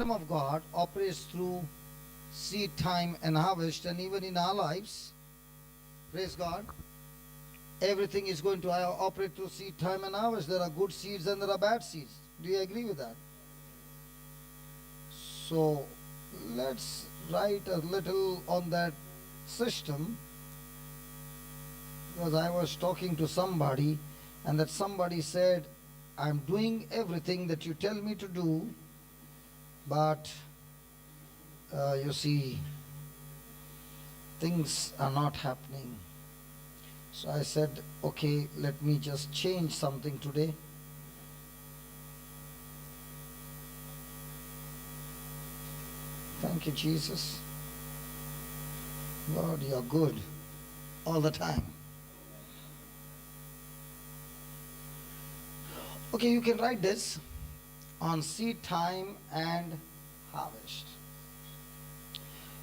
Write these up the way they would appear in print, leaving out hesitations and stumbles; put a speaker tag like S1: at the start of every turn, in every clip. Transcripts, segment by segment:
S1: kingdom of God operates through seed time and harvest, and even in our lives, praise God, everything is going to operate through seed time and harvest. There are good seeds and there are bad seeds. Do you agree with that? So let's write a little on that system, because I was talking to somebody and that somebody said, I'm doing everything that you tell me to do, but you see, things are not happening. So I said, okay, let me just change something today. Thank you, Jesus. Lord, you're good all the time. Okay, you can write this on seed time and harvest.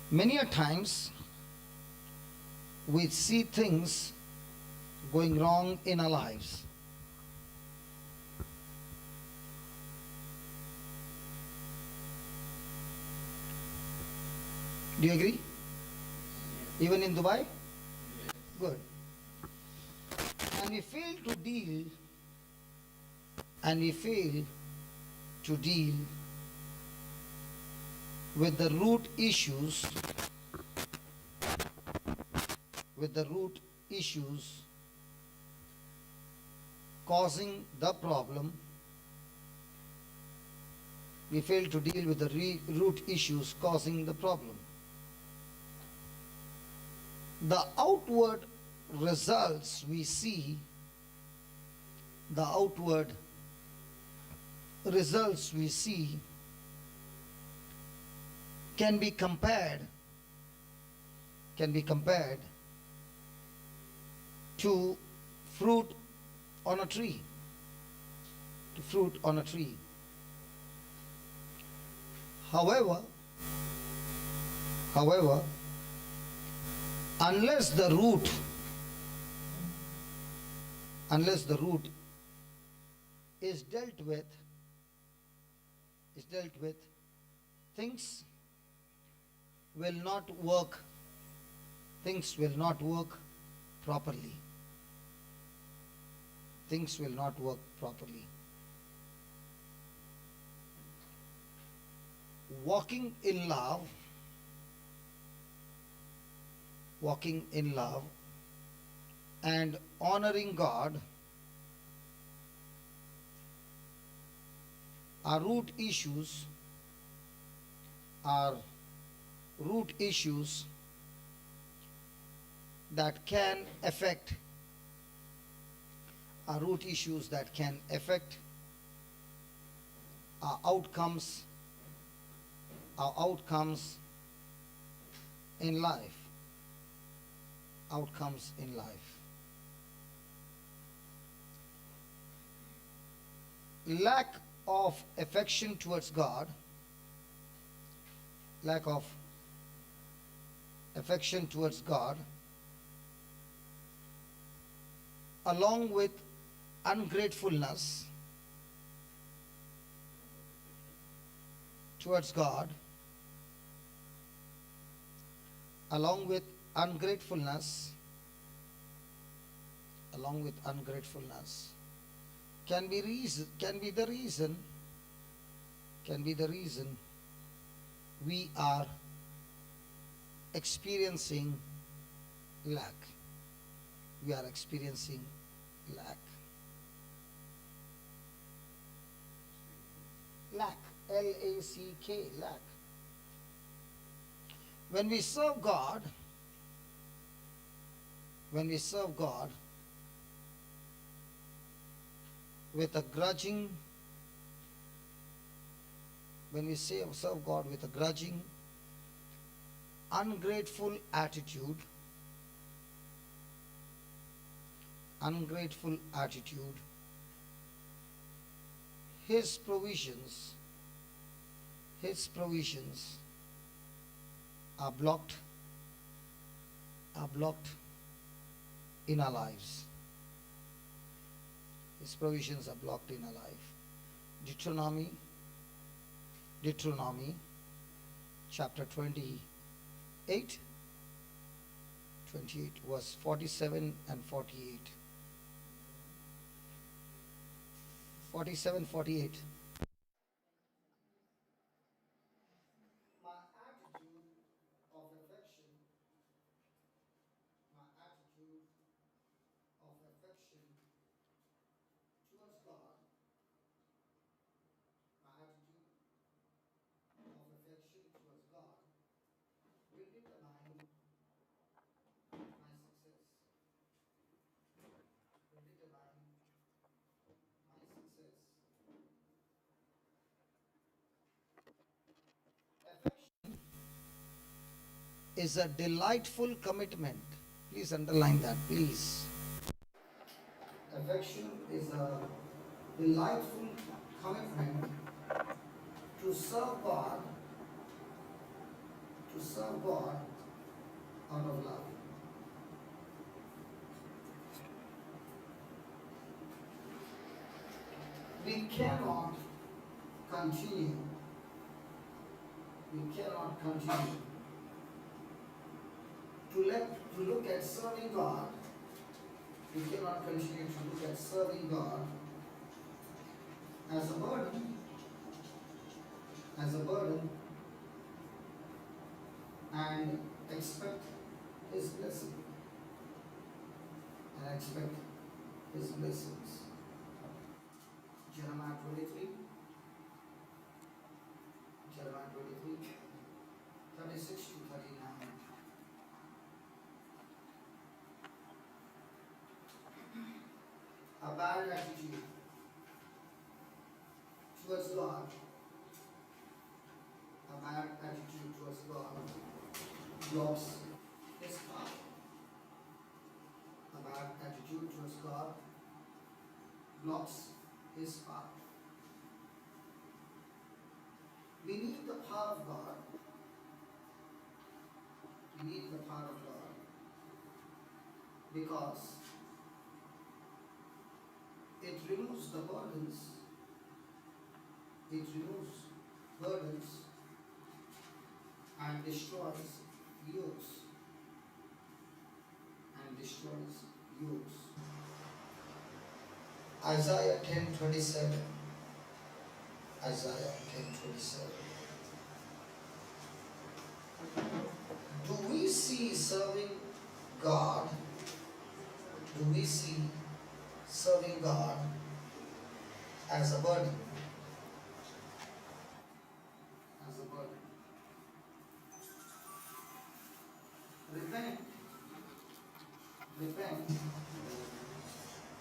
S1: Many a times we see things going wrong in our lives. Do you agree? Even in Dubai? Good. And we fail to deal with the root issues causing the problem. We fail to deal with the root issues causing the problem. The outward results we see, can be compared to fruit on a tree. However, unless the root is dealt with, things will not work properly. Walking in love and honoring God are root issues that can affect our outcomes in life. Lack of affection towards God, along with ungratefulness towards God, can be the reason we are experiencing lack. Lack, L-A-C-K, lack. When we serve God with a grudging, ungrateful attitude, His provisions are blocked in our lives. His provisions are blocked in our life. Deuteronomy Deuteronomy chapter 28, verse 47 and 48. 47, 48. My attitude of affection, my attitude of affection towards God, my attitude of affection towards God will determine my success. Will determine my success. Affection is a delightful commitment. Please underline that, please. Affection is a delightful commitment to serve God out of love. We cannot continue to look at serving God. We cannot continue to look at serving God as a burden, and expect His blessing, His blessings. Jeremiah 23, 36 to 39. A bad attitude towards God, blocks His path. A bad attitude towards God blocks His path. We need the power of God. Because it removes the burdens. And destroys yokes. Isaiah 10:27. Do we see serving God? As a burden? Repent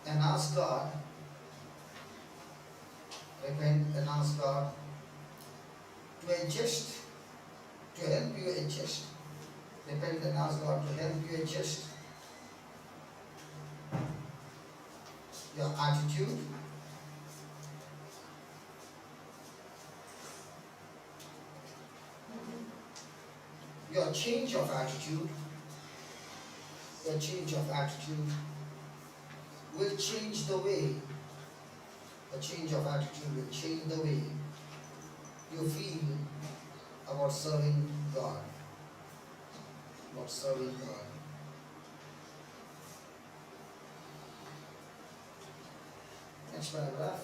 S1: and ask God. To help you adjust. Repent and ask God to help you adjust your attitude, your change of attitude. Will change the way. A change of attitude will change the way you feel about serving God. Next paragraph.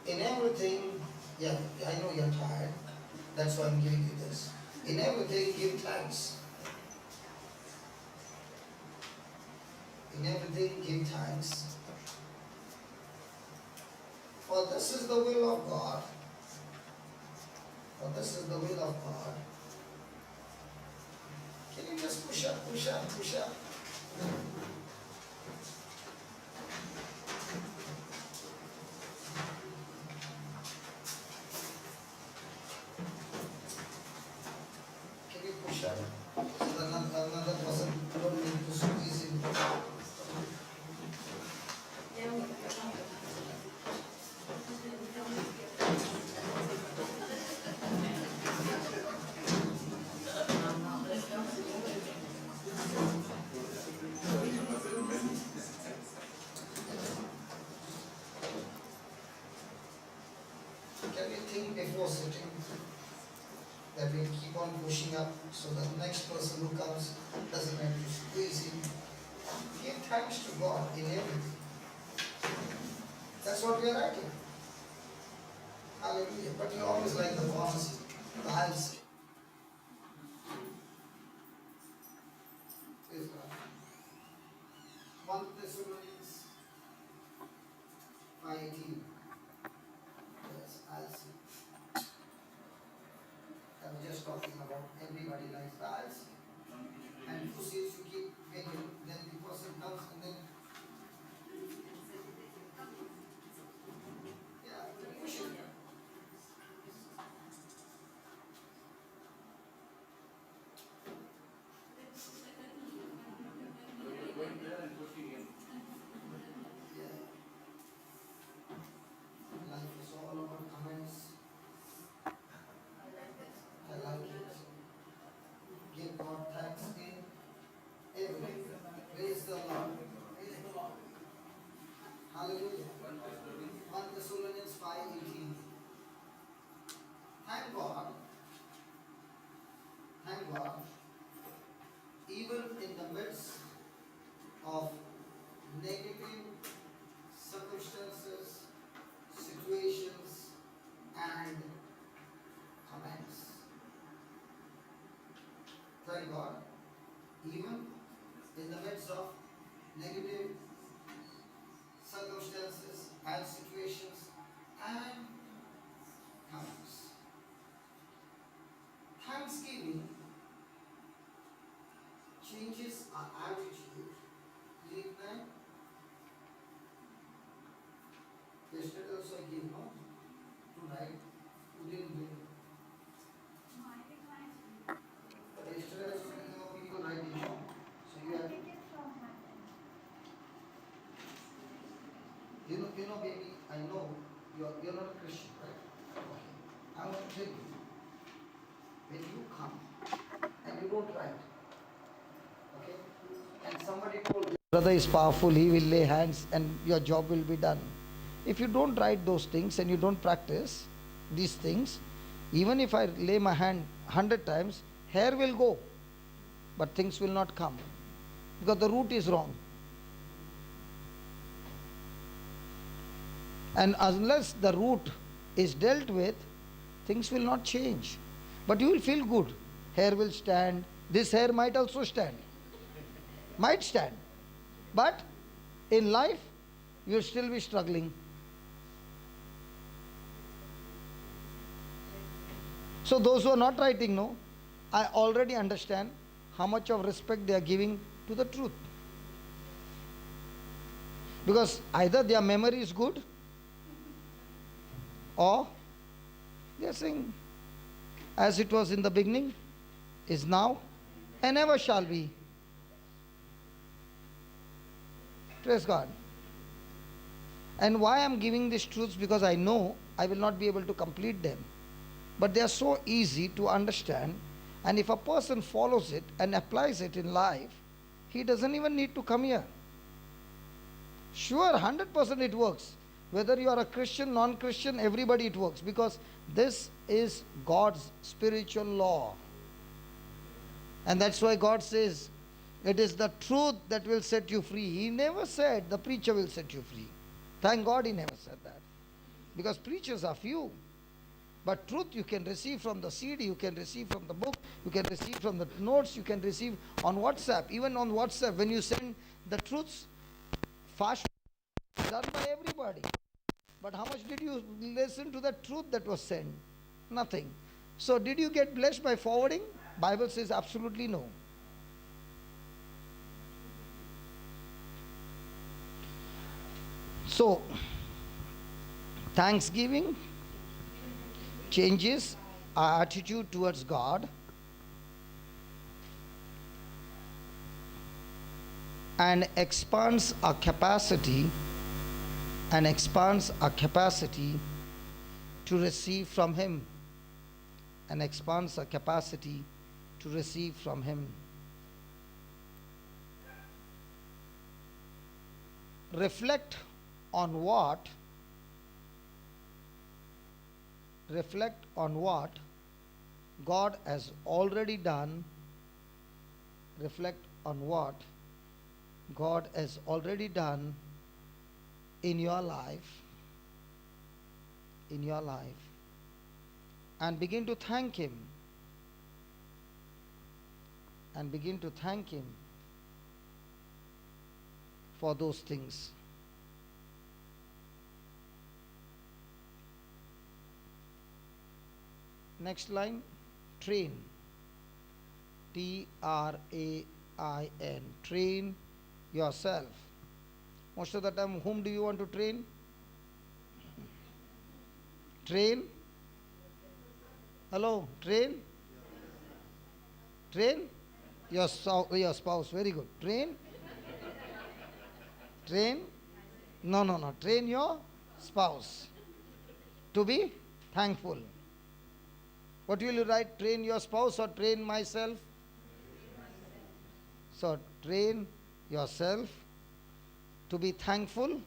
S1: In everything, I know you're tired. That's why I'm giving you this. In everything, give thanks. For this is the will of God. Can you just push up? Can you push up? So that another person don't need to squeeze in. that we keep on pushing up so the next person who comes doesn't have to squeeze in. Give thanks to God in everything. That's what we are writing. Hallelujah. But you always like the bonus, the I'll say. Praise God. 1 Thessalonians 5:18. Yes, I'll say. I was just talking about everybody likes the I'll say. And who says you keep making, then the person comes and then, yeah, push it. Yeah. Life is all about comments. I like it. Give God thanks in everything. Praise the Lord. Praise the Lord. Hallelujah. 1 Thessalonians 5:18. Thank God. Thank God. Even in the midst of negative circumstances, situations, and comments. Thank God. Even in the midst of negative circumstances and situations and comments. Thanksgiving changes our attitude. Leave that. Yesterday also I gave no. Tonight you didn't give. But yesterday also people writing no. So you have. You know, baby, I know you're not a Christian, right? Okay. I want to tell you, when you come and you don't write, okay, and somebody told you, brother is powerful, he will lay hands and your job will be done. If you don't write those things and you don't practice these things, even if I lay my hand 100 times, hair will go, but things will not come because the root is wrong. And unless the root is dealt with, things will not change. But you will feel good. Hair will stand. This hair might also stand. Might stand. But in life, you will still be struggling. So those who are not writing, no, I already understand how much of respect they are giving to the truth. Because either their memory is good, or they are saying, as it was in the beginning, is now, and ever shall be. Praise God. And why I am giving these truths? Because I know I will not be able to complete them. But they are so easy to understand. And if a person follows it and applies it in life, he doesn't even need to come here. Sure, 100% it works. Whether you are a Christian, non-Christian, everybody it works. Because this is God's spiritual law. And that's why God says, it is the truth that will set you free. He never said the preacher will set you free. Thank God he never said that. Because preachers are few. But truth you can receive from the CD, you can receive from the book, you can receive from the notes, you can receive on WhatsApp. Even on WhatsApp, when you send the truths, fast done by everybody. But how much did you listen to the truth that was sent? Nothing. So did you get blessed by forwarding? Bible says absolutely no. So thanksgiving changes our attitude towards God and expands our capacity to receive from Him. And expands our capacity to receive from Him. Reflect on what God has already done, reflect on what God has already done in your life, and begin to thank Him, for those things. Next line, train. Train. Train yourself. Most of the time, whom do you want to train? Train? Hello? Train? Train? Your spouse. Very good. Train? Train? No. Train your spouse to be thankful. What will you write? Train your spouse or train myself? So, train yourself to be thankful.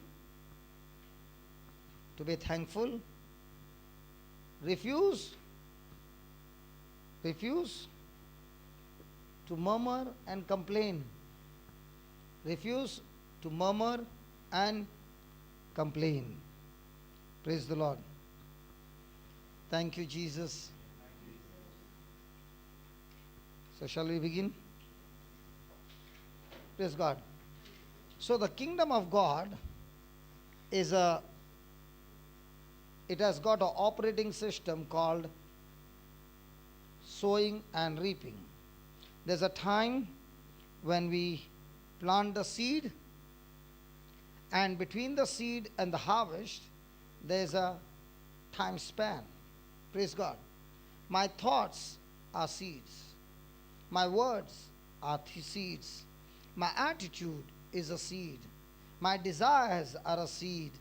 S1: Refuse to murmur and complain. Refuse to murmur and complain. Praise the Lord. Thank you, Jesus. So shall we begin? Praise God. So the kingdom of God it has got an operating system called sowing and reaping. There's a time when we plant the seed, and between the seed and the harvest, there's a time span. Praise God. My thoughts are seeds. My words are seeds. My attitude is a seed. My desires are a seed.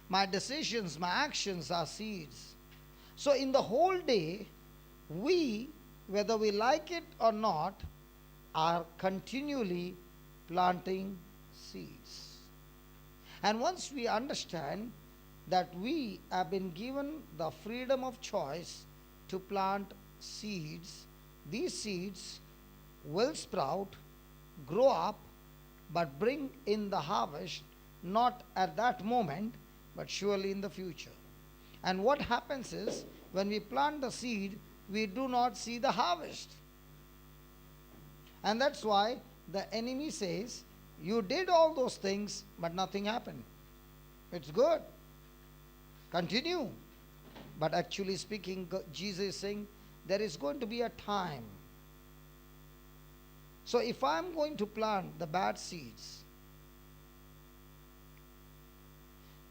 S1: My decisions, my actions are seeds. So in the whole day, we, whether we like it or not, are continually planting seeds. And once we understand that we have been given the freedom of choice to plant seeds, these seeds will sprout, grow up, but bring in the harvest not at that moment, but surely in the future. And what happens is, when we plant the seed, we do not see the harvest. And that's why the enemy says, you did all those things, but nothing happened. It's good. Continue. But actually speaking, Jesus is saying, there is going to be a time. So if I'm going to plant the bad seeds,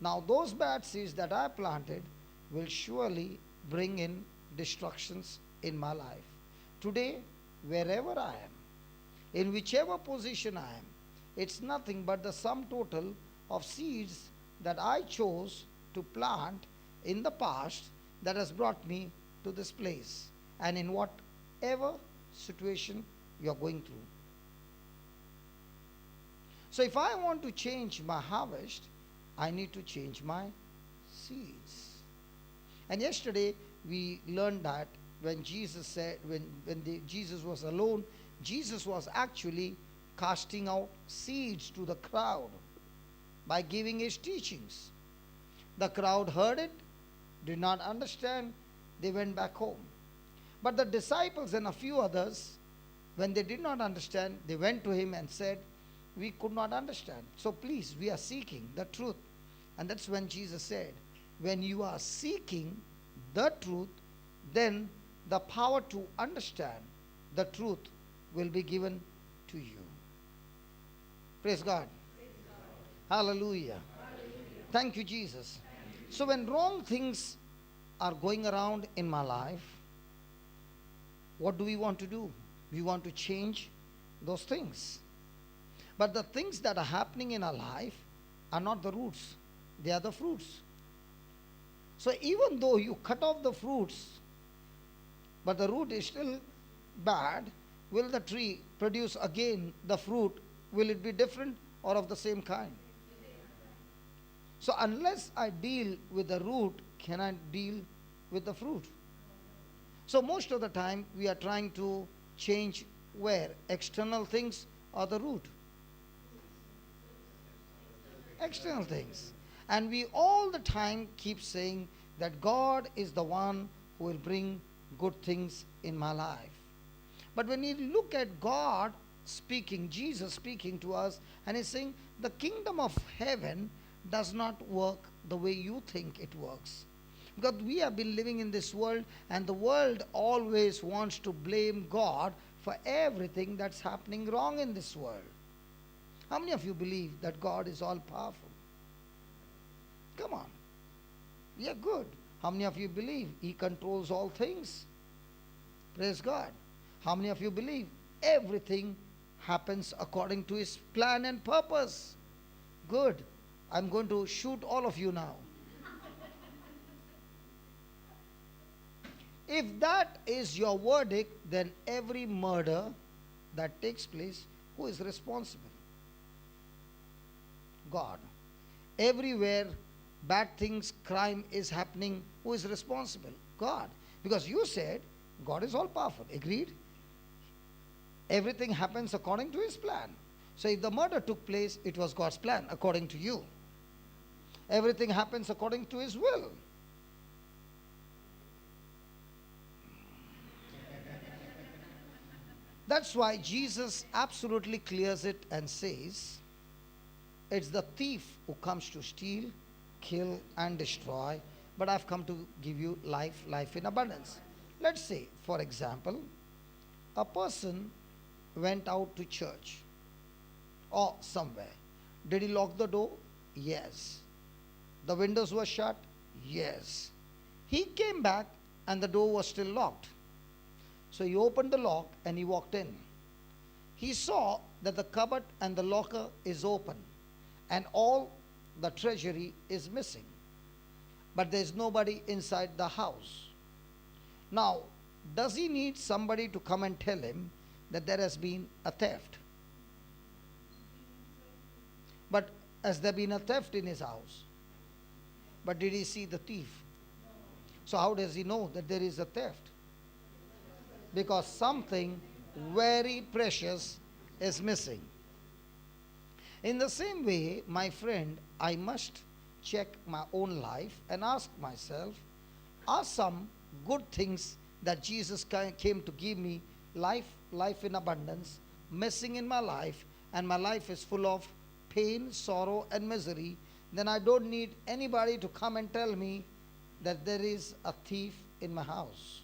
S1: now those bad seeds that I planted will surely bring in destructions in my life. Today, wherever I am, in whichever position I am, it's nothing but the sum total of seeds that I chose to plant in the past that has brought me to this place, and in whatever situation you are going through. So if I want to change my harvest, I need to change my seeds. And yesterday we learned that when Jesus said, Jesus was alone, Jesus was actually casting out seeds to the crowd by giving his teachings. The crowd heard it, did not understand, they went back home. But the disciples and a few others, when they did not understand, they went to him and said, we could not understand. So please, we are seeking the truth. And that's when Jesus said, when you are seeking the truth, then the power to understand the truth will be given to you. Praise God. Praise God. Hallelujah. Hallelujah. Thank you, Jesus. So when wrong things are going around in my life, what do we want to do? We want to change those things. But the things that are happening in our life are not the roots, they are the fruits. So even though you cut off the fruits, but the root is still bad, will the tree produce again the fruit? Will it be different or of the same kind? So unless I deal with the root, can I deal with the fruit? So most of the time we are trying to change where? External things or the root? External things. And we all the time keep saying that God is the one who will bring good things in my life. But when you look at God speaking, Jesus speaking to us, and he's saying, the kingdom of heaven does not work the way you think it works. Because we have been living in this world, and the world always wants to blame God for everything that's happening wrong in this world. How many of you believe that God is all powerful? Come on. Yeah, good. How many of you believe He controls all things? Praise God. How many of you believe everything happens according to His plan and purpose? Good. I'm going to shoot all of you now. If that is your verdict, then every murder that takes place, who is responsible? God. Everywhere bad things, crime is happening, who is responsible? God. Because you said God is all powerful. Agreed? Everything happens according to His plan. So if the murder took place, it was God's plan according to you. Everything happens according to His will. That's why Jesus absolutely clears it and says, it's the thief who comes to steal, kill, and destroy, but I've come to give you life, life in abundance. Let's say, for example, a person went out to church or somewhere. Did he lock the door? Yes. The windows were shut? Yes. He came back and the door was still locked. So he opened the lock and he walked in. He saw that the cupboard and the locker is open and all the treasury is missing. But there is nobody inside the house. Now, does he need somebody to come and tell him that there has been a theft? But has there been a theft in his house? But did he see the thief? So how does he know that there is a theft? Because something very precious is missing. In the same way, my friend, I must check my own life and ask myself, are some good things that Jesus came to give me, life, life in abundance, missing in my life, and my life is full of pain, sorrow, and misery, then I don't need anybody to come and tell me that there is a thief in my house.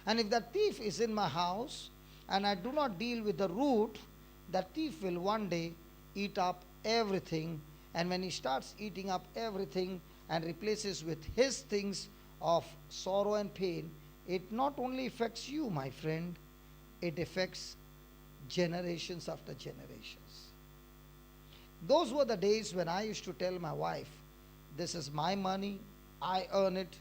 S1: And if that thief is in my house and I do not deal with the root, that thief will one day eat up everything. And when he starts eating up everything and replaces with his things of sorrow and pain, it not only affects you, my friend, it affects generations after generations. Those were the days when I used to tell my wife, this is my money, I earn it,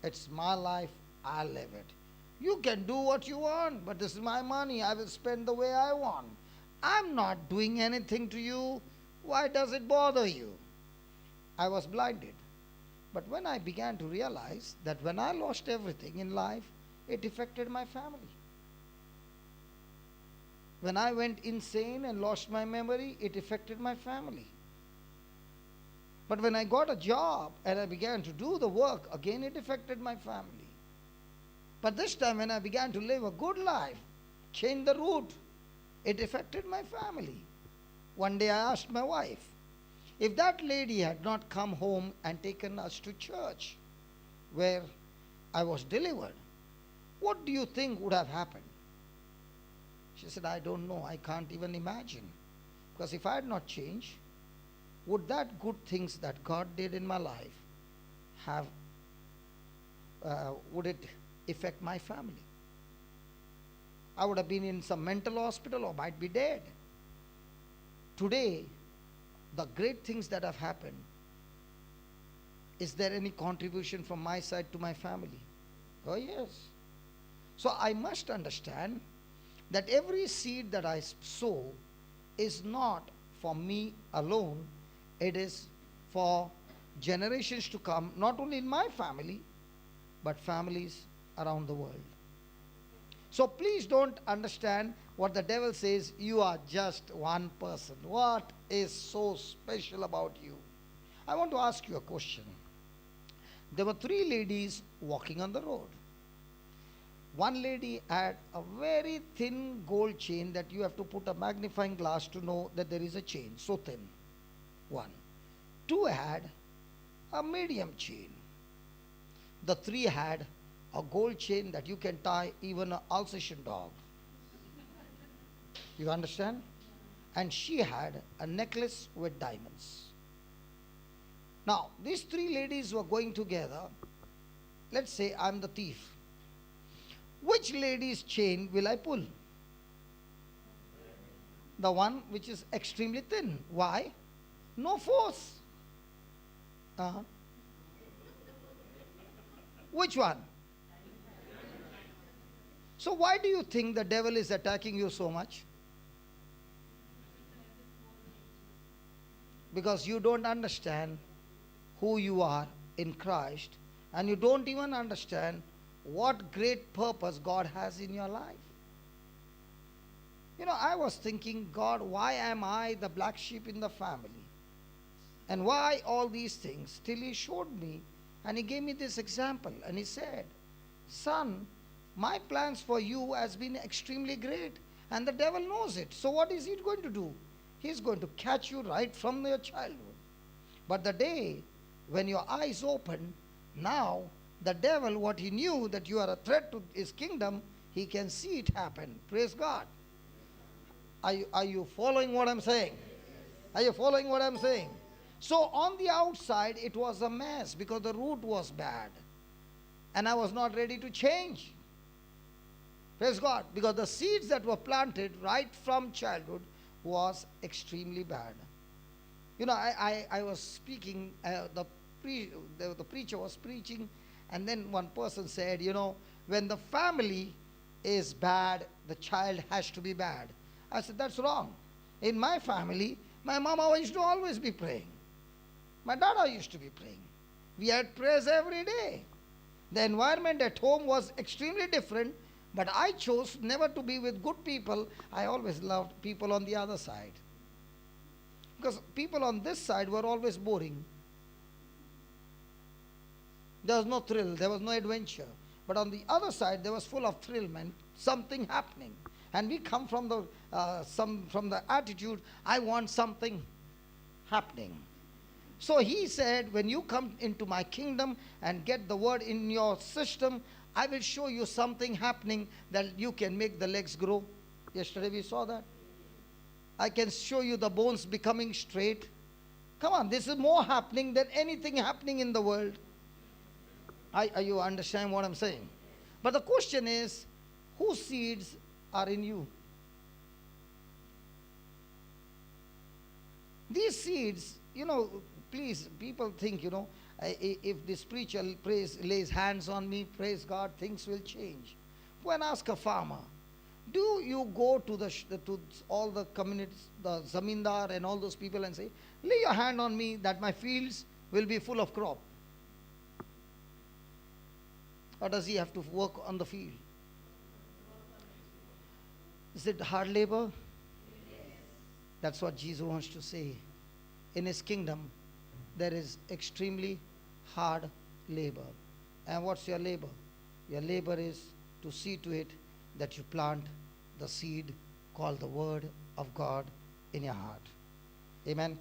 S1: it's my life, I live it. You can do what you want, but this is my money, I will spend the way I want. I'm not doing anything to you. Why does it bother you? I was blinded. But when I began to realize that when I lost everything in life, it affected my family. When I went insane and lost my memory, it affected my family. But when I got a job and I began to do the work, again it affected my family. But this time when I began to live a good life, change the route, it affected my family. One day I asked my wife, if that lady had not come home and taken us to church where I was delivered, what do you think would have happened? She said, I don't know, I can't even imagine. Because if I had not changed, would that good things that God did in my life have, would it affect my family? I would have been in some mental hospital or might be dead. Today, the great things that have happened, is there any contribution from my side to my family? Oh yes. So I must understand that every seed that I sow is not for me alone, it is for generations to come, not only in my family, but families around the world. So please don't understand what the devil says, you are just one person. What is so special about you? I want to ask you a question. There were three ladies walking on the road. One lady had a very thin gold chain that you have to put a magnifying glass to know that there is a chain, so thin. One. Two had a medium chain. The three had a gold chain that you can tie even an Alsatian dog. You understand? And she had a necklace with diamonds. Now, these three ladies were going together. Let's say I'm the thief. Which lady's chain will I pull? The one which is extremely thin. Why? No force. Which one? So why do you think the devil is attacking you so much? Because you don't understand who you are in Christ, and you don't even understand what great purpose God has in your life. You know, I was thinking, God, why am I the black sheep in the family? And why all these things? Till He showed me, and He gave me this example, and He said, son, my plans for you has been extremely great, and the devil knows it. So what is he going to do? He's going to catch you right from your childhood. But the day when your eyes open, now the devil, what he knew that you are a threat to his kingdom, he can see it happen. Praise God. Are you following what I'm saying? Are you following what I'm saying? So on the outside it was a mess because the root was bad, and I was not ready to change. Praise God. Because the seeds that were planted right from childhood was extremely bad. You know, I was speaking, the preacher was preaching, and then one person said, you know, when the family is bad, the child has to be bad. I said, that's wrong. In my family, my mama used to always be praying. My dada used to be praying. We had prayers every day. The environment at home was extremely different, but I chose never to be with good people. I always loved people on the other side. Because people on this side were always boring. There was no thrill, there was no adventure. But on the other side, there was full of thrill, man, something happening. And we come from the attitude, I want something happening. So he said, when you come into my kingdom and get the word in your system, I will show you something happening that you can make the legs grow. Yesterday we saw that. I can show you the bones becoming straight. Come on, this is more happening than anything happening in the world. Are you understand what I'm saying? But the question is, whose seeds are in you? These seeds, you know, please, people think, you know, if this preacher lays hands on me, praise God, things will change. Go and ask a farmer. Do you go to all the communities, the zamindar and all those people and say, lay your hand on me that my fields will be full of crop? Or does he have to work on the field? Is it hard labor? That's what Jesus wants to say. In his kingdom, there is extremely hard labor. And what's your labor? Your labor is to see to it that you plant the seed called the Word of God in your heart. Amen. Amen.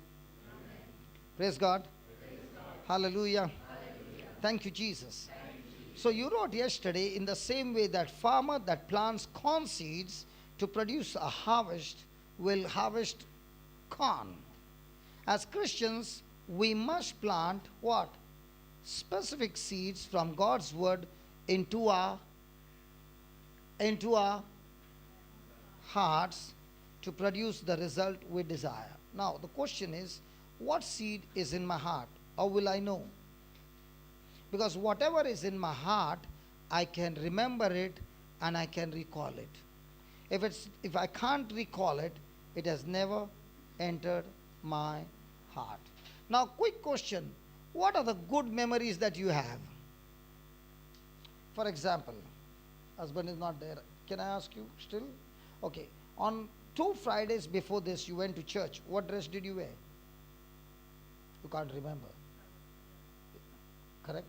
S1: Praise God. Praise God. Hallelujah. Hallelujah. Thank you, Jesus. Thank you. So you wrote yesterday, in the same way that farmer that plants corn seeds to produce a harvest will harvest corn. As Christians, we must plant what? Specific seeds from God's word into our hearts to produce the result we desire. Now, the question is, what seed is in my heart? How will I know? Because whatever is in my heart, I can remember it and I can recall it. If I can't recall it, it has never entered my heart. Now, quick question. What are the good memories that you have? For example, husband is not there. Can I ask you still? Okay. On 2 Fridays before this, you went to church. What dress did you wear? You can't remember. Correct?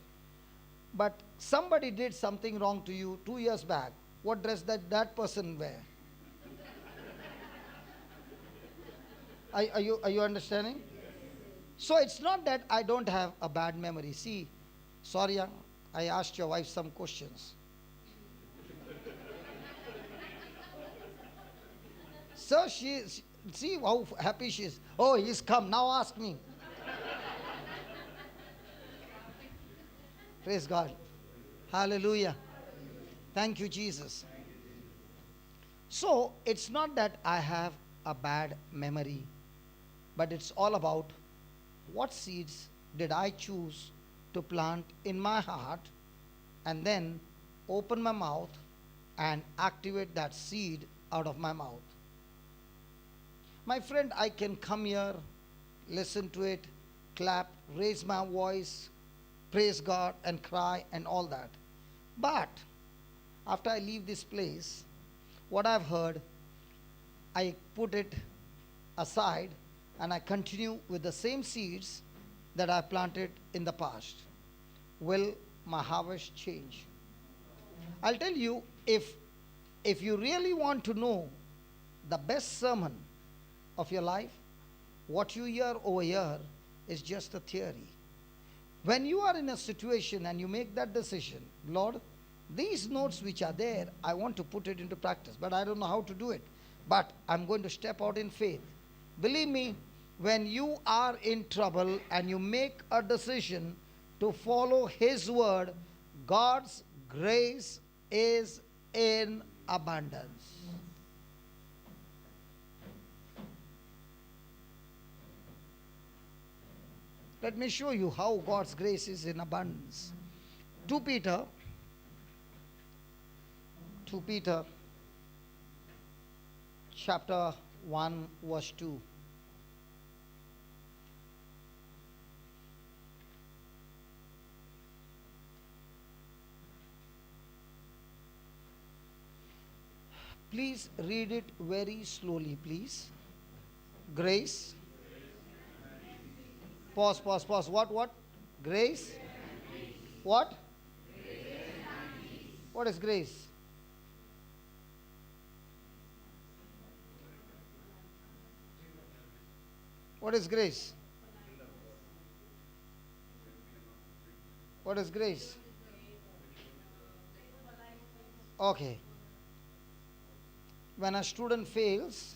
S1: But somebody did something wrong to you 2 years back. What dress that person wear? Are you understanding? So it's not that I don't have a bad memory. See, sorry, I asked your wife some questions. So see how happy she is. Oh, he's come. Now ask me. Praise God. Hallelujah. Thank you, Jesus. So it's not that I have a bad memory, but it's all about what seeds did I choose to plant in my heart and then open my mouth and activate that seed out of my mouth. My friend, I can come here, listen to it, clap, raise my voice, praise God and cry and all that. But after I leave this place, what I've heard, I put it aside and I continue with the same seeds that I planted in the past. Will my harvest change? I'll tell you, if you really want to know the best sermon of your life, what you hear over here is just a theory. When you are in a situation and you make that decision, Lord, these notes which are there, I want to put it into practice, but I don't know how to do it. But I'm going to step out in faith. Believe me, when you are in trouble and you make a decision to follow His word, God's grace is in abundance. Let me show you how God's grace is in abundance. 2 Peter chapter 1 verse 2. Please read it very slowly, please. Grace. Pause. What? Grace? What? What is grace? What is grace? What is grace? Okay. When a student fails,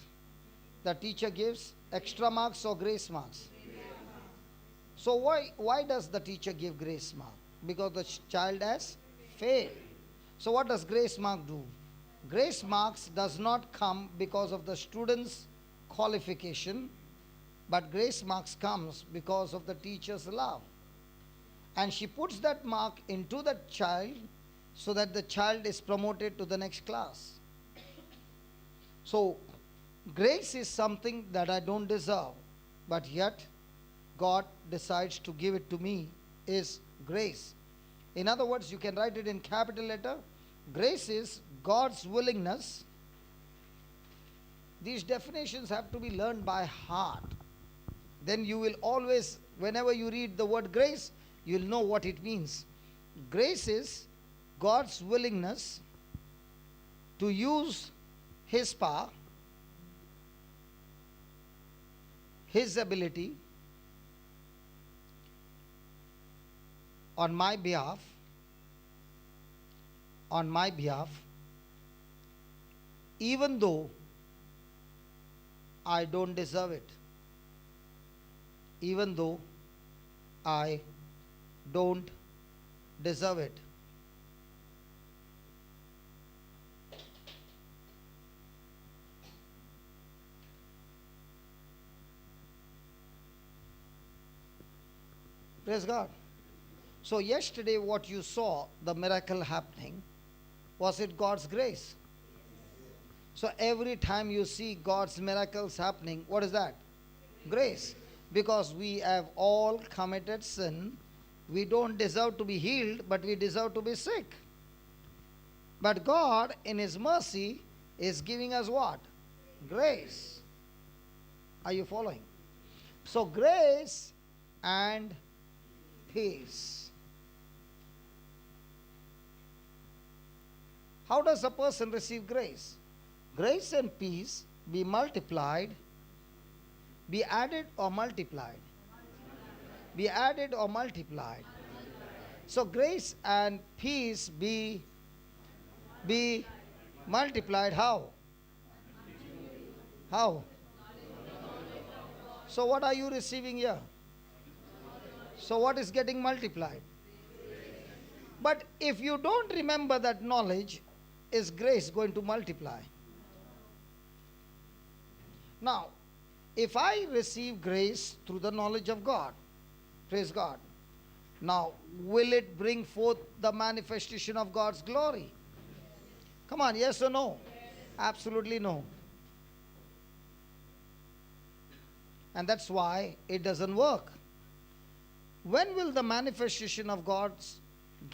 S1: the teacher gives extra marks or grace marks? So why does the teacher give grace mark? Because the child has failed. So what does grace mark do? Grace marks does not come because of the student's qualification, but grace marks comes because of the teacher's love. And she puts that mark into the child so that the child is promoted to the next class. So grace is something that I don't deserve, but yet God decides to give it to me, is grace. In other words, you can write it in capital letter. Grace is God's willingness. These definitions have to be learned by heart. Then you will always, whenever you read the word grace, you'll know what it means. Grace is God's willingness to use His power, His ability on my behalf, even though I don't deserve it. Even though I don't deserve it. Praise God. So yesterday what you saw, the miracle happening, was it God's grace? So every time you see God's miracles happening, what is that? Grace. Because we have all committed sin We don't deserve to be healed, but we deserve to be sick. But God, in His mercy, is giving us what? Grace. Are you following? So, grace and peace. How does a person receive grace? Grace and peace be multiplied, be added or multiplied? Be added or multiplied. So grace and peace be multiplied. How? How? So what are you receiving here? So what is getting multiplied? But if you don't remember that knowledge, is grace going to multiply? Now, if I receive grace through the knowledge of God, praise God, now will it bring forth the manifestation of God's glory? Come on, yes or no? Absolutely no. And that's why it doesn't work. When will the manifestation of God's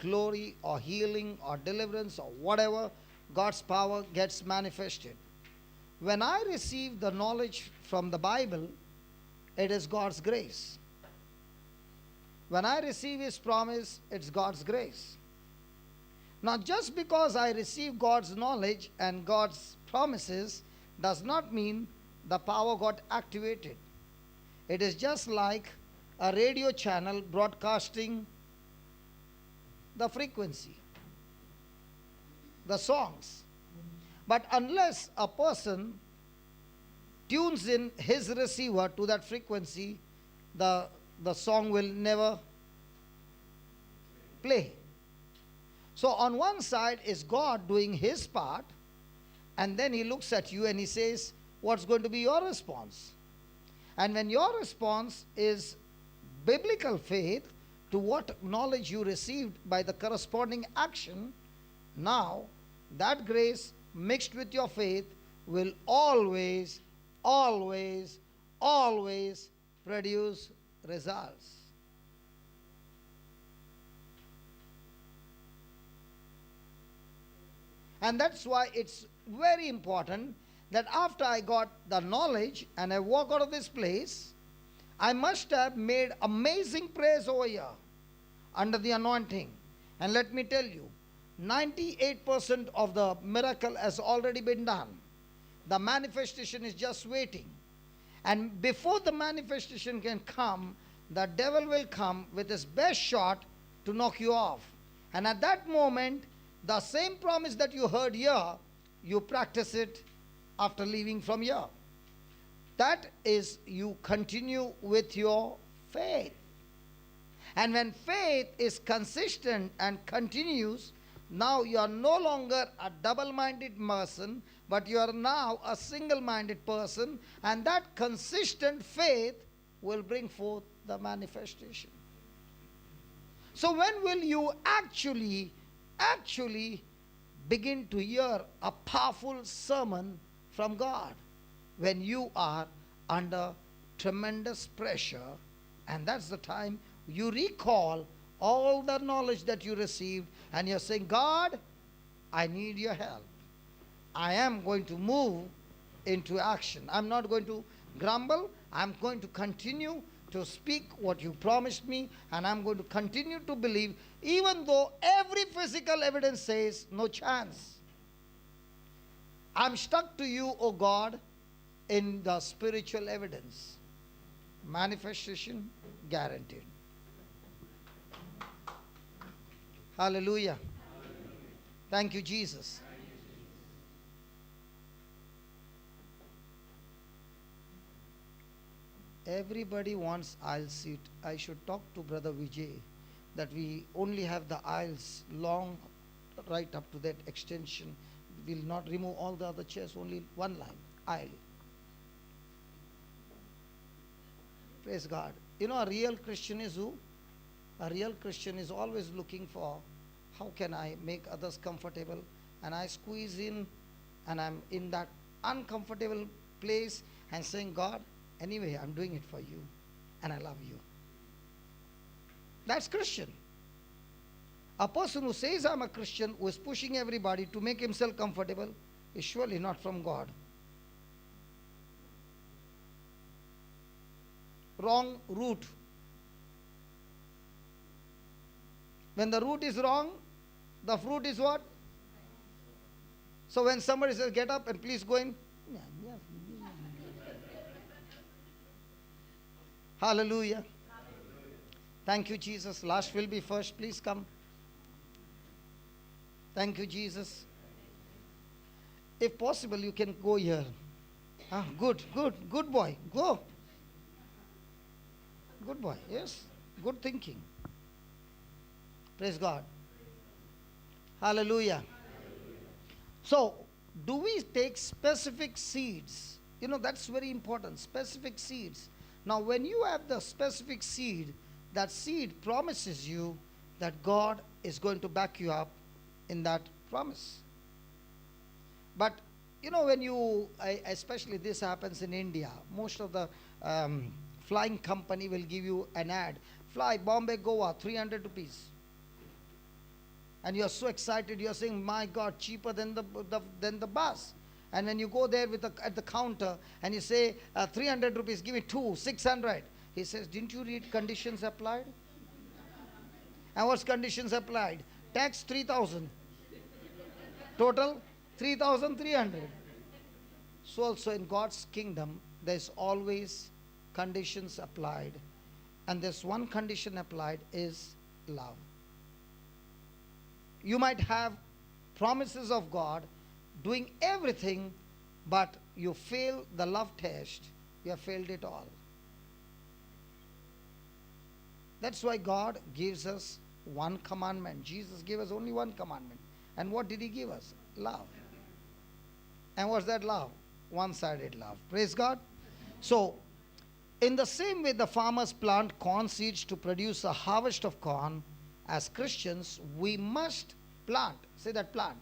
S1: glory or healing or deliverance or whatever, God's power gets manifested? When I receive the knowledge from the Bible, it is God's grace. When I receive His promise, it's God's grace. Now, just because I receive God's knowledge and God's promises does not mean the power got activated. It is just like a radio channel broadcasting the frequency, the songs. But unless a person tunes in his receiver to that frequency, the song will never play. So on one side is God doing His part, and then He looks at you and He says, what's going to be your response? And when your response is biblical faith to what knowledge you received by the corresponding action, now that grace mixed with your faith will always, always, always produce results. And that's why it's very important that after I got the knowledge and I walk out of this place, I must have made amazing prayers over here under the anointing. And let me tell you, 98% of the miracle has already been done. The manifestation is just waiting. And before the manifestation can come, the devil will come with his best shot to knock you off. And at that moment, the same promise that you heard here, you practice it after leaving from here. That is, you continue with your faith. And when faith is consistent and continues, now you are no longer a double-minded person, but you are now a single-minded person, and that consistent faith will bring forth the manifestation. So when will you actually begin to hear a powerful sermon from God? When you are under tremendous pressure, and that's the time you recall all the knowledge that you received, and you're saying, God, I need your help. I am going to move into action. I'm not going to grumble. I'm going to continue to speak what you promised me, and I'm going to continue to believe, even though every physical evidence says no chance. I'm stuck to you, O God, in the spiritual evidence. Manifestation guaranteed. Hallelujah. Thank you, Jesus. Everybody wants aisle seat. I should talk to Brother Vijay that we only have the aisles long right up to that extension. We'll not remove all the other chairs, only one line, aisle. Praise God. You know, a real Christian is who? A real Christian is always looking for, how can I make others comfortable? And I squeeze in, and I'm in that uncomfortable place and saying, God, anyway, I'm doing it for you, and I love you. That's Christian. A person who says I'm a Christian, who is pushing everybody to make himself comfortable, is surely not from God. Wrong route. When the route is wrong, the fruit is what? So when somebody says, get up and please go in. Hallelujah. Thank you, Jesus. Last will be first. Please come. Thank you, Jesus. If possible, you can go here. Ah, good boy. Go. Good boy. Yes. Good thinking. Praise God. Hallelujah. So, do we take specific seeds? You know, that's very important. Specific seeds. Now, when you have the specific seed, that seed promises you that God is going to back you up in that promise. But, you know, when you, especially this happens in India, most of the flying company will give you an ad. Fly Bombay, Goa, 300 rupees. And you're so excited, you're saying, my God, cheaper than the bus. And when you go there at the counter and you say, 300 rupees, give me 600. He says, didn't you read conditions applied? And what's conditions applied? Tax 3,000. Total 3,300. So also in God's kingdom, there's always conditions applied. And there's one condition applied is love. You might have promises of God, doing everything, but you fail the love test. You have failed it all. That's why God gives us one commandment. Jesus gave us only one commandment. And what did he give us? Love. And what's that love? One-sided love. Praise God. So, in the same way the farmers plant corn seeds to produce a harvest of corn, as Christians, we must plant. Say that, plant.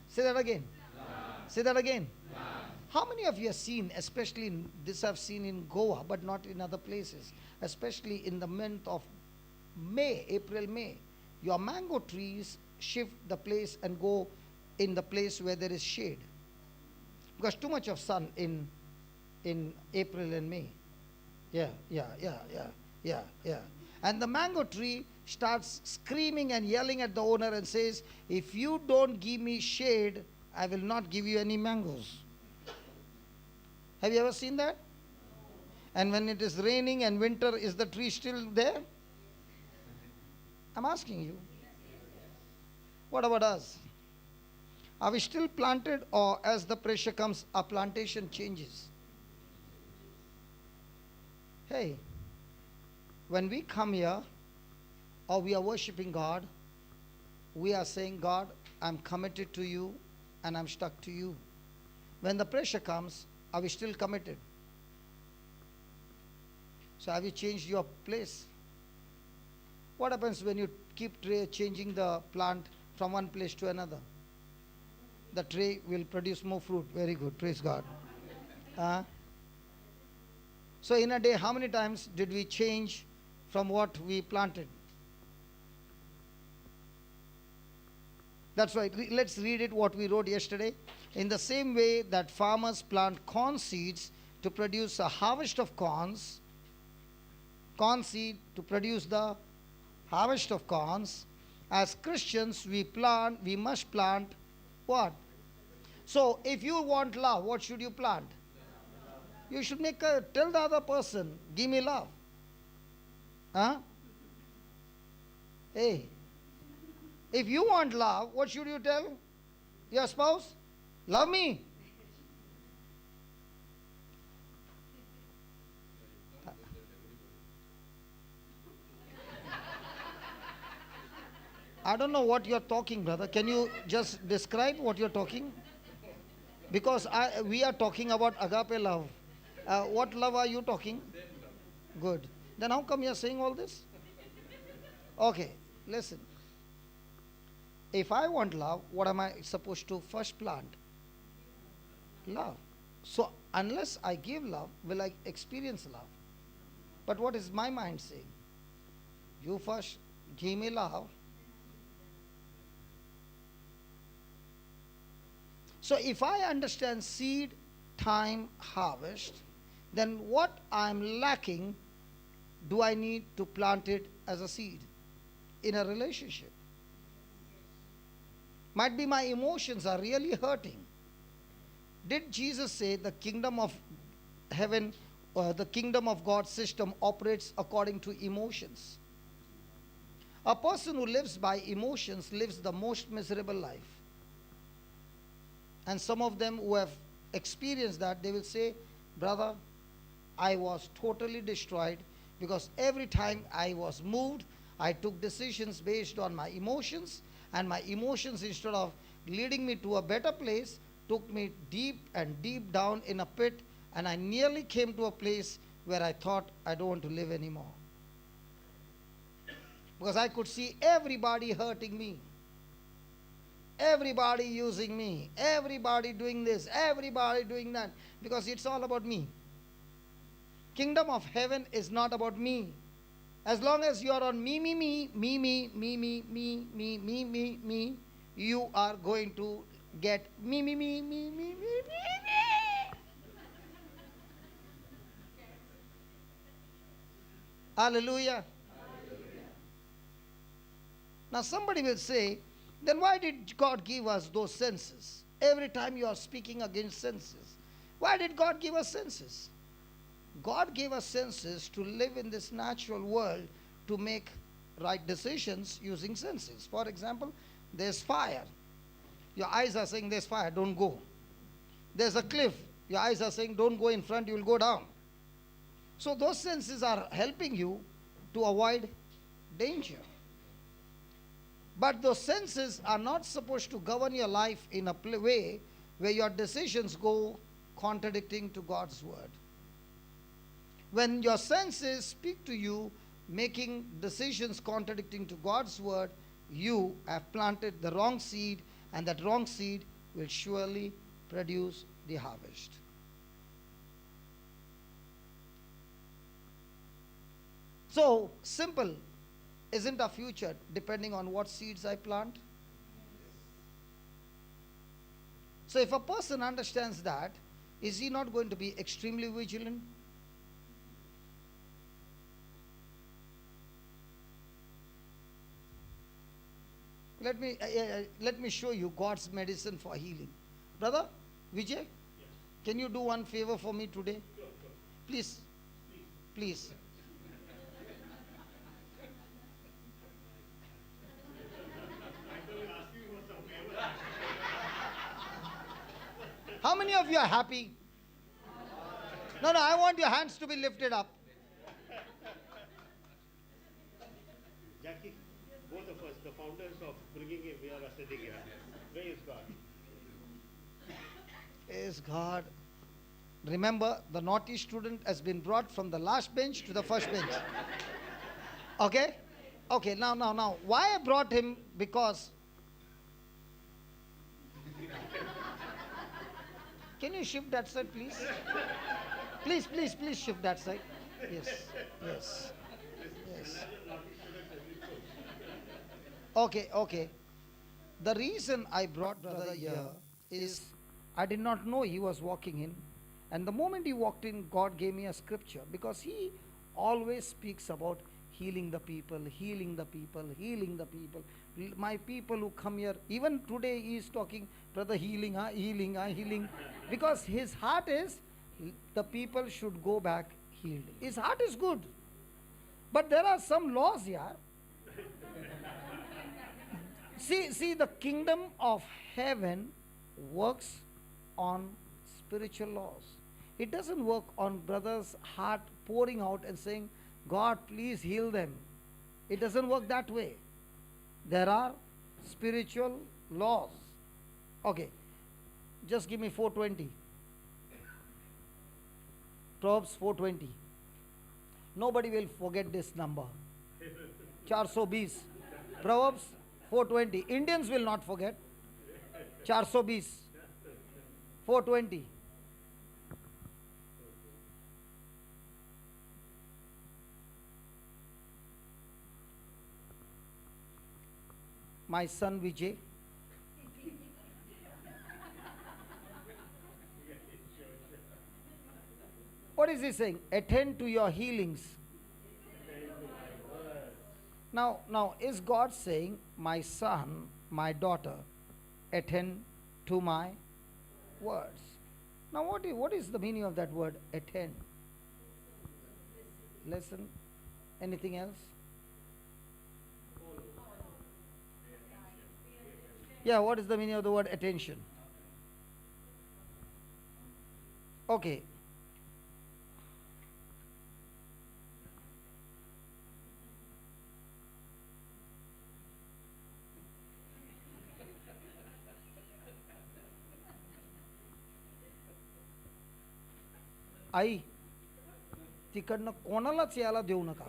S1: Say that again. Say that again. How many of you have seen, especially this I've seen in Goa, but not in other places, especially in the month of May, April, May, your mango trees shift the place and go in the place where there is shade. Because too much of sun in April and May. Yeah. And the mango tree starts screaming and yelling at the owner and says, if you don't give me shade, I will not give you any mangoes. Have you ever seen that? And when it is raining and winter, is the tree still there? I'm asking you. What about us? Are we still planted, or as the pressure comes, our plantation changes? Hey, when we come here, or we are worshiping God, we are saying, God, I'm committed to you and I'm stuck to you. When the pressure comes, are we still committed? So have you changed your place? What happens when you keep changing the plant from one place to another? The tree will produce more fruit. Very good. Praise God. So in a day, how many times did we change from what we planted? That's right. Let's read it what we wrote yesterday. In the same way that farmers plant corn seeds to produce a harvest of corn seed to produce the harvest of corns, as Christians we must plant what? So if you want love, what should you plant? You should tell the other person, give me love. Hey, if you want love, what should you tell your spouse? Love me. I don't know what you're talking, brother. Can you just describe what you're talking? Because we are talking about agape love. What love are you talking? Good. Then how come you're saying all this? Okay, listen. If I want love, what am I supposed to first plant? Love. So unless I give love, will I experience love? But what is my mind saying? You first give me love. So if I understand seed, time, harvest, then what I'm lacking, do I need to plant it as a seed in a relationship? Might be my emotions are really hurting. Did Jesus say the kingdom of heaven, the kingdom of God system operates according to emotions? A person who lives by emotions lives the most miserable life. And some of them who have experienced that, they will say, brother, I was totally destroyed because every time I was moved, I took decisions based on my emotions, and my emotions, instead of leading me to a better place, took me deep and deep down in a pit, and I nearly came to a place where I thought I don't want to live anymore. Because I could see everybody hurting me. Everybody using me, everybody doing this, everybody doing that, because it's all about me. Kingdom of heaven is not about me. As long as you are on me, you are going to get me. Hallelujah. Now somebody will say, then why did God give us those senses? Every time you are speaking against senses. Why did God give us senses? God gave us senses to live in this natural world, to make right decisions using senses. For example, there's fire. Your eyes are saying there's fire, don't go. There's a cliff. Your eyes are saying don't go in front, you will go down. So those senses are helping you to avoid danger. But those senses are not supposed to govern your life in a way where your decisions go contradicting to God's word. When your senses speak to you, making decisions contradicting to God's word, you have planted the wrong seed, and that wrong seed will surely produce the harvest. So, simple. Isn't our future depending on what seeds I plant? So if a person understands that, is he not going to be extremely vigilant? Let me show you God's medicine for healing. Brother Vijay, yes. Can you do one favor for me today? Sure. Please. How many of you are happy? No, I want your hands to be lifted up.
S2: Jackie, both of us, the founders of bringing him, we are sitting here. Praise God.
S1: Praise God. Remember, the naughty student has been brought from the last bench to the first bench. Okay? Okay, now. Why I brought him? Because... Can you shift that side, please? Please shift that side. Yes. Okay. The reason I brought brother here is I did not know he was walking in. And the moment he walked in, God gave me a scripture, because he always speaks about healing the people. My people who come here, even today he is talking, brother, healing. Because his heart is, the people should go back healed. His heart is good. But there are some laws here. See, the kingdom of heaven works on spiritual laws. It doesn't work on brother's heart pouring out and saying, God, please heal them. It doesn't work that way. There are spiritual laws. Okay, just give me 420. Proverbs 420. Nobody will forget this number. 420. Proverbs 420. Indians will not forget. 420. 420. my son Vijay. What is he saying? Attend to your healings. Now, is God saying, my son, my daughter, attend to my words? Now, what is the meaning of that word, attend? Listen. Anything else? Yeah, what is the meaning of the word attention? Okay. आई तिकडनं कोणालाच यायला देऊ नका.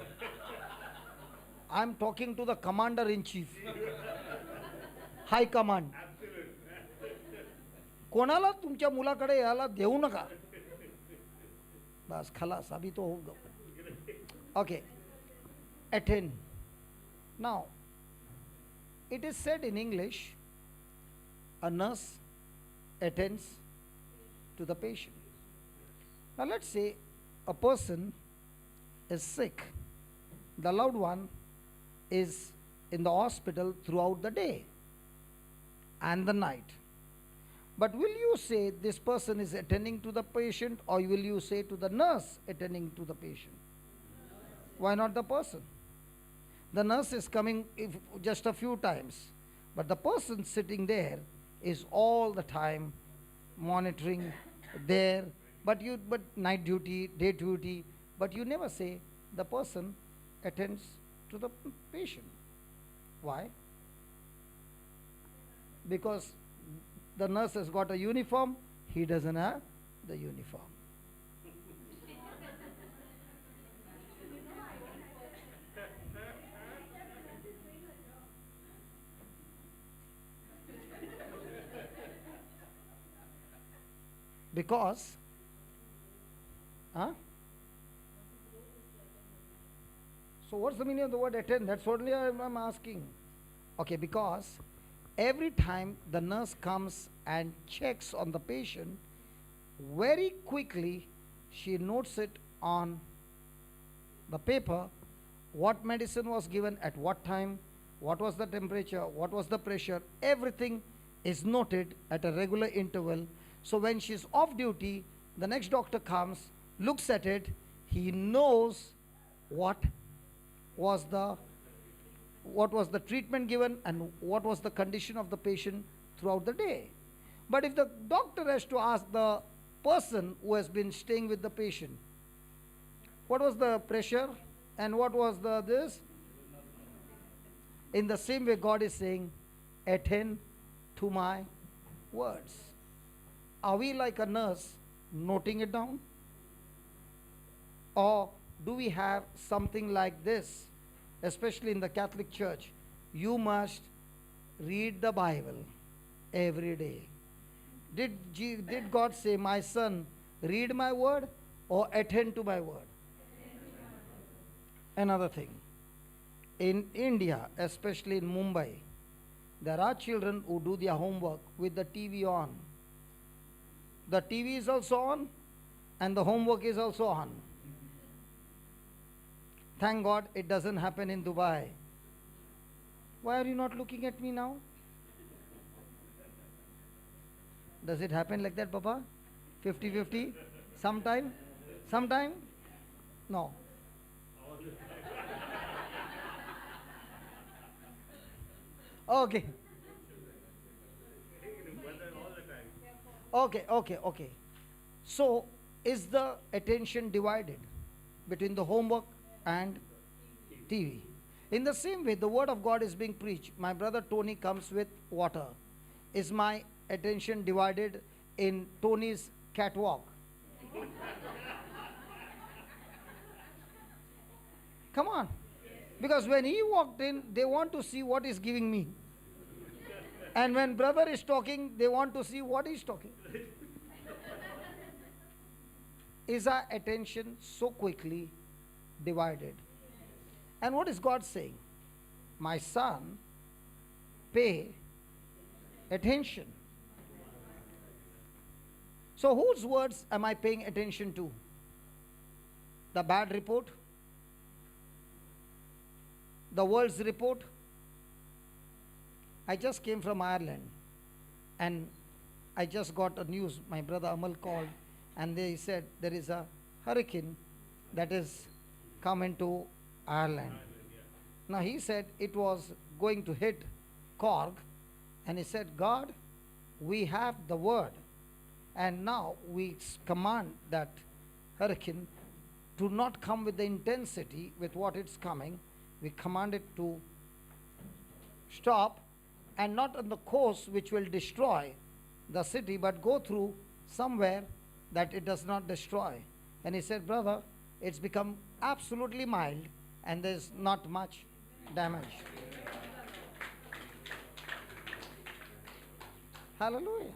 S1: I am talking to the commander in chief, high command. कोणाला तुमच्या मुलाकडे यायला देऊ नका. बस खलास, अभी तो हो गया. Okay, attend. Now it is said in English, a nurse attends to the patient. Now let's say a person is sick. The loved one is in the hospital throughout the day and the night. But will you say this person is attending to the patient, or will you say to the nurse attending to the patient? Why not the person? The nurse is coming just a few times, but the person sitting there is all the time monitoring there. But night duty, day duty, but you never say the person attends to the patient. Why? Because the nurse has got a uniform, he doesn't have the uniform. Because so what's the meaning of the word attend? That's what I'm asking. Okay, because every time the nurse comes and checks on the patient, very quickly she notes it on the paper, what medicine was given at what time, what was the temperature, what was the pressure, everything is noted at a regular interval. So when she's off duty, the next doctor comes, looks at it, he knows what was the treatment given and what was the condition of the patient throughout the day. But if the doctor has to ask the person who has been staying with the patient, what was the pressure and what was the this? In the same way, God is saying, attend to my words. Are we like a nurse noting it down? Or do we have something like this, especially in the Catholic Church? You must read the Bible every day. Did God say, my son, read my word or attend to my word? Another thing, in India, especially in Mumbai, there are children who do their homework with the TV on. The TV is also on and the homework is also on. Thank God it doesn't happen in Dubai. Why are you not looking at me now? Does it happen like that, Papa? 50-50? Sometime? Sometime? No. Okay. Okay. So, is the attention divided between the homework and TV? In the same way, the word of God is being preached. My brother Tony comes with water. Is my attention divided in Tony's catwalk? Come on. Because when he walked in, they want to see what he's giving me. And when brother is talking, they want to see what he's talking. Is our attention so quickly divided? And what is God saying? My son, pay attention. So, whose words am I paying attention to? The bad report? The world's report? I just came from Ireland and I just got a news. My brother Amal called and they said there is a hurricane that is come into Ireland. Now he said it was going to hit Cork and he said, God, we have the word and now we command that hurricane to not come with the intensity with what it's coming. We command it to stop and not on the course which will destroy the city, but go through somewhere that it does not destroy. And he said, brother, it's become absolutely mild and there's not much damage. Hallelujah.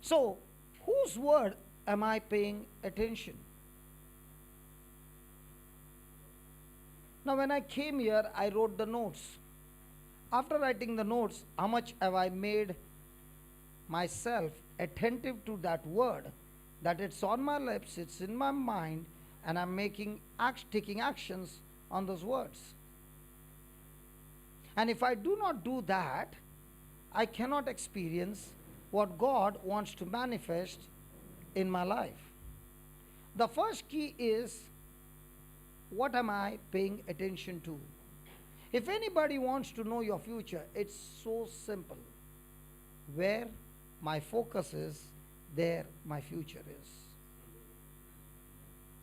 S1: So, whose word am I paying attention? Now, when I came here, I wrote the notes. After writing the notes, how much have I made myself attentive to that word, that it's on my lips, it's in my mind, and I'm taking actions on those words. And if I do not do that, I cannot experience what God wants to manifest in my life. The first key is, what am I paying attention to? If anybody wants to know your future, it's so simple. Where my focus is, there my future is.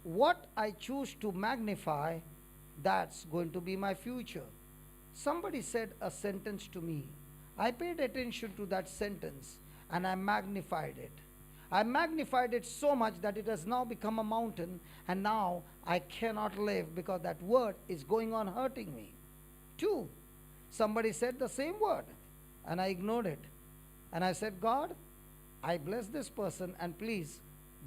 S1: What I choose to magnify, that's going to be my future. Somebody said a sentence to me. I paid attention to that sentence and I magnified it. I magnified it so much that it has now become a mountain and now I cannot live because that word is going on hurting me. 2, somebody said the same word and I ignored it. And I said, God, I bless this person and please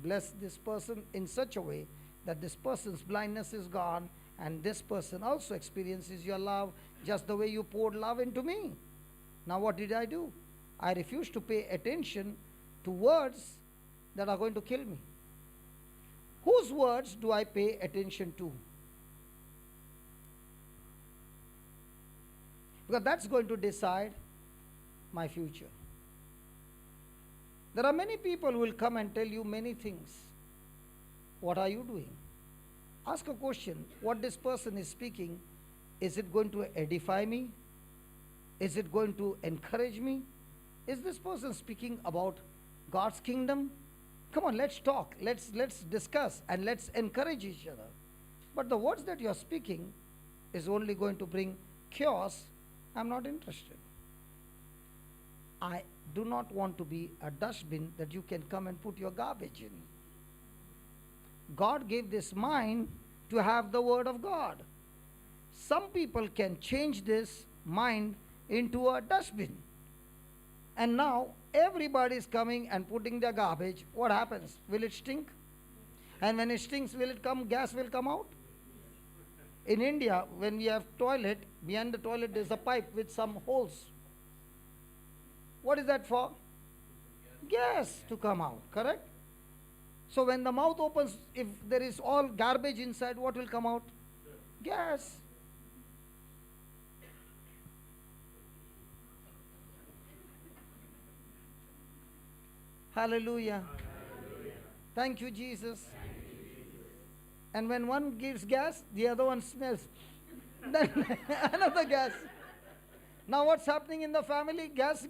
S1: bless this person in such a way that this person's blindness is gone and this person also experiences your love just the way you poured love into me. Now what did I do? I refused to pay attention to words that are going to kill me. Whose words do I pay attention to? Because that's going to decide my future. There are many people who will come and tell you many things. What are you doing? Ask a question. What this person is speaking, is it going to edify me? Is it going to encourage me? Is this person speaking about God's kingdom? Come on, let's talk. Let's discuss and let's encourage each other. But the words that you're speaking is only going to bring chaos. I'm not interested. I do not want to be a dustbin that you can come and put your garbage in. God gave this mind to have the word of God. Some people can change this mind into a dustbin. And now everybody is coming and putting their garbage. What happens? Will it stink? And when it stinks, will it come? Gas will come out? In India, when we have toilet, behind the toilet there's a pipe with some holes. What is that for? Gas to come out, correct? So when the mouth opens, if there is all garbage inside, what will come out? Gas. Hallelujah. Hallelujah. Thank you, Jesus. And when one gives gas, the other one smells. Then another gas. Now what's happening in the family? Gas.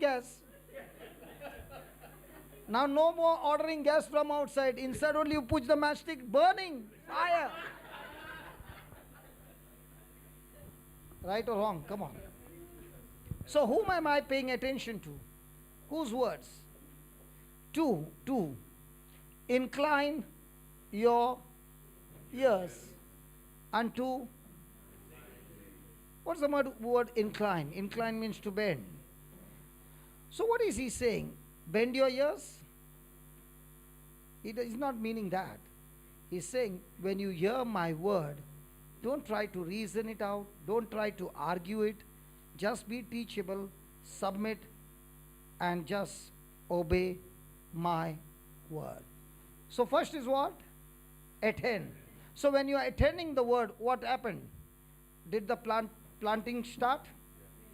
S1: Now no more ordering gas from outside. Inside only you put the matchstick, burning, fire. Right or wrong? Come on. So whom am I paying attention to? Whose words? 2. Incline your ears unto. What's the word incline? Incline means to bend. So what is he saying? Bend your ears? He's not meaning that. He's saying, when you hear my word, don't try to reason it out. Don't try to argue it. Just be teachable, submit, and just obey my word. So first is what? Attend. So when you are attending the word, what happened? Did the planting start?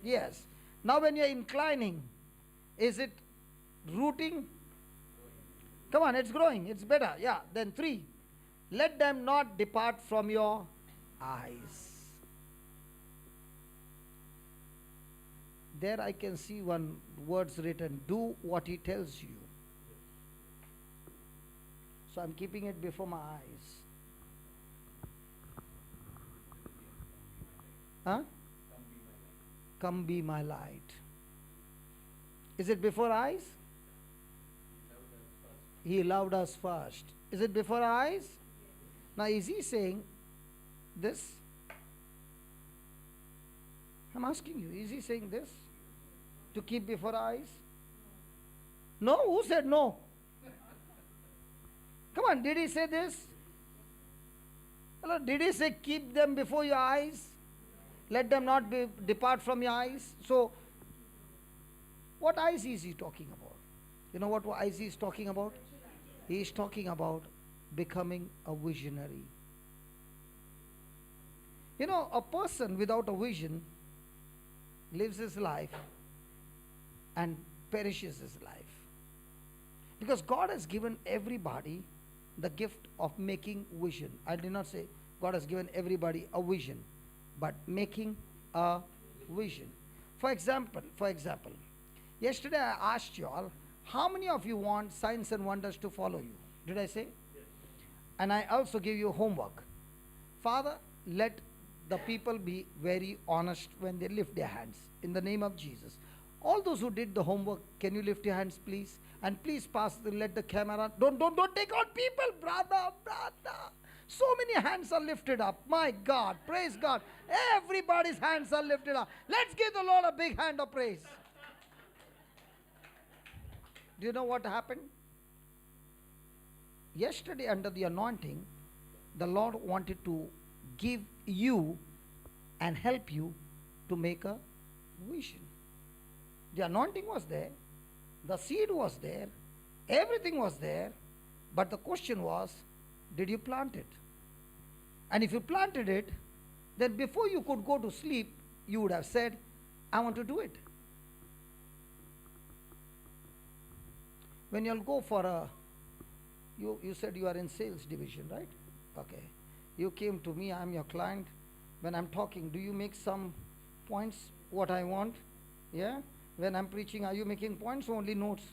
S1: Yes. Now when you are inclining, is it rooting? Come on, it's growing. It's better. Yeah. Then 3. Let them not depart from your eyes. There I can see one words written, do what he tells you. So I'm keeping it before my eyes. Huh? Come be my light. Is it before eyes? He loved us first. Is it before eyes? Now is he saying this? I'm asking you, is he saying this? To keep before eyes? No? Who said no? Come on, did he say this? Hello, did he say keep them before your eyes? Let them not depart from your eyes? So, what eyes is he talking about? You know what eyes he is talking about? He is talking about becoming a visionary. You know, a person without a vision lives his life and perishes his life. Because God has given everybody the gift of making vision. I did not say God has given everybody a vision, but making a vision. For example, yesterday I asked you all, how many of you want signs and wonders to follow you? Did I say? Yes. And I also give you homework. Father, let the people be very honest when they lift their hands. In the name of Jesus. All those who did the homework, can you lift your hands, please? And please let the camera. Don't take out people, brother. So many hands are lifted up. My God, praise God. Everybody's hands are lifted up. Let's give the Lord a big hand of praise. Do you know what happened? Yesterday, under the anointing, the Lord wanted to give you and help you to make a vision. The anointing was there, the seed was there, everything was there, but the question was, did you plant it? And if you planted it, then before you could go to sleep, you would have said, I want to do it. When you'll go for a, you said you are in sales division, right? Okay. You came to me, I'm your client. When I'm talking, do you make some points, what I want? Yeah? When I'm preaching, are you making points or only notes?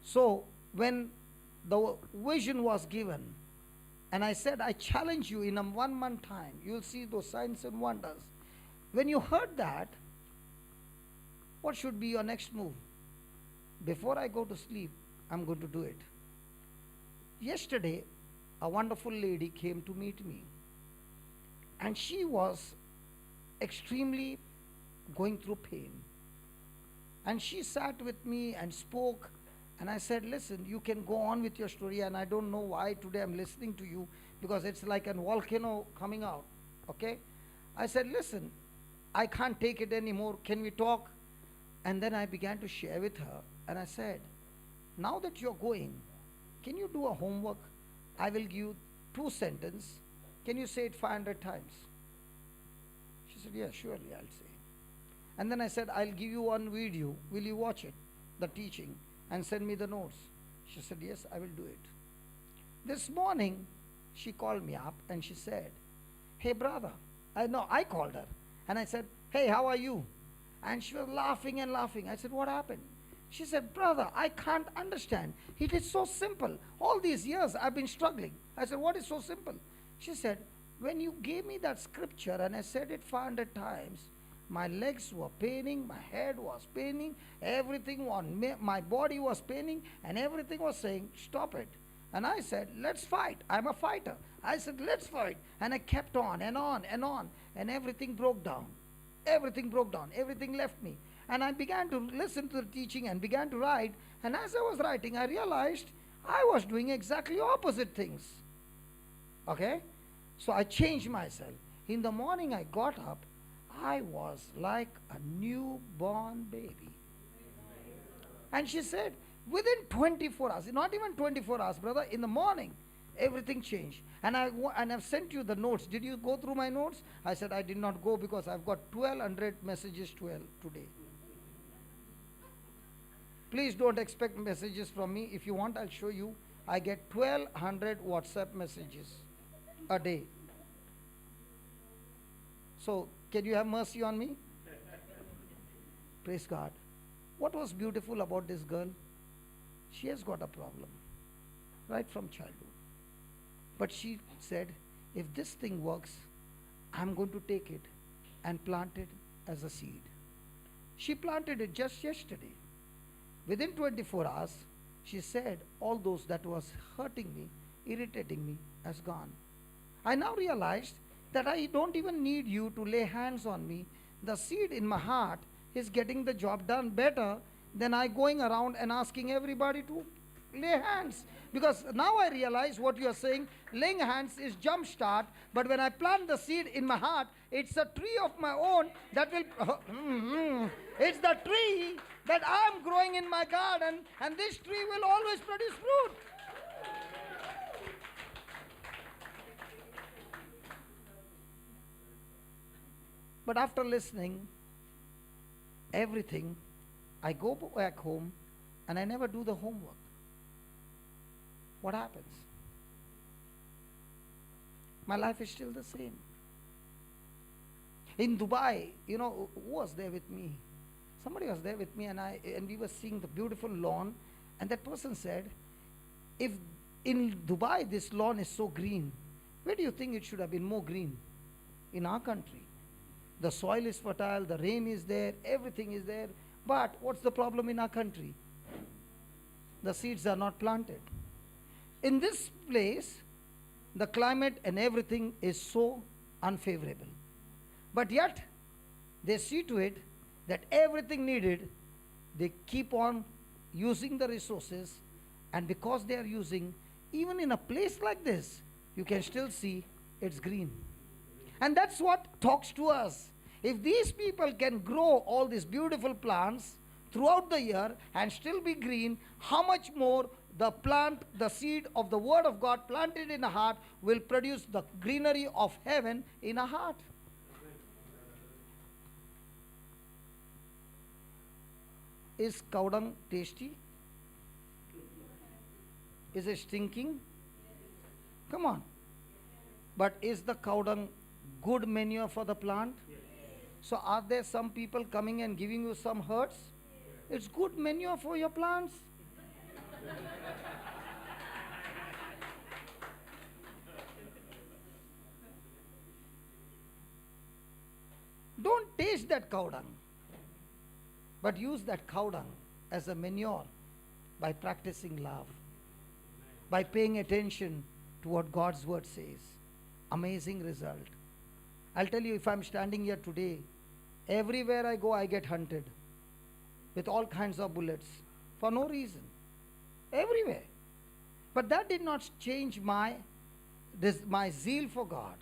S1: So, when the vision was given, and I said, I challenge you in a 1 month time, you'll see those signs and wonders. When you heard that, what should be your next move? Before I go to sleep, I'm going to do it. Yesterday, a wonderful lady came to meet me, and she was extremely going through pain. And she sat with me and spoke, and I said, listen, you can go on with your story, and I don't know why today I'm listening to you, because it's like a volcano coming out, okay? I said, listen, I can't take it anymore, can we talk? And then I began to share with her, and I said, now that you're going, can you do a homework? I will give you 2 sentences. Can you say it 500 times? She said, yeah, surely I'll say. And then I said, I'll give you one video. Will you watch it, the teaching, and send me the notes? She said, yes, I will do it. This morning, she called me up and she said, hey, brother. I called her. And I said, hey, how are you? And she was laughing and laughing. I said, what happened? She said, brother, I can't understand. It is so simple. All these years I've been struggling. I said, what is so simple? She said, when you gave me that scripture and I said it 500 times, my legs were paining, my head was paining, everything on me, my body was paining, and everything was saying, stop it. And I said, let's fight. I'm a fighter. I said, let's fight. And I kept on and on and on, and everything broke down. Everything broke down. Everything left me. And I began to listen to the teaching and began to write. And as I was writing, I realized I was doing exactly opposite things. Okay? So I changed myself. In the morning I got up, I was like a newborn baby. And she said, within 24 hours, not even 24 hours, brother, in the morning, everything changed. And I've sent you the notes. Did you go through my notes? I said, I did not go because I've got 1,200 messages today. Please don't expect messages from me. If you want, I'll show you. I get 1,200 WhatsApp messages a day. So, can you have mercy on me? Praise God. What was beautiful about this girl? She has got a problem right from childhood. But she said, if this thing works, I'm going to take it and plant it as a seed. She planted it just yesterday. Within 24 hours, she said, all those that was hurting me, irritating me, has gone. I now realized that I don't even need you to lay hands on me. The seed in my heart is getting the job done better than I going around and asking everybody to lay hands. Because now I realize what you are saying, laying hands is jump start, but when I plant the seed in my heart, it's a tree of my own that will, it's the tree that I'm growing in my garden, and this tree will always produce fruit. But after listening everything, I go back home and I never do the homework. What happens? My life is still the same. In Dubai, who was there with me? Somebody was there with me, and we were seeing the beautiful lawn, and that person said, if in Dubai this lawn is so green, where do you think it should have been more green? In our country. The soil is fertile, the rain is there, everything is there. But what's the problem in our country? The seeds are not planted. In this place, the climate and everything is so unfavorable. But yet, they see to it that everything needed, they keep on using the resources, and because they are using, even in a place like this, you can still see it's green. And that's what talks to us. If these people can grow all these beautiful plants throughout the year and still be green, how much more the seed of the word of God planted in a heart will produce the greenery of heaven in a heart. Is cow dung tasty? Is it stinking? Come on. But is the cow dung good manure for the plant? So are there some people coming and giving you some herbs? It's good manure for your plants. Don't taste that cow dung, but use that cow dung as a manure by practicing love, by paying attention to what God's word says. Amazing result. I'll tell you, if I'm standing here today, everywhere I go, I get hunted with all kinds of bullets for no reason. Everywhere. But that did not change my zeal for God.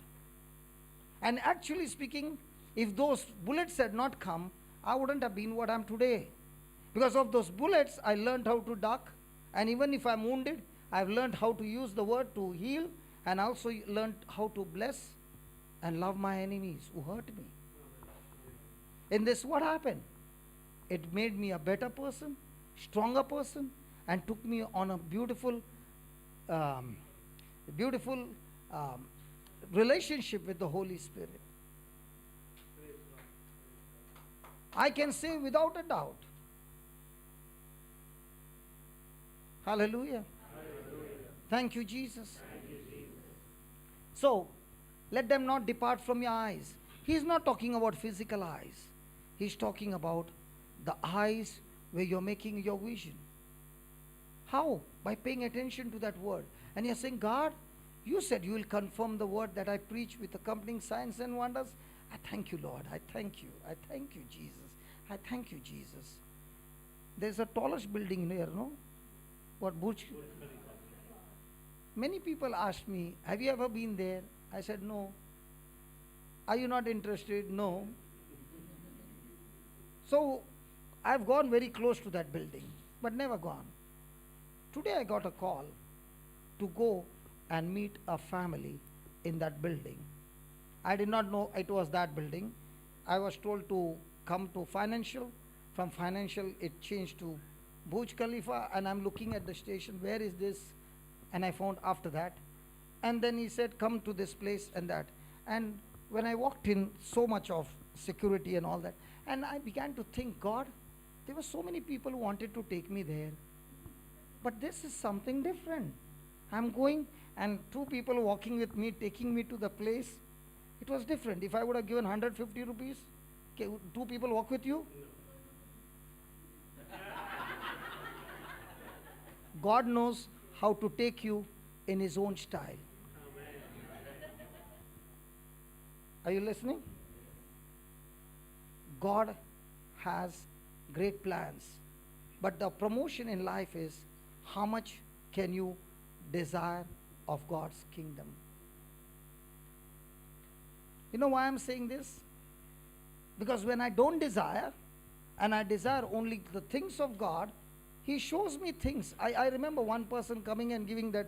S1: And actually speaking, if those bullets had not come, I wouldn't have been what I am today. Because of those bullets, I learned how to duck. And even if I'm wounded, I've learned how to use the word to heal, and also learned how to bless and love my enemies who hurt me. In this, what happened? It made me a better person, stronger person, and took me on a beautiful relationship with the Holy Spirit. I can say without a doubt. Hallelujah. Thank you, Jesus. So, let them not depart from your eyes. He's not talking about physical eyes. He's talking about the eyes where you're making your vision. How? By paying attention to that word. And you're saying, God, you said you will confirm the word that I preach with accompanying signs and wonders. I thank you, Lord. I thank you. I thank you, Jesus. I thank you, Jesus. There's a tallest building here, no? What, Burj? Many people asked me, have you ever been there? I said, no. Are you not interested? No. So I've gone very close to that building, but never gone. Today I got a call to go and meet a family in that building. I did not know it was that building. I was told to come to financial. From financial, it changed to Burj Khalifa, and I'm looking at the station. Where is this? And I found after that. And then he said, come to this place and that. And when I walked in, so much of security and all that. And I began to think, God, there were so many people who wanted to take me there. But this is something different. I'm going, and two people walking with me, taking me to the place. It was different. If I would have given 150 rupees, okay, two people walk with you? God knows how to take you in His own style. Are you listening? God has great plans. But the promotion in life is how much can you desire of God's kingdom. You know why I'm saying this? Because when I don't desire, and I desire only the things of God, He shows me things. I remember one person coming and giving that,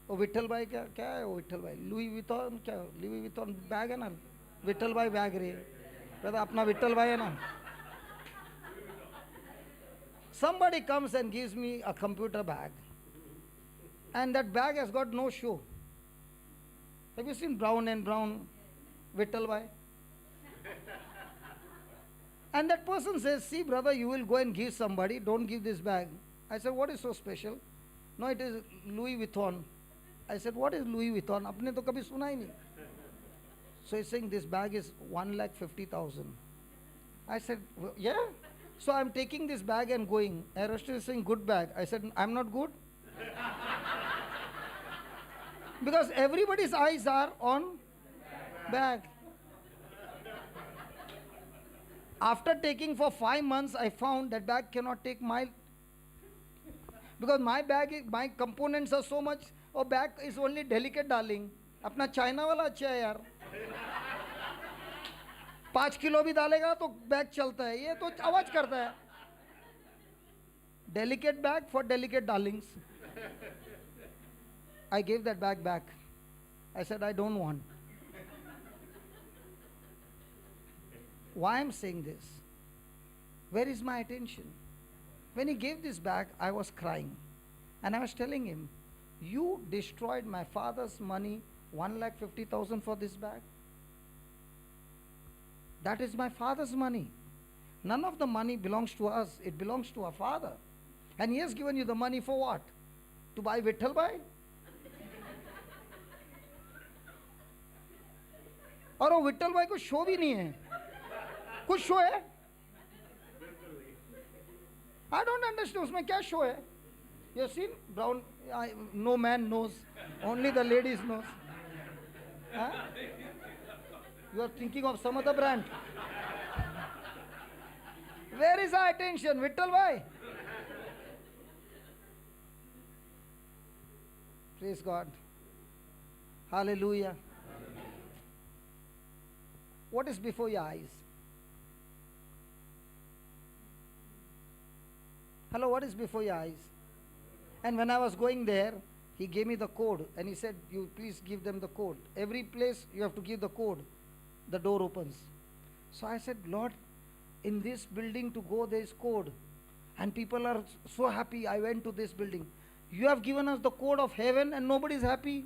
S1: वो विठल भाई क्या है वो विठल भाई Louis Vuitton क्या Louis Vuitton bag है ना विठल भाई बैग रे कहता अपना विठल भाई है ना. Somebody comes and gives me a computer bag, and that bag has got no shoe. Have you seen Brown and Brown Vittal Bhai? And that person says, see brother, you will go and give somebody, don't give this bag. I said, what is so special? No, it is Louis Vuitton. I said, what is Louis Vuitton? Apne to kabhi suna hi nahi. So he's saying this bag is 1,50,000. I said, yeah. So I'm taking this bag and going. Arrestor is saying, good bag. I said, I'm not good. Because everybody's eyes are on bag. After taking for 5 months, I found that bag cannot take my, because my bag, my components are so much, और bag is only delicate darling. अपना China वाला अच्छा है यार. 5 kilo भी डालेगा तो bag चलता है, ये तो आवाज करता है. Delicate bag for delicate darlings. I gave that bag back. I said, I don't want. Why I'm saying this? Where is my attention? When he gave this bag, I was crying. And I was telling him, you destroyed my father's money, 1,50,000 for this bag. That is my father's money. None of the money belongs to us. It belongs to our father. And he has given you the money for what? To buy Vittal Bhai? और वो विट्ठल भाई को show भी नहीं है. कुछ show है? I don't understand. उसमें क्या शो है? You have seen brown? No man knows. Only the ladies knows. Huh? You are thinking of some other brand. Where is our attention? Vittal bhai. Praise God. Hallelujah. What is before your eyes? Hello, what is before your eyes? And when I was going there, he gave me the code and he said, you please give them the code. Every place you have to give the code. The door opens. So I said, Lord, in this building to go there is code. And people are so happy. I went to this building. You have given us the code of heaven and nobody is happy.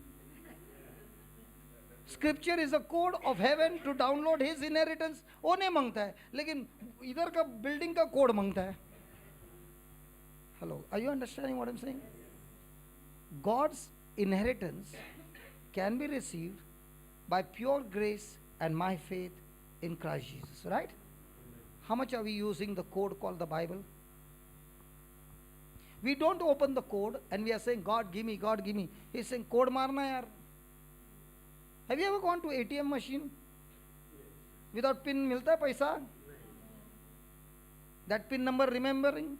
S1: Scripture is a code of heaven to download his inheritance. वो नहीं मांगता है, लेकिन इधर का building का code मांगता है. Hello, are you understanding what I'm saying? God's inheritance can be received by pure grace and my faith in Christ Jesus, right? How much are we using the code called the Bible? We don't open the code and we are saying, God give me, God give me. He's saying, code marna yaar. Have you ever gone to ATM machine? Without pin milta hai paisa? That pin number remembering?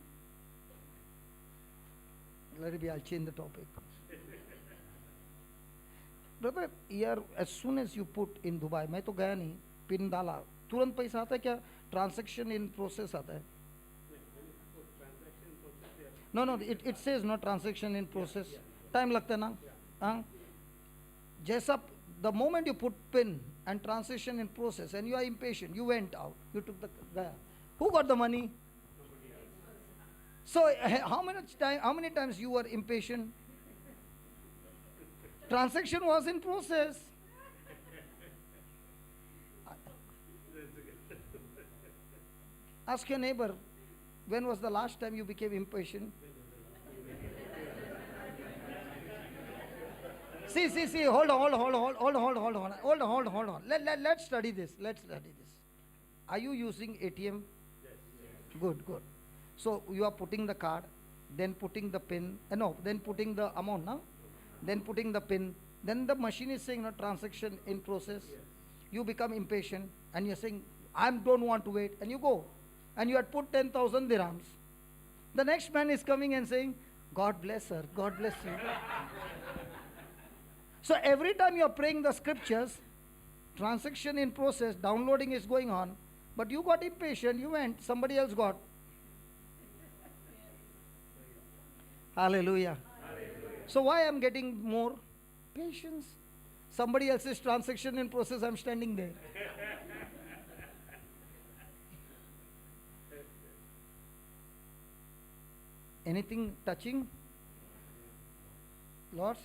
S1: Let it be, I'll change the topic. Brother यार as soon as you put in Dubai, मैं तो गया नहीं, pin डाला तुरंत पैसा आता है क्या? ट्रांजैक्शन इन प्रोसेस आता है? No no, it says no transaction in process, time लगता है ना? हाँ, जैसा the moment you put PIN and transition in process and you are impatient, you went out, you took the gaya, who got the money? So how many times you were impatient? Transaction was in process. Ask your neighbor, when was the last time you became impatient? See, hold on. Let's study this. Are you using ATM? Yes. Good. So you are putting the card, then putting the pin, then putting the amount, no? Then putting the pin, then the machine is saying no transaction in process. Yes. You become impatient and you're saying, I don't want to wait, and you go. And you had put 10,000 dirhams. The next man is coming and saying, God bless her, God bless you. So every time you are praying the scriptures, transaction in process, downloading is going on, but you got impatient, you went, somebody else got. Hallelujah. So why I'm getting more? Patience. Somebody else's transaction in process, I'm standing there. Anything touching? Lord?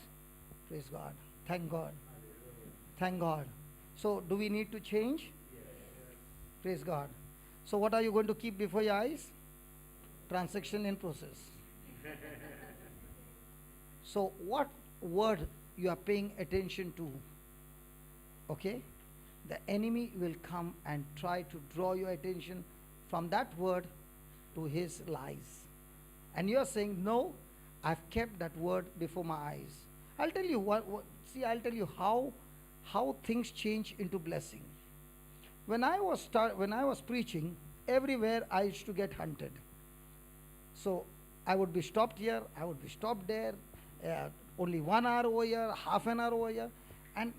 S1: Praise God. Thank God. Thank God. So do we need to change? Yes. Praise God. So what are you going to keep before your eyes? Transaction in process. So what word you are paying attention to? Okay? The enemy will come and try to draw your attention from that word to his lies. And you are saying, no, I've kept that word before my eyes. I'll tell you I'll tell you how things change into blessing. When I was preaching, everywhere I used to get hunted. So I would be stopped here, I would be stopped there, only 1 hour over here, half an hour over here, and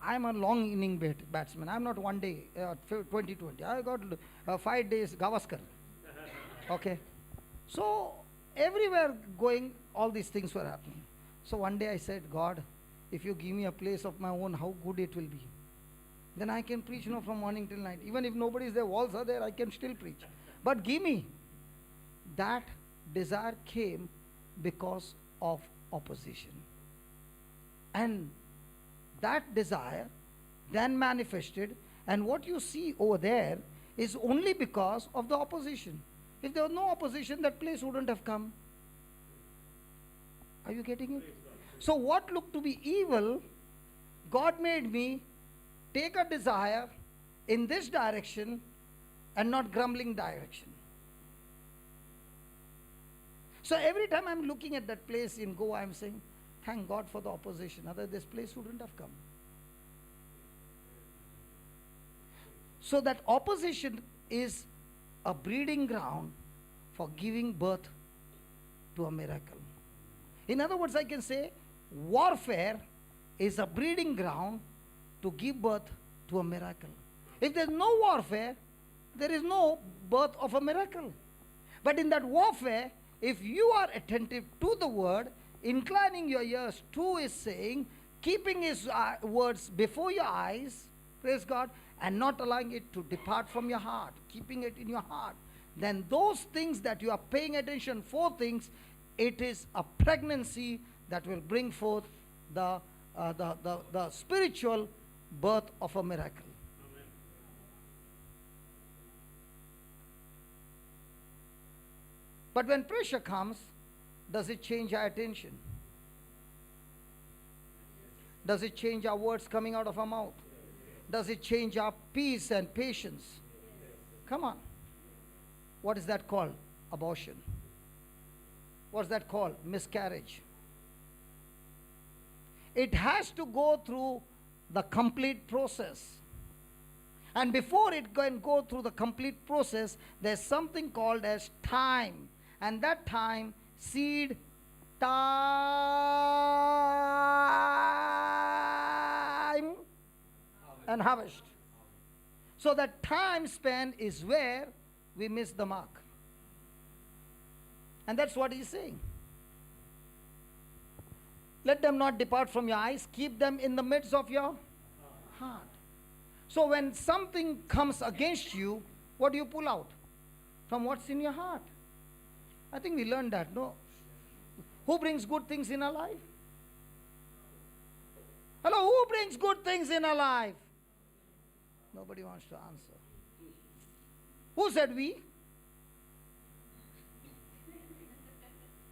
S1: I'm a long inning batsman. I'm not one day 2020. I got 5 days Gavaskar. Okay, so everywhere going, all these things were happening. So one day I said, God, if you give me a place of my own, how good it will be. Then I can preach from morning till night. Even if nobody is there, walls are there, I can still preach. But give me. That desire came because of opposition. And that desire then manifested, and what you see over there is only because of the opposition. If there was no opposition, that place wouldn't have come. Are you getting it? So what looked to be evil, God made me take a desire in this direction and not grumbling direction. So every time I'm looking at that place in Goa, I'm saying, thank God for the opposition. Otherwise this place wouldn't have come. So that opposition is a breeding ground for giving birth to a miracle. In other words, I can say warfare is a breeding ground to give birth to a miracle. If there's no warfare, there is no birth of a miracle. But in that warfare, if you are attentive to the word, inclining your ears to his saying, keeping his words before your eyes, praise God, and not allowing it to depart from your heart, keeping it in your heart, then those things that you are paying attention for things, it is a pregnancy that will bring forth the spiritual birth of a miracle. Amen. But when pressure comes, does it change our attention? Does it change our words coming out of our mouth? Does it change our peace and patience? Come on. What is that called? Abortion. What's that called? Miscarriage. It has to go through the complete process. And before it can go through the complete process, there's something called as time. And that time, seed time. and harvest. So that time spent is where we miss the mark. And that's what he's saying. Let them not depart from your eyes, keep them in the midst of your heart. So when something comes against you, what do you pull out? From what's in your heart. I think we learned that, no? Who brings good things in our life? Hello, who brings good things in our life? Nobody wants to answer. Who said we?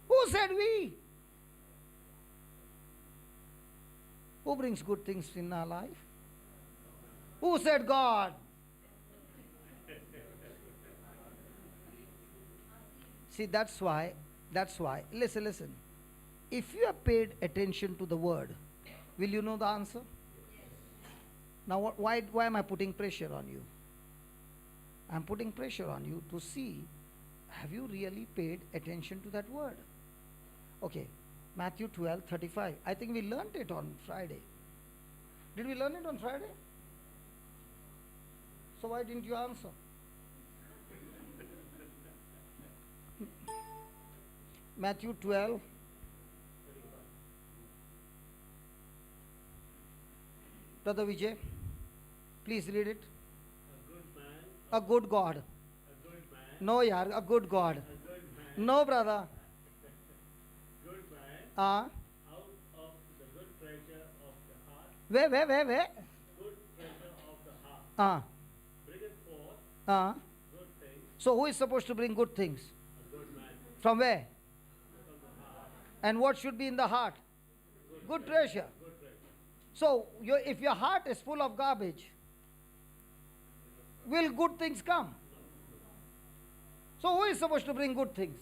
S1: Who said we? Who brings good things in our life? Who said God? See, that's why, listen. If you have paid attention to the word, will you know the answer? Now, why am I putting pressure on you? I'm putting pressure on you to see, have you really paid attention to that word? Okay, Matthew 12:35. I think we learned it on Friday. Did we learn it on Friday? So why didn't you answer? Matthew 12. Brother Vijay, please read it.
S2: A good man.
S1: A good God.
S2: A good man.
S1: No, yaar, a good God.
S2: A good man.
S1: No, brother.
S2: Good man.
S1: Ah.
S2: Out of the good treasure of the heart.
S1: Where?
S2: Good treasure of the heart.
S1: Ah.
S2: Bringeth forth
S1: Ah.
S2: good things.
S1: So who is supposed to bring good things?
S2: A good man.
S1: From where?
S2: From the heart.
S1: And what should be in the heart? Good treasure.
S2: Good treasure.
S1: So if your heart is full of garbage, will good things come? So who is supposed to bring good things?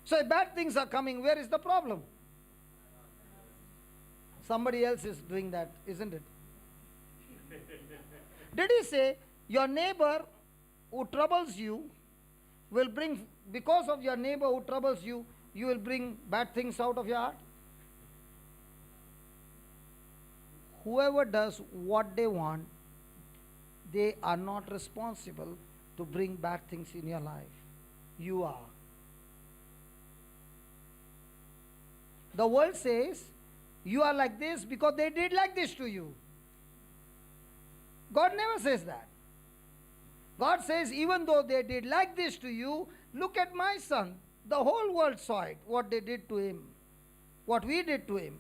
S1: So if bad things are coming, where is the problem? Somebody else is doing that, isn't it? Did he say your neighbor who troubles you will bring, because of your neighbor who troubles you, you will bring bad things out of your heart? Whoever does what they want, they are not responsible to bring bad things in your life. You are. The world says you are like this because they did like this to you. God never says that. God says, even though they did like this to you, look at my son. The whole world saw it, what they did to him, what we did to him.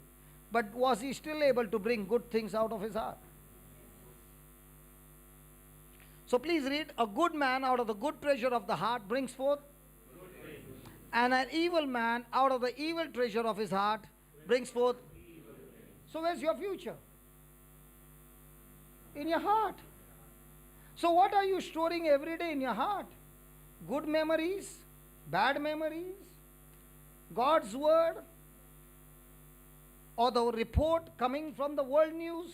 S1: But was he still able to bring good things out of his heart? So please read, a good man out of the good treasure of the heart brings forth, and an evil man out of the evil treasure of his heart brings forth. So where's your future? In your heart. So what are you storing every day in your heart? Good memories, bad memories, God's word, or the report coming from the world news?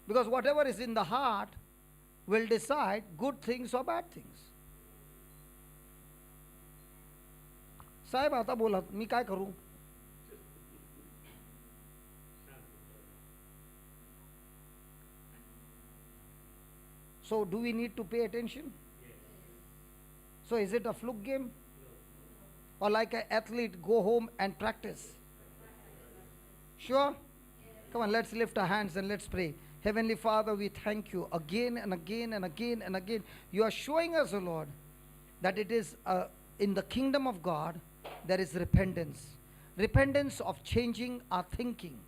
S1: Because whatever is in the heart will decide good things or bad things. साहेब आता बोला मी काय करू? So do we need to pay attention?
S2: Yes.
S1: So is it a fluke game? Or like an athlete, go home and practice? Sure? Come on, let's lift our hands and let's pray. Heavenly Father, we thank you again and again and again and again. You are showing us, O Lord, that it is in the kingdom of God, there is repentance. Repentance of changing our thinking.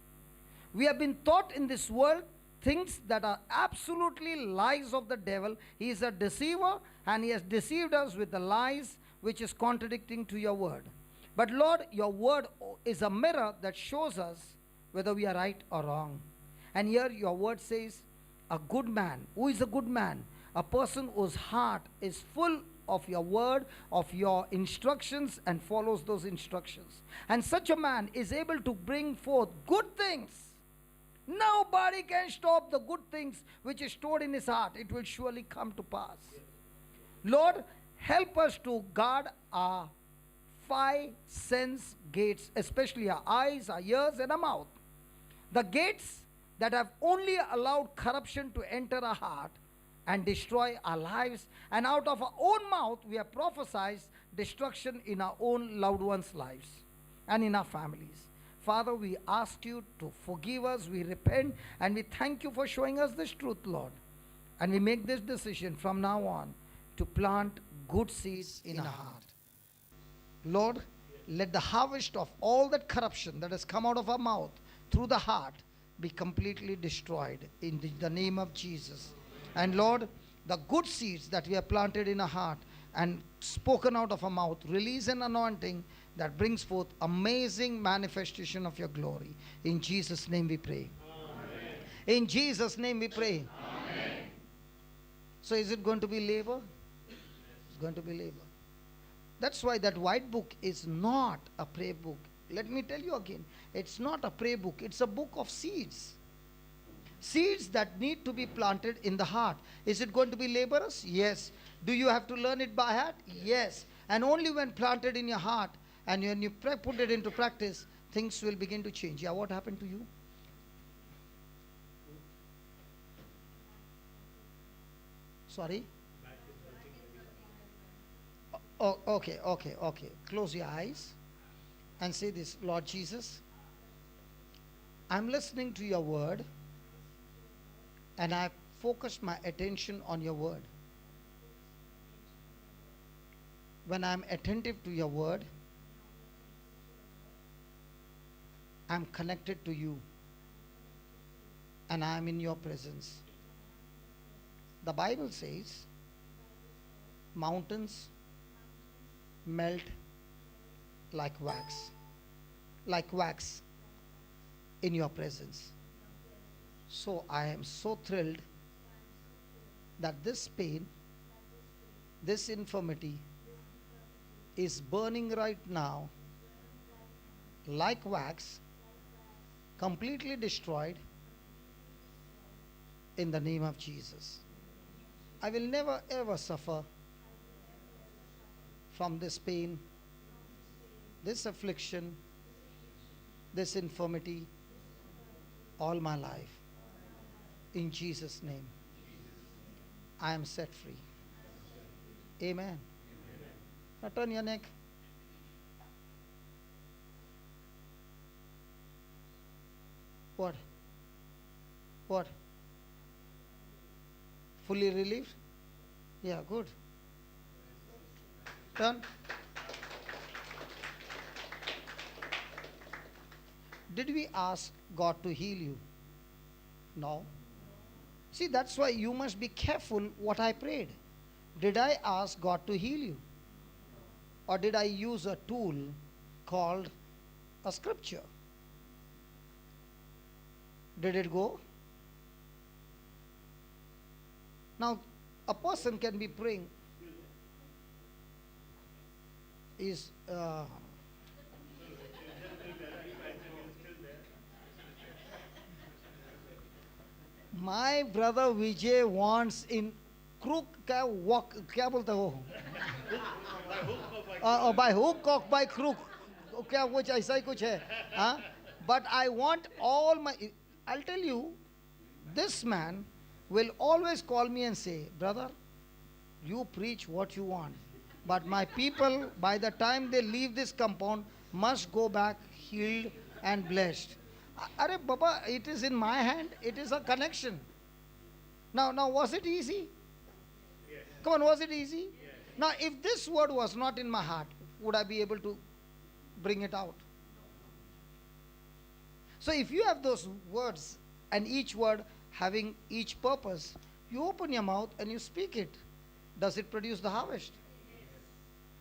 S1: We have been taught in this world things that are absolutely lies of the devil. He is a deceiver, and he has deceived us with the lies which is contradicting to your word. But Lord, your word is a mirror that shows us whether we are right or wrong. And here your word says, a good man. Who is a good man? A person whose heart is full of your word, of your instructions, and follows those instructions. And such a man is able to bring forth good things. Nobody can stop the good things which is stored in his heart. It will surely come to pass. Lord, help us to guard our
S3: 5 sense gates, especially our eyes, our ears, and our mouth. The gates that have only allowed corruption to enter our heart and destroy our lives, and out of our own mouth we have prophesied destruction in our own loved ones' lives and in our families. Father, we ask you to forgive us, we repent, and we thank you for showing us this truth, Lord. And we make this decision from now on to plant good seeds in our heart. Lord, let the harvest of all that corruption that has come out of our mouth through the heart be completely destroyed in the name of Jesus. And Lord, the good seeds that we have planted in our heart and spoken out of our mouth, release an anointing that brings forth amazing manifestation of your glory. In Jesus' name we pray. Amen. In Jesus' name we pray. Amen. So is it going to be labor? It's going to be labor. That's why that white book is not a prayer book. Let me tell you again, it's not a prayer book, it's a book of seeds. Seeds that need to be planted in the heart. Is it going to be laborious? Yes. Do you have to learn it by heart? Yes. And only when planted in your heart and when you put it into practice, things will begin to change. Yeah, what happened to you? Sorry? Oh, okay. Close your eyes and say this. Lord Jesus, I'm listening to your word and I've focused my attention on your word. When I'm attentive to your word, I'm connected to you and I'm in your presence. The Bible says mountains melt like wax in your presence. So I am so thrilled that this pain, this infirmity is burning right now like wax, completely destroyed in the name of Jesus. I will never ever suffer from this pain, this affliction, this infirmity all my life. In Jesus' name, I am set free. Amen. Now turn your neck. What? Fully relieved? Yeah, good. Turn. Did we ask God to heal you? No. See, that's why you must be careful what I prayed. Did I ask God to heal you? Or did I use a tool called a scripture? Did it go? Now, a person can be praying. My brother Vijay wants in crook क्या walk क्या बोलता हो by hook or by crook क्या कुछ ऐसा ही कुछ है हाँ but I want all my I'll tell you this man will always call me and say brother you preach what you want but my people by the time they leave this compound must go back healed and blessed. Arey Baba, it is in my hand. It is a connection. Now, was it easy? Yes. Come on, was it easy? Yes. Now, if this word was not in my heart, would I be able to bring it out? So, if you have those words and each word having each purpose, you open your mouth and you speak it. Does it produce the harvest?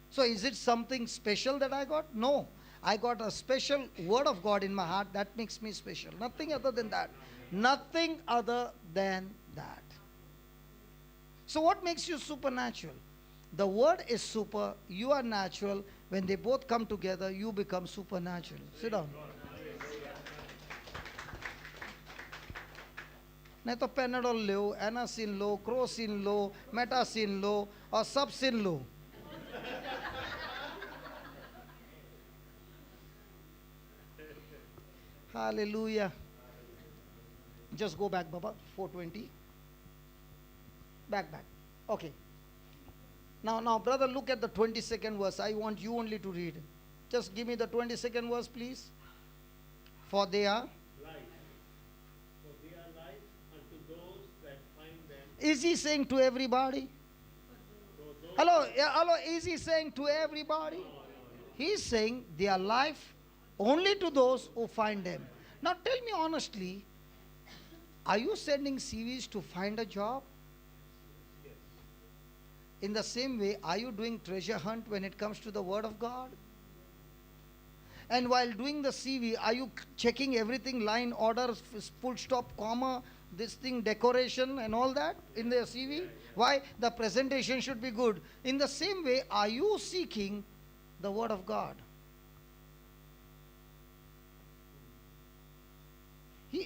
S3: So, is it something special that I got? No. I got a special word of God in my heart that makes me special. Nothing other than that. Nothing other than that. So what makes you supernatural? The word is super, you are natural. When they both come together, you become supernatural. Sit down. नहीं तो Panadol लो, Anacin लो, Crocin लो, मेटासिन लो और सब सिन लो.
S1: Hallelujah. Just go back, Baba. 420. Back. Okay. Now, brother, look at the 22nd verse. I want you only to read. Just give me the 22nd verse, please. For they are.
S2: Life. For they are life unto those that find them.
S1: Is he saying to everybody? Hello, is he saying to everybody? He's saying they are life only to those who find them. Now tell me honestly, are you sending CVs to find a job? In the same way, are you doing treasure hunt when it comes to the Word of God? And while doing the CV, are you checking everything, line, order, full stop, comma, this thing, decoration and all that in the CV? Why? The presentation should be good. In the same way, are you seeking the Word of God?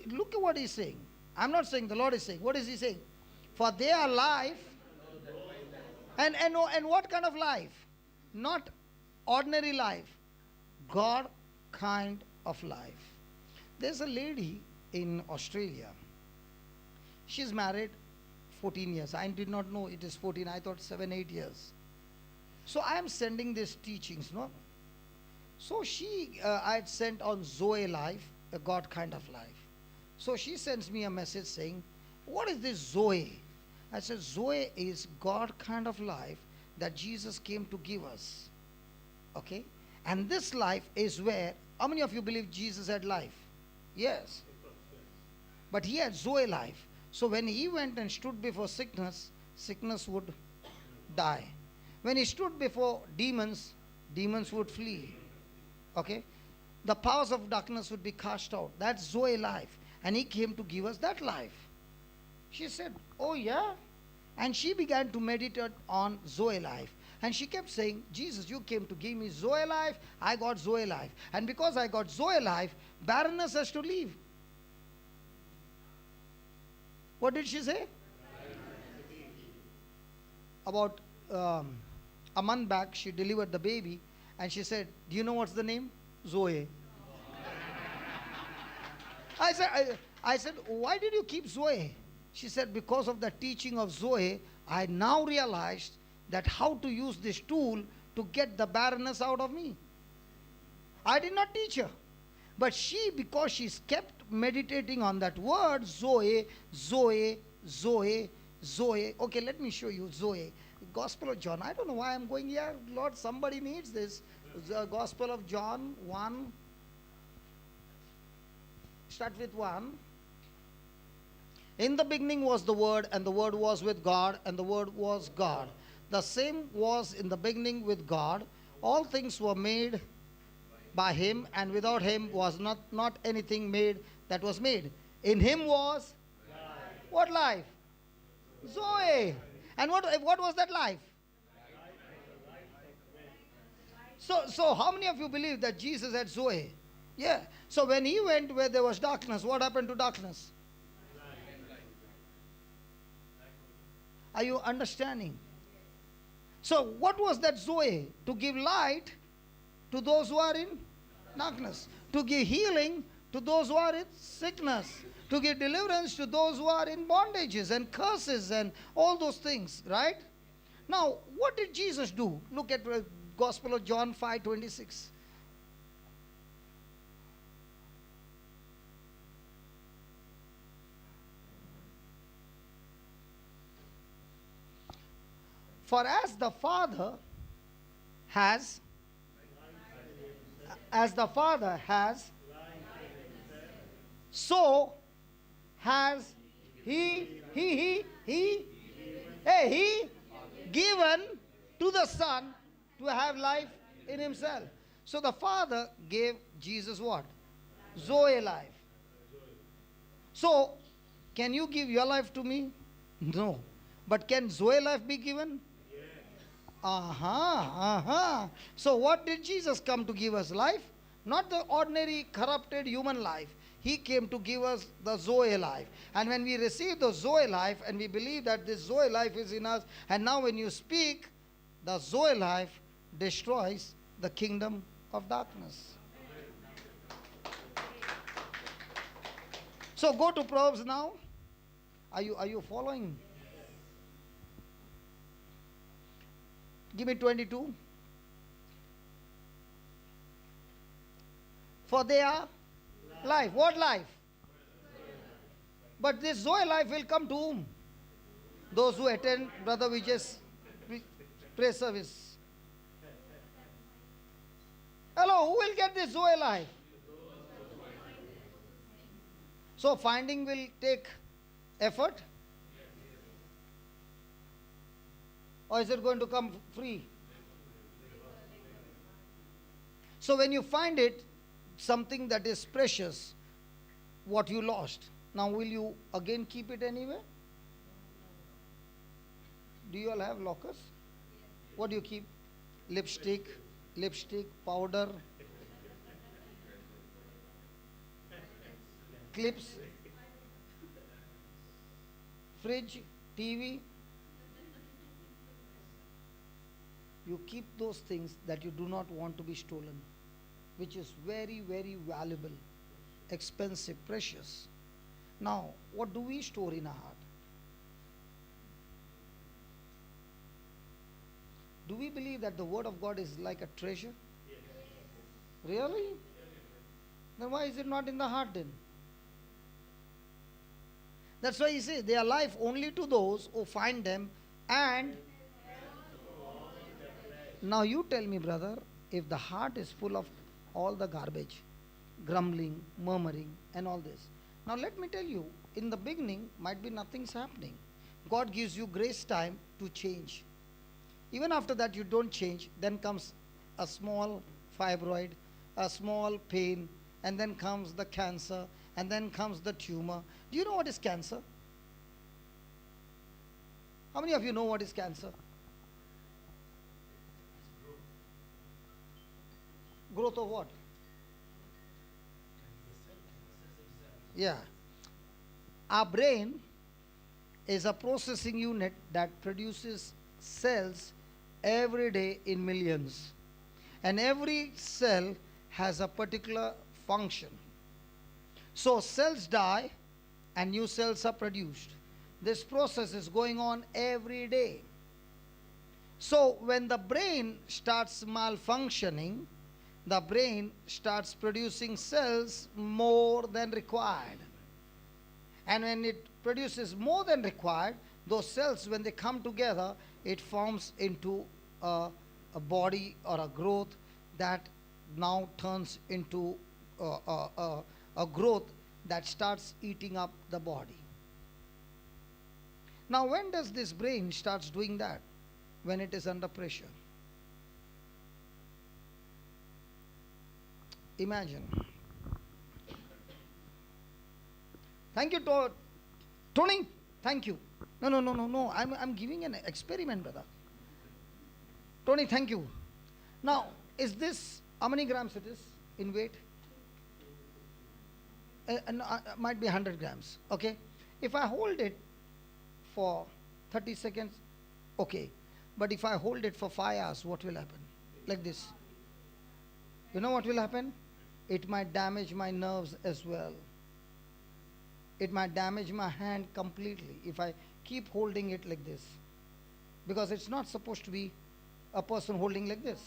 S1: Look at what he's saying. I'm not saying, the Lord is saying. What is he saying? For they are life. And what kind of life? Not ordinary life. God kind of life. There's a lady in Australia. She's married 14 years. I did not know it is 14. I thought 7, 8 years. So I am sending these teachings, no? So I had sent on Zoe life, a God kind of life. So she sends me a message saying, what is this Zoe? I said, Zoe is God kind of life that Jesus came to give us. Okay? And this life is where, how many of you believe Jesus had life? Yes. But he had Zoe life. So when he went and stood before sickness, sickness would die. When he stood before demons, demons would flee. Okay? The powers of darkness would be cast out. That's Zoe life. And he came to give us that life. She said, oh yeah? And she began to meditate on Zoe life. And she kept saying, Jesus, you came to give me Zoe life. I got Zoe life. And because I got Zoe life, barrenness has to leave. What did she say? About a month back, she delivered the baby. And she said, do you know what's the name? Zoe. I said, why did you keep Zoe? She said, because of the teaching of Zoe, I now realized that how to use this tool to get the barrenness out of me. I did not teach her. But she, because she's kept meditating on that word, Zoe, Zoe, Zoe, Zoe. Okay, let me show you Zoe. Gospel of John. I don't know why I'm going here. Lord, somebody needs this. The Gospel of John 1. Start with 1. In the beginning was the Word, and the Word was with God, and the Word was God. The same was in the beginning with God. All things were made by him, and without him was not anything made that was made. In him was life. What life? Zoe. And what was that life? So how many of you believe that Jesus had Zoe? Yeah. So when he went where there was darkness, what happened to darkness? Are you understanding? So what was that Zoe? To give light to those who are in darkness. To give healing to those who are in sickness. To give deliverance to those who are in bondages and curses and all those things, right? Now, what did Jesus do? Look at the Gospel of John 5:26. For as the Father has, so has he given to the Son to have life in himself. So the Father gave Jesus what? Zoe life. So, can you give your life to me? No. But can Zoe life be given? So what did Jesus come to give us? Life? Not the ordinary corrupted human life. He came to give us the Zoe life. And when we receive the Zoe life and we believe that this Zoe life is in us, and now when you speak, the Zoe life destroys the kingdom of darkness.
S3: So go to Proverbs now. Are you following? Give me 22. For they are life. What life? But this Zoe life will come to whom? Those who attend Brother Vijay's prayer service. Hello, who will get this Zoe life? So finding will take effort? Or is it going to come free? So when you find it, something that is precious, what you lost, now will you again keep it anywhere? Do you all have lockers? What do you keep? Lipstick, powder, clips, fridge, TV. You keep those things that you do not want to be stolen, which is very, very valuable, expensive, precious. Now, what do we store in our heart? Do we believe that the Word of God is like a treasure?
S2: Yes.
S3: Really? Then why is it not in the heart then? That's why he says they are life only to those who find them. And now you tell me, brother, if the heart is full of all the garbage, grumbling, murmuring, and all this. Now let me tell you, in the beginning, might be nothing's happening. God gives you grace time to change. Even after that you don't change, then comes a small fibroid, a small pain, and then comes the cancer, and then comes the tumor. Do you know what is cancer? How many of you know what is cancer? Growth of what? Yeah. Our brain is a processing unit that produces cells every day in millions. And every cell has a particular function. So cells die and new cells are produced. This process is going on every day. So when the brain starts malfunctioning, the brain starts producing cells more than required. And when it produces more than required, those cells, when they come together, it forms into a body or a growth that now turns into a growth that starts eating up the body. Now, when does this brain starts doing that? When it is under pressure. Imagine. Thank you, Tony. Thank you. No. I'm giving an experiment, brother. Tony, thank you. Now, is this, how many grams it is in weight? Might be 100 grams. Okay. If I hold it for 30 seconds, okay. But if I hold it for 5 hours, what will happen? Like this. You know what will happen? It might damage my nerves as well. It might damage my hand completely if I keep holding it like this. Because it's not supposed to be a person holding like this.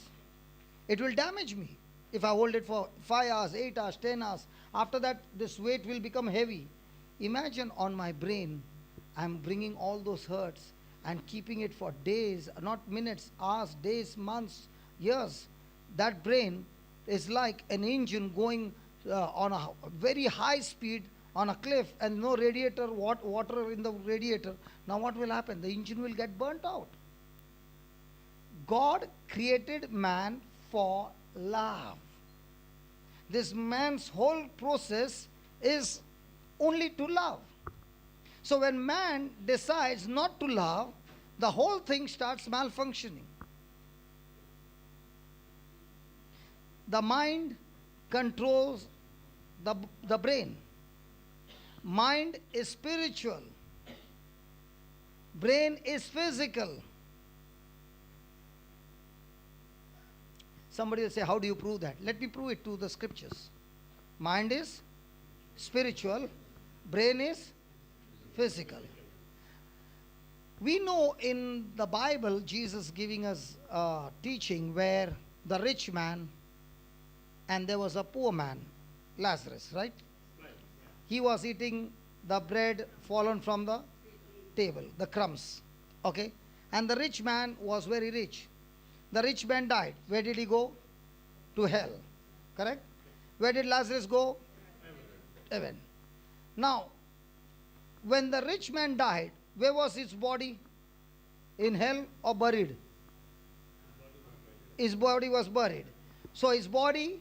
S3: It will damage me if I hold it for 5 hours, 8 hours, 10 hours. After that, this weight will become heavy. Imagine on my brain, I'm bringing all those hurts and keeping it for days, not minutes, hours, days, months, years. That brain is like an engine going on a very high speed on a cliff and no radiator, water in the radiator. Now what will happen? The engine will get burnt out. God created man for love. This man's whole process is only to love. So when man decides not to love, the whole thing starts malfunctioning. The mind controls the brain. Mind is spiritual. Brain is physical. Somebody will say, how do you prove that? Let me prove it to the scriptures. Mind is spiritual. Brain is physical. We know in the Bible, Jesus giving us a teaching where the rich man and there was a poor man, Lazarus, right? He was eating the bread fallen from the table, the crumbs. Okay? And the rich man was very rich. The rich man died. Where did he go? To hell. Correct? Where did Lazarus go? Heaven. Now, when the rich man died, where was his body? In hell or buried? His body was buried. So his body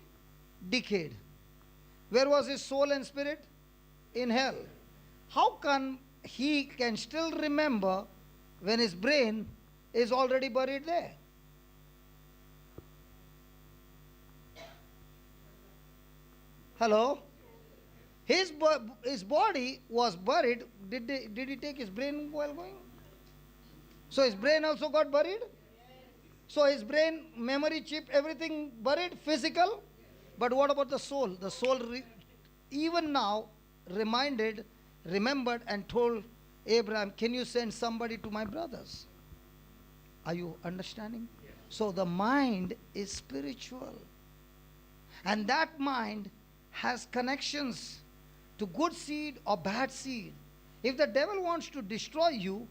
S3: decayed. Where was his soul and spirit? In hell. How come he can still remember when his brain is already buried there? Hello? His body was buried. Did he take his brain while going? So his brain also got buried? So his brain, memory chip, everything buried, physical. But what about the soul? The soul even now remembered and told Abraham, can you send somebody to my brothers? Are you understanding? So the mind is spiritual. And that mind has connections to good seed or bad seed. If the devil wants to destroy you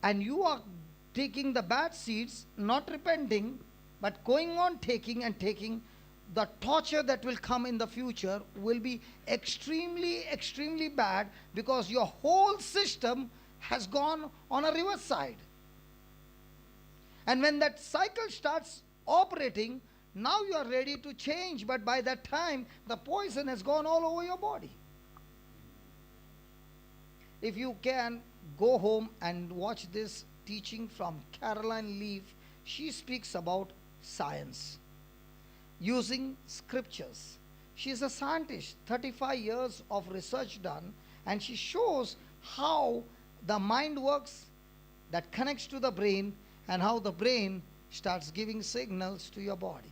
S3: and you are taking the bad seeds, not repenting, but going on taking and taking, the torture that will come in the future will be extremely, extremely bad because your whole system has gone on a reverse side. And when that cycle starts operating, now you are ready to change, but by that time, the poison has gone all over your body. If you can, go home and watch this teaching from Caroline Leaf. She speaks about science using scriptures. She is a scientist, 35 years of research done, and she shows how the mind works that connects to the brain and how the brain starts giving signals to your body.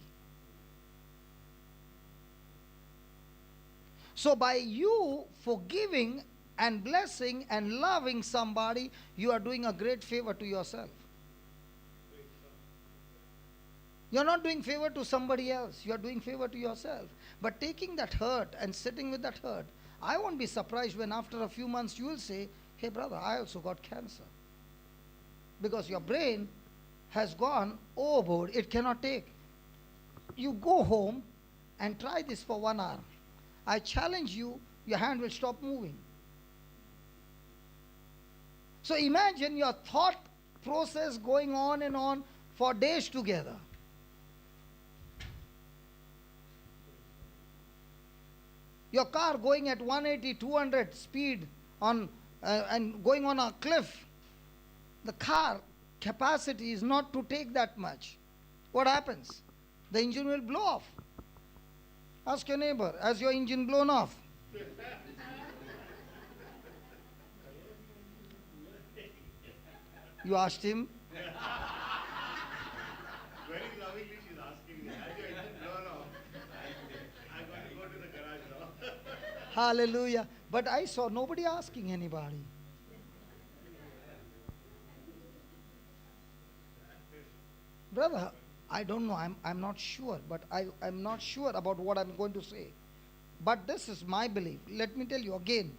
S3: So by you forgiving and blessing and loving somebody, you are doing a great favor to yourself. You're not doing favor to somebody else. You are doing favor to yourself. But taking that hurt and sitting with that hurt, I won't be surprised when after a few months you will say, hey brother, I also got cancer. Because your brain has gone overboard. It cannot take. You go home and try this for 1 hour. I challenge you, your hand will stop moving. So imagine your thought process going on and on for days together. Your car going at 180, 200 speed on and going on a cliff. The car capacity is not to take that much. What happens? The engine will blow off. Ask your neighbor, has your engine blown off? You asked him.
S2: Very lovingly she's asking me, has your engine blown off? I'm going to go to the garage now.
S3: Hallelujah. But I saw nobody asking anybody. Brother, I don't know. I'm not sure. But I'm not sure about what I'm going to say. But this is my belief. Let me tell you again.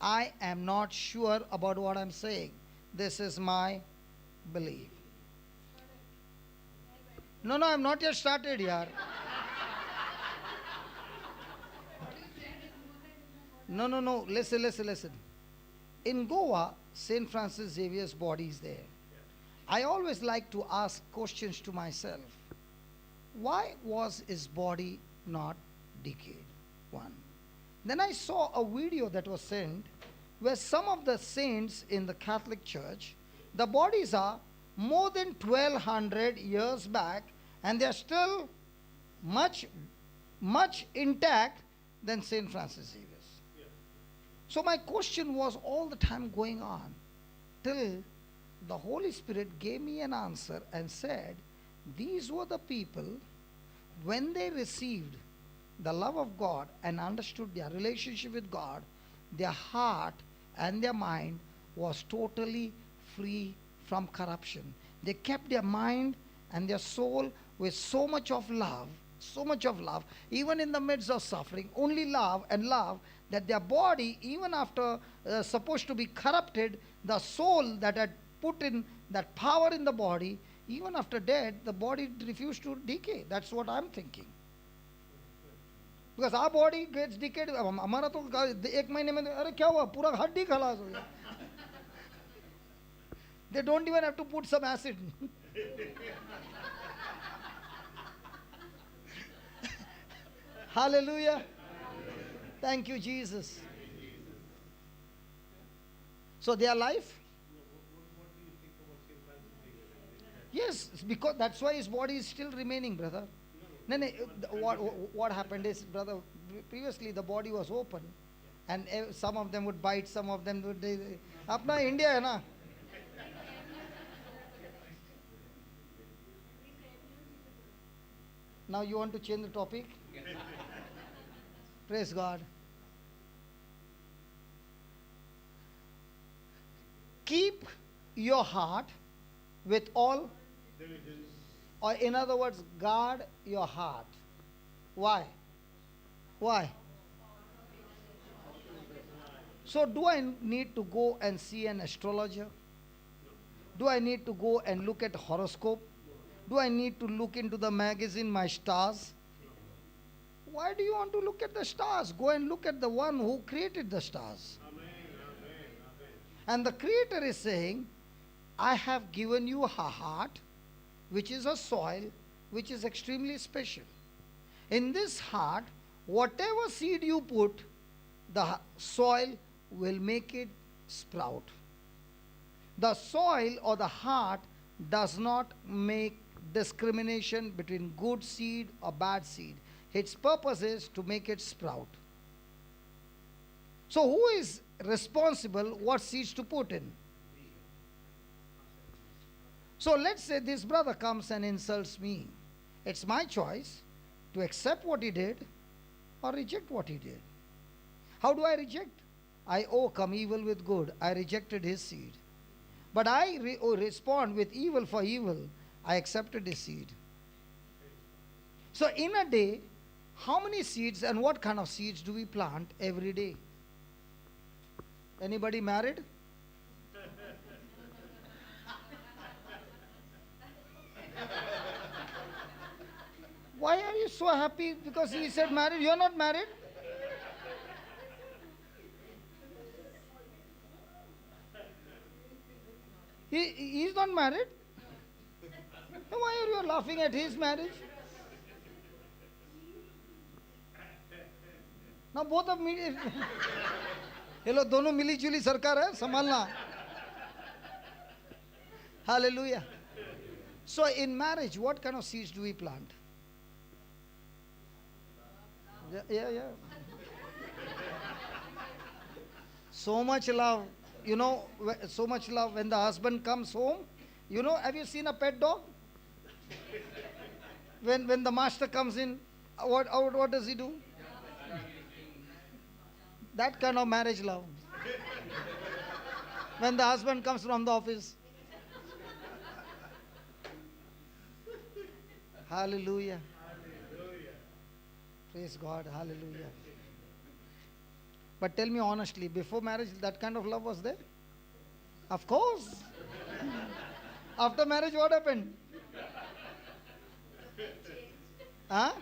S3: I am not sure about what I'm saying. This is my belief. No, I'm not yet started here. No. Listen. In Goa, St. Francis Xavier's body is there. I always like to ask questions to myself. Why was his body not decayed? One. Then I saw a video that was sent where some of the saints in the Catholic Church, the bodies are more than 1200 years back and they are still much intact than St. Francis Xavier's. Yeah. So my question was all the time going on till the Holy Spirit gave me an answer and said, these were the people, when they received the love of God and understood their relationship with God, their heart and their mind was totally free from corruption. They kept their mind and their soul with so much of love, even in the midst of suffering, only love and love, that their body, even after supposed to be corrupted, the soul that had put in that power in the body, even after death, the body refused to decay. That's what I'm thinking. Because our body gets decayed. हमारा तो एक महीने में अरे क्या हुआ पूरा हड्डी खलास हो गया. They don't even have to put some acid. Hallelujah. Thank you, Jesus. So their life? Yes, because that's why his body is still remaining, brother. No, no, what happened is, brother, previously the body was open and some of them would bite, some of them would... Apna India hai na? Now you want to change the topic? Praise God. Keep your heart with all, or in other words, guard your heart. Why? Why? So do I need to go and see an astrologer? Do I need to go and look at horoscope? Do I need to look into the magazine, my stars? Why do you want to look at the stars? Go and look at the one who created the stars.
S2: Amen.
S3: And the Creator is saying, I have given you a heart, which is a soil, which is extremely special. In this heart, whatever seed you put, the soil will make it sprout. The soil or the heart does not make discrimination between good seed or bad seed. Its purpose is to make it sprout. So who is responsible what seeds to put in? So let's say this brother comes and insults me. It's my choice to accept what he did or reject what he did. How do I reject? I overcome evil with good. I rejected his seed. But I respond with evil for evil. I accepted his seed. So in a day, how many seeds and what kind of seeds do we plant every day? Anybody married? Why are you so happy because he said married? You're not married? He's not married? Then why are you laughing at his marriage? Now both of me, hello, दोनों मिली जुली सरकार है, संभालना. Hallelujah. So in marriage, what kind of seeds do we plant? Yeah. So much love, so much love when the husband comes home. Have you seen a pet dog? When the master comes in, what does he do? That kind of marriage love. When the husband comes from the office. Hallelujah. Praise God. Hallelujah. But tell me honestly, before marriage, that kind of love was there? Of course. After marriage, what happened? Huh?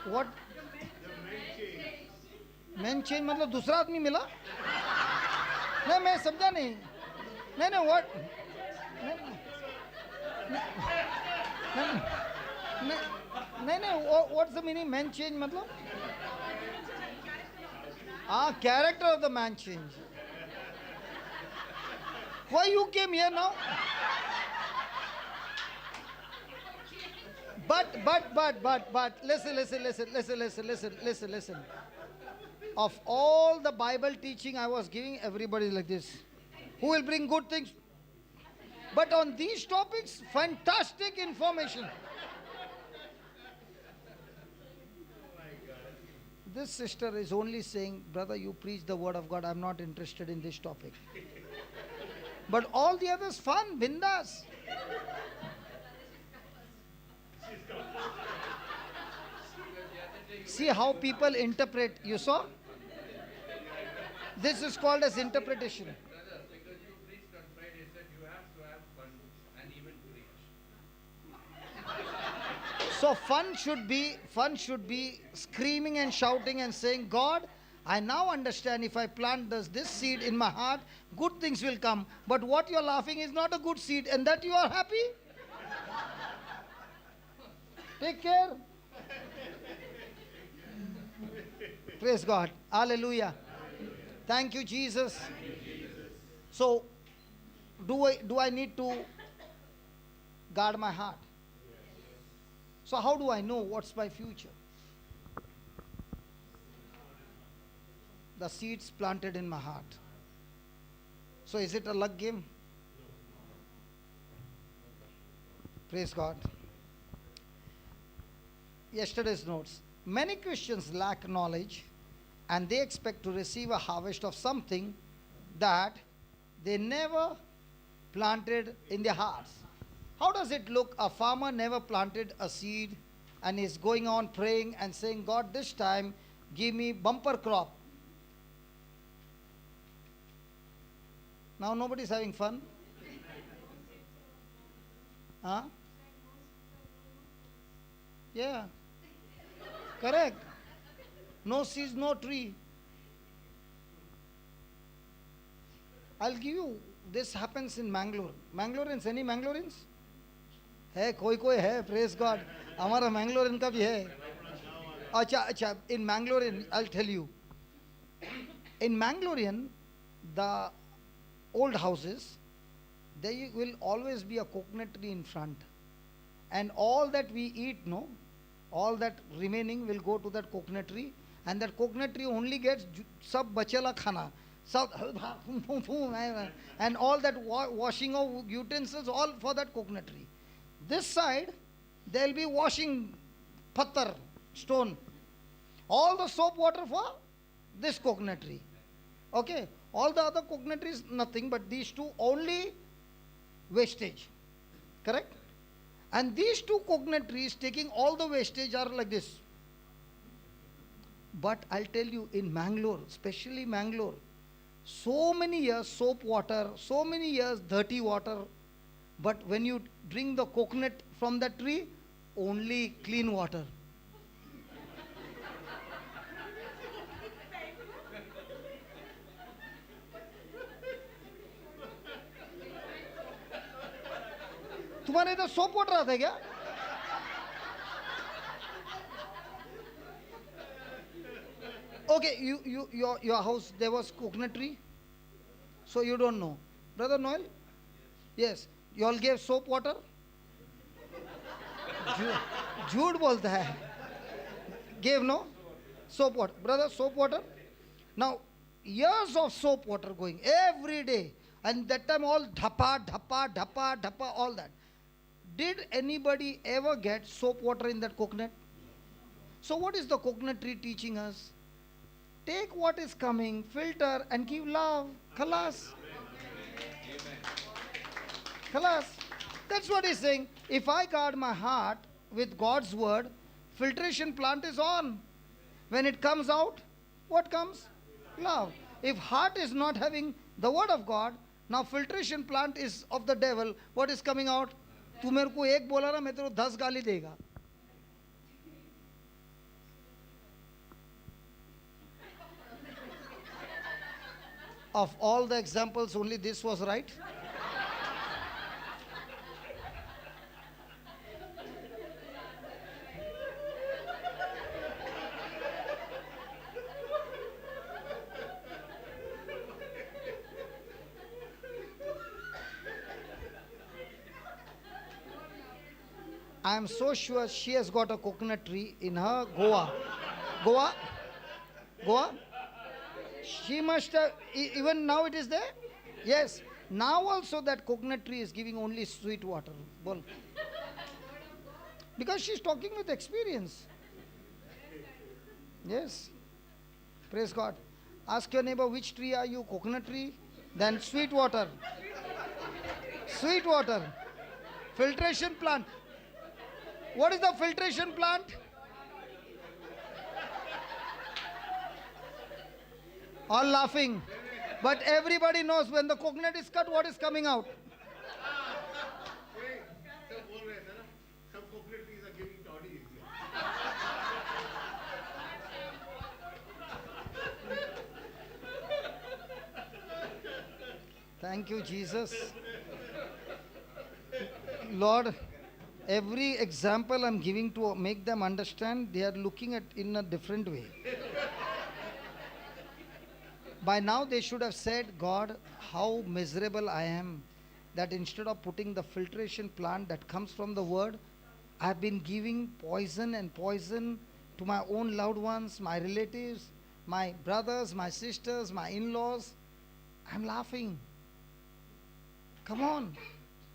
S3: What? Men change मतलब दूसरा आदमी मिला? नहीं मैं समझा नहीं. नहीं what? नहीं what's the meaning men change मतलब? Character of the man change. Why you came here now? But listen. Of all the Bible teaching I was giving, everybody is like this. Who will bring good things? But on these topics, fantastic information. this sister is only saying, brother, you preach the word of God. I'm not interested in this topic. But all the others, fun, bindas. See how people interpret. You saw? This is called as interpretation.
S4: Brother, because you preached on Friday, said you have to have fun and even preach.
S3: So fun should be screaming and shouting and saying, God, I now understand if I plant this seed in my heart, good things will come. But what you're laughing is not a good seed, and that you are happy. Take care. Praise God. Hallelujah. Thank you, Jesus. So, do I need to guard my heart? So how do I know what's my future? The seeds planted in my heart. So is it a luck game? Praise God. Yesterday's notes. Many Christians lack knowledge and they expect to receive a harvest of something that they never planted in their hearts. How does it look? A farmer never planted a seed and is going on praying and saying, God, this time give me bumper crop. Now nobody's having fun. Huh? Yeah. Correct. No seeds, no tree. I'll give you, this happens in Mangalore. Mangaloreans, any Mangaloreans? है कोई है, praise God. हमारा Mangalorean का भी है. अच्छा, in Mangalorean, I'll tell you. In Mangalorean, the old houses, there will always be a coconut tree in front. And all that we eat, no, all that remaining will go to that coconut tree. And that coconut tree only gets sab bachela khana. And all that washing of utensils, all for that coconut tree. This side, there will be washing pattar, stone. All the soap water for this coconut tree. Okay? All the other coconut trees, nothing, but these two only wastage. Correct? And these two coconut trees taking all the wastage are like this. But I'll tell you, in Mangalore, especially Mangalore, so many years soap water, so many years dirty water. But when you drink the coconut from the tree, only clean water. तुम्हारे इधर soap water आता है क्या? Okay, your house, there was coconut tree? So you don't know. Brother Noel? Yes. You all gave soap water? झूठ बोलता है. Gave no? Soap water. Brother, soap water? Now, years of soap water going every day. And that time all dhappa, all that. Did anybody ever get soap water in that coconut? So what is the coconut tree teaching us? Take what is coming, filter and give love. Khalas. Khalas. That's what he's saying. If I guard my heart with God's word, filtration plant is on. When it comes out, what comes? Love. If heart is not having the word of God, now filtration plant is of the devil. What is coming out? तू मेरे को एक बोला ना मैं तेरे को 10 गाली देगा. Of all the examples, only this was right. I am so sure she has got a coconut tree in her Goa. Goa? She must have, even now it is there? Yes. Now also that coconut tree is giving only sweet water. Bol. Because she's talking with experience. Yes. Praise God. Ask your neighbor, which tree are you? Coconut tree? Then sweet water. Sweet water. Filtration plant. What is the filtration plant? All laughing. But everybody knows when the coconut is cut, what is coming out?
S2: सब बोल रहे थे ना, सब coconut trees are giving toddies.
S3: Thank you, Jesus. Lord, every example I'm giving to make them understand, they are looking at in a different way. By now they should have said, God, how miserable I am that instead of putting the filtration plant that comes from the word, I've been giving poison and poison to my own loved ones, my relatives, my brothers, my sisters, my in-laws. I'm laughing. Come on.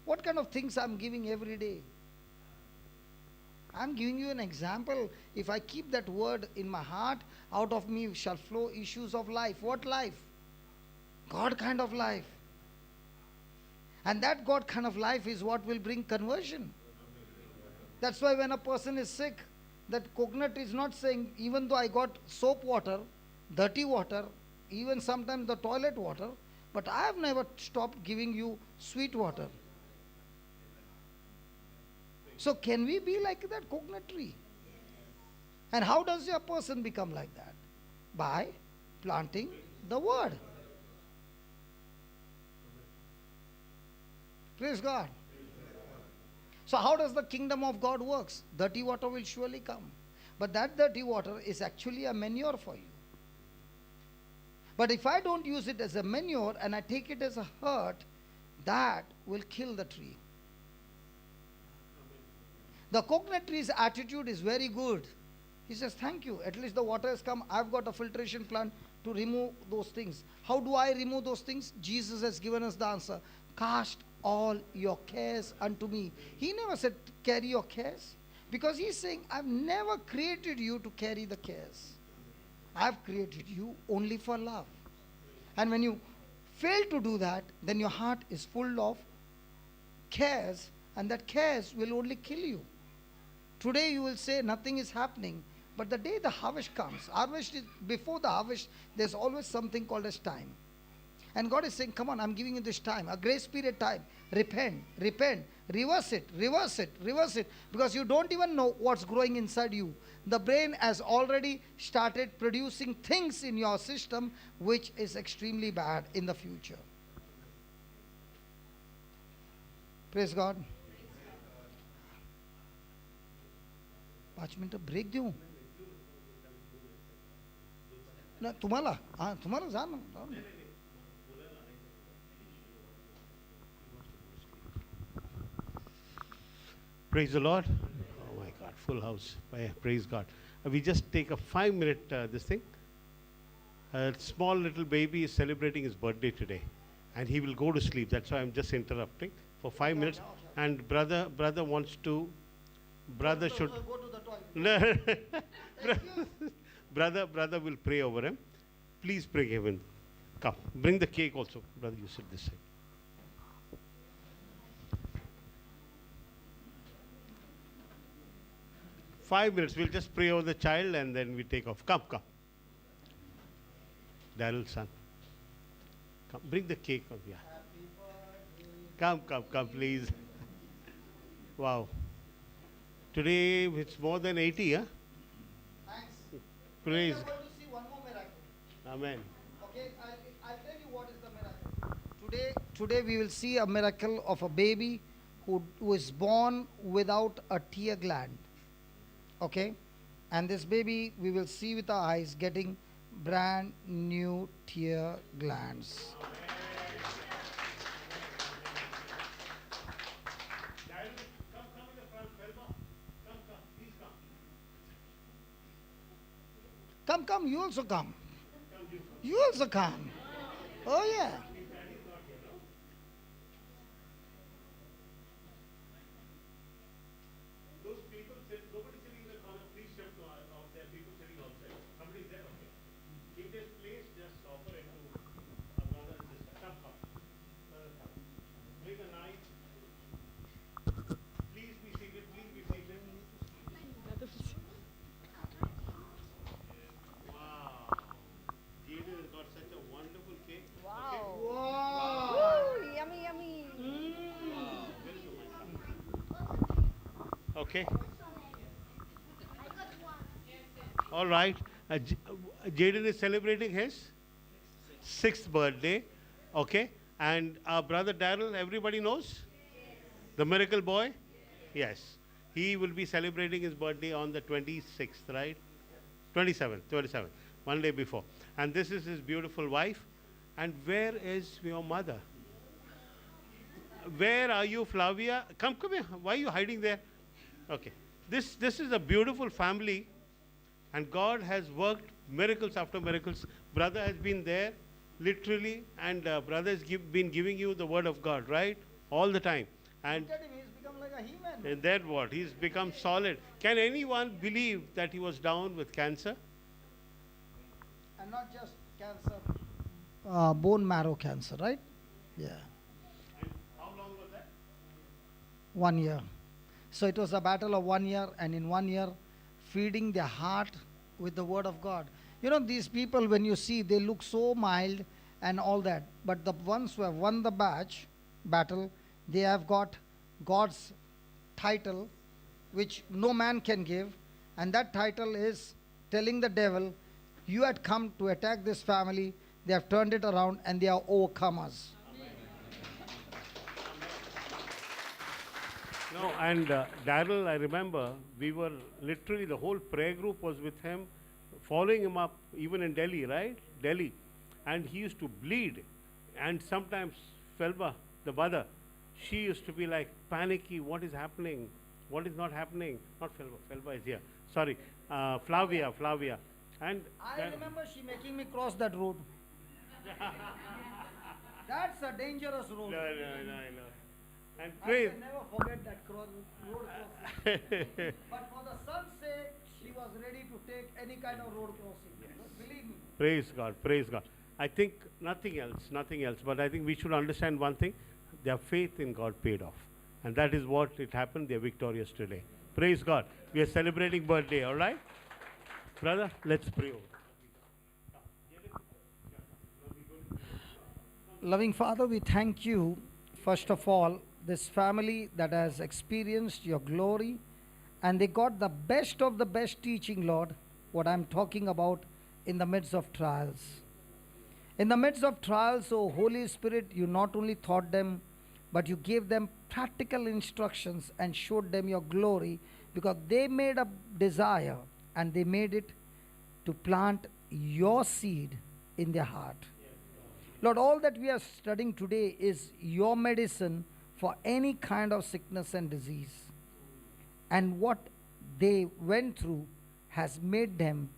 S3: What kind of things I'm giving every day? I'm giving you an example. If I keep that word in my heart, out of me shall flow issues of life. What life? God kind of life. And that God kind of life is what will bring conversion. That's why when a person is sick, that coconut is not saying, even though I got soap water, dirty water, even sometimes the toilet water, but I have never stopped giving you sweet water. So can we be like that coconut tree? And how does a person become like that? By planting the word. Praise God. So how does the kingdom of God works? Dirty water will surely come. But that dirty water is actually a manure for you. But if I don't use it as a manure and I take it as a hurt, that will kill the tree. The coconut tree's attitude is very good. He says, thank you. At least the water has come. I've got a filtration plant to remove those things. How do I remove those things? Jesus has given us the answer. Cast all your cares unto me. He never said carry your cares. Because he's saying, I've never created you to carry the cares. I've created you only for love. And when you fail to do that, then your heart is full of cares, and that cares will only kill you. Today you will say nothing is happening, but the day the harvest comes, before the harvest, there's always something called as time. And God is saying, come on, I'm giving you this time, a grace period time. Repent, reverse it, because you don't even know what's growing inside you. The brain has already started producing things in your system which is extremely bad in the future. Praise God. 5 minute break दूं ना तुम्हाला जा ना
S2: Praise the Lord. Oh my God, full house. Praise God. We just take a 5-minute this thing. A small little baby is celebrating his birthday today, and he will go to sleep. That's why I'm just interrupting for 5 minutes. And brother wants to. Brother should.
S3: Go to the toilet.
S2: brother will pray over him. Please pray heaven. Come, bring the cake also, brother. You sit this side. Five minutes. We'll just pray over the child and then we take off. Come. Daryl's son. Come, bring the cake. Yeah. Come, please. Wow. Today it's more than 80, huh?
S3: Thanks.
S2: Praise.
S3: We are going to see one more miracle.
S2: Amen.
S3: Okay, I'll tell you what is the miracle. Today we will see a miracle of a baby who is born without a tear gland. Okay? And this baby we will see with our eyes getting brand new tear glands. Come, you also come. You also come. Oh yeah.
S2: Those people said, nobody sitting in the corner, please step out there, people sitting outside. Somebody is there, okay. Keep Okay. All right. Jaden is celebrating his sixth birthday. Okay. And our brother Daryl, everybody knows? The miracle boy? Yes. He will be celebrating his birthday on the 26th, right? 27th, one day before. And this is his beautiful wife. And where is your mother? Where are you, Flavia? Come here. Why are you hiding there? Okay. This is a beautiful family, and God has worked miracles after miracles. Brother has been there, literally, and brother has been giving you the word of God, right? All the time. And
S3: Look at him, he's become like a he-man.
S2: in that what? He's become solid. Can anyone believe that he was down with cancer?
S3: And not just cancer, bone marrow cancer, right? Yeah.
S2: And how long was that?
S3: 1 year. So it was a battle of 1 year, and in 1 year, feeding their heart with the word of God. You know, these people, when you see, they look so mild and all that. But the ones who have won the battle, they have got God's title, which no man can give. And that title is telling the devil, you had come to attack this family. They have turned it around and they are overcomers.
S2: No, and Daryl, I remember we were literally, the whole prayer group was with him, following him up, even in Delhi, right? Delhi. And he used to bleed. And sometimes Felba, the mother, she used to be like panicky. What is happening? What is not happening? Not Felba. Felba is here. Sorry. Flavia. And
S3: I remember she making me cross that road. That's a dangerous road.
S2: No. And
S3: I
S2: praise.
S3: can never forget that road crossing. But for the son's sake, she was ready to take any kind of road crossing. Believe me.
S2: Praise God. I think nothing else. But I think we should understand one thing. Their faith in God paid off. And that is what it happened. They're victorious today. Praise God. We are celebrating birthday, all right? Brother, let's pray over.
S3: Loving Father, we thank you, first of all, this family that has experienced your glory, and they got the best of the best teaching, Lord, what I'm talking about in the midst of trials. In the midst of trials, O Holy Spirit, you not only taught them, but you gave them practical instructions and showed them your glory, because they made a desire and they made it to plant your seed in their heart. Lord, all that we are studying today is your medicine for any kind of sickness and disease. And what they went through has made them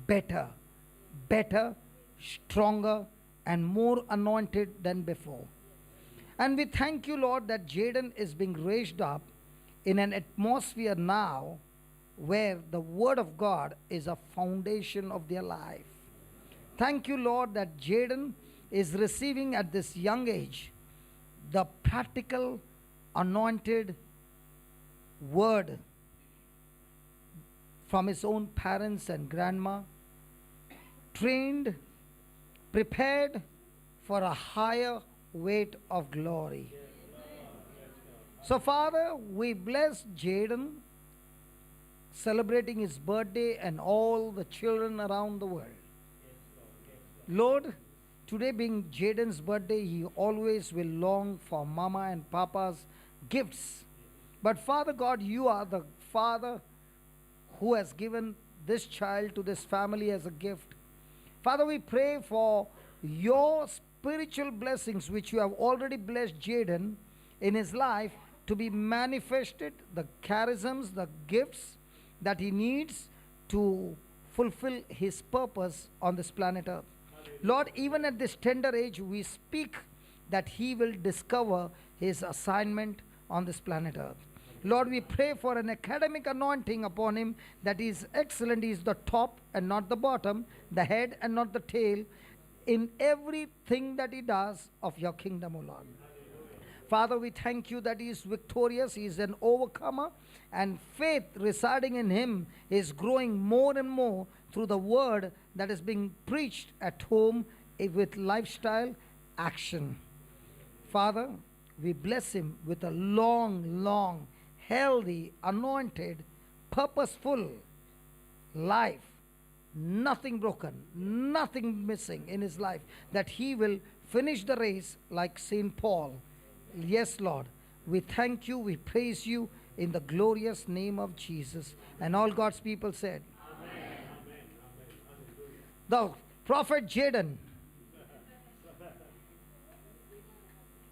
S3: better, stronger, and more anointed than before. And we thank you, Lord, that Jaden is being raised up in an atmosphere now where the Word of God is a foundation of their life. Thank you, Lord, that Jaden is receiving at this young age the practical, anointed word from his own parents and grandma, trained, prepared for a higher weight of glory. So, Father, we bless Jaden celebrating his birthday and all the children around the world. Lord, today being Jaden's birthday, he always will long for Mama and Papa's gifts. But Father God, you are the Father who has given this child to this family as a gift. Father, we pray for your spiritual blessings which you have already blessed Jaden in his life to be manifested, the charisms, the gifts that he needs to fulfill his purpose on this planet Earth. Lord, even at this tender age, we speak that he will discover his assignment on this planet Earth. Lord, we pray for an academic anointing upon him that he is excellent. He is the top and not the bottom, the head and not the tail, in everything that he does of your kingdom, O Lord. Father, we thank you that he is victorious, he is an overcomer, and faith residing in him is growing more and more through the word that is being preached at home with lifestyle action. Father, we bless him with a long, healthy, anointed, purposeful life. Nothing broken, nothing missing in his life. That he will finish the race like St. Paul. Yes, Lord. We thank you, we praise you in the glorious name of Jesus. And all God's people said, the prophet Jaden.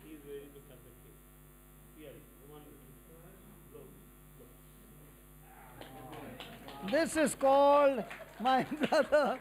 S2: He's ready to cut the cake. Here, come on.
S3: This is called my brother.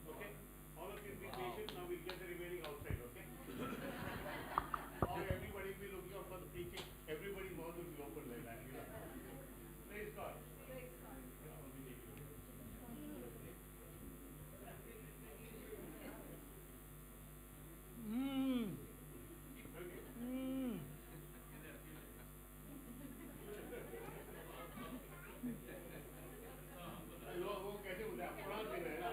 S2: Okay? All of you be patient. Now we'll get the remaining outside, okay? Or everybody will be looking out for the preaching. Everybody's mouth will be open like that. You know? Praise God.
S3: Mm. Mm.
S2: वो कैसे बोले अपना दिन है ना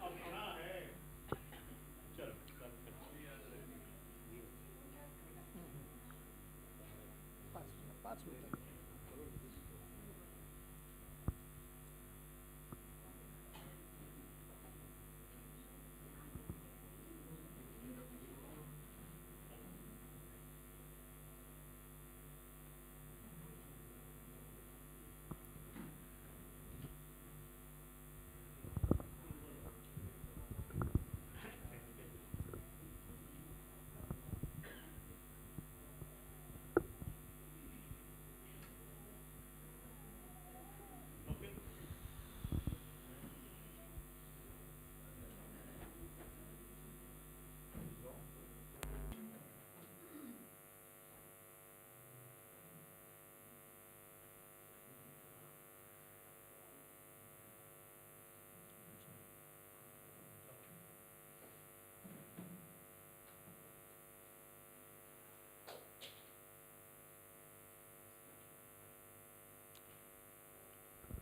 S2: अपना है चलो
S3: पाँच minute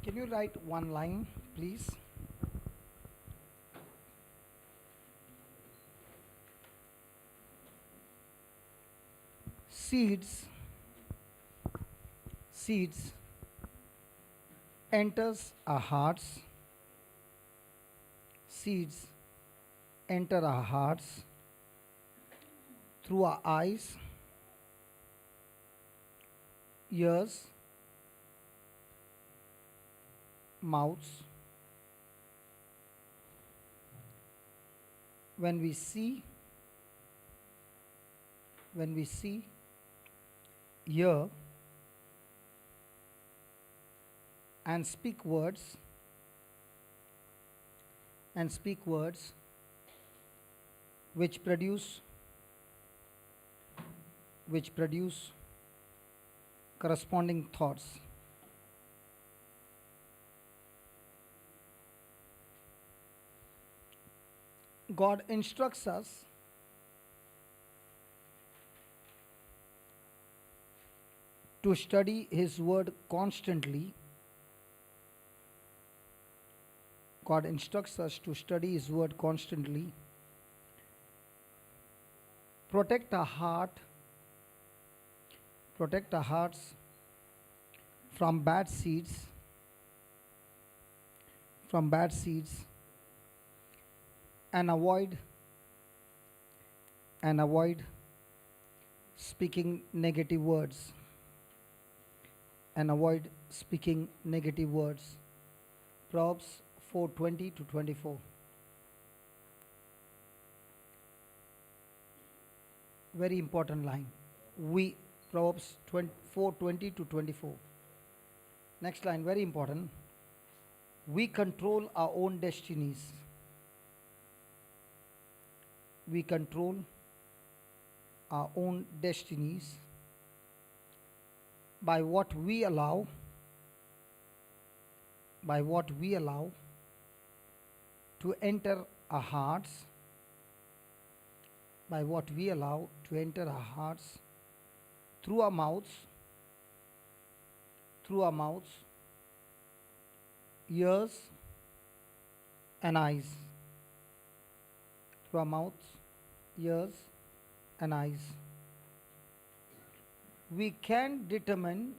S3: Can you write one line, please? Seeds enters our hearts. Seeds enter our hearts through our eyes, ears, mouths. When we see, hear, and speak words, which produce corresponding thoughts. God instructs us to study His Word constantly. God instructs us to study His Word constantly. Protect our hearts from bad seeds, and avoid speaking negative words. and avoid speaking negative words. Proverbs 4:20 to 24. Very important line. Proverbs 4:20 to 24. Next line, very important. We control our own destinies. We control our own destinies by what we allow to enter our hearts, by what we allow to enter our hearts through our mouths, ears, and eyes. Through our mouths, ears, and eyes. We can determine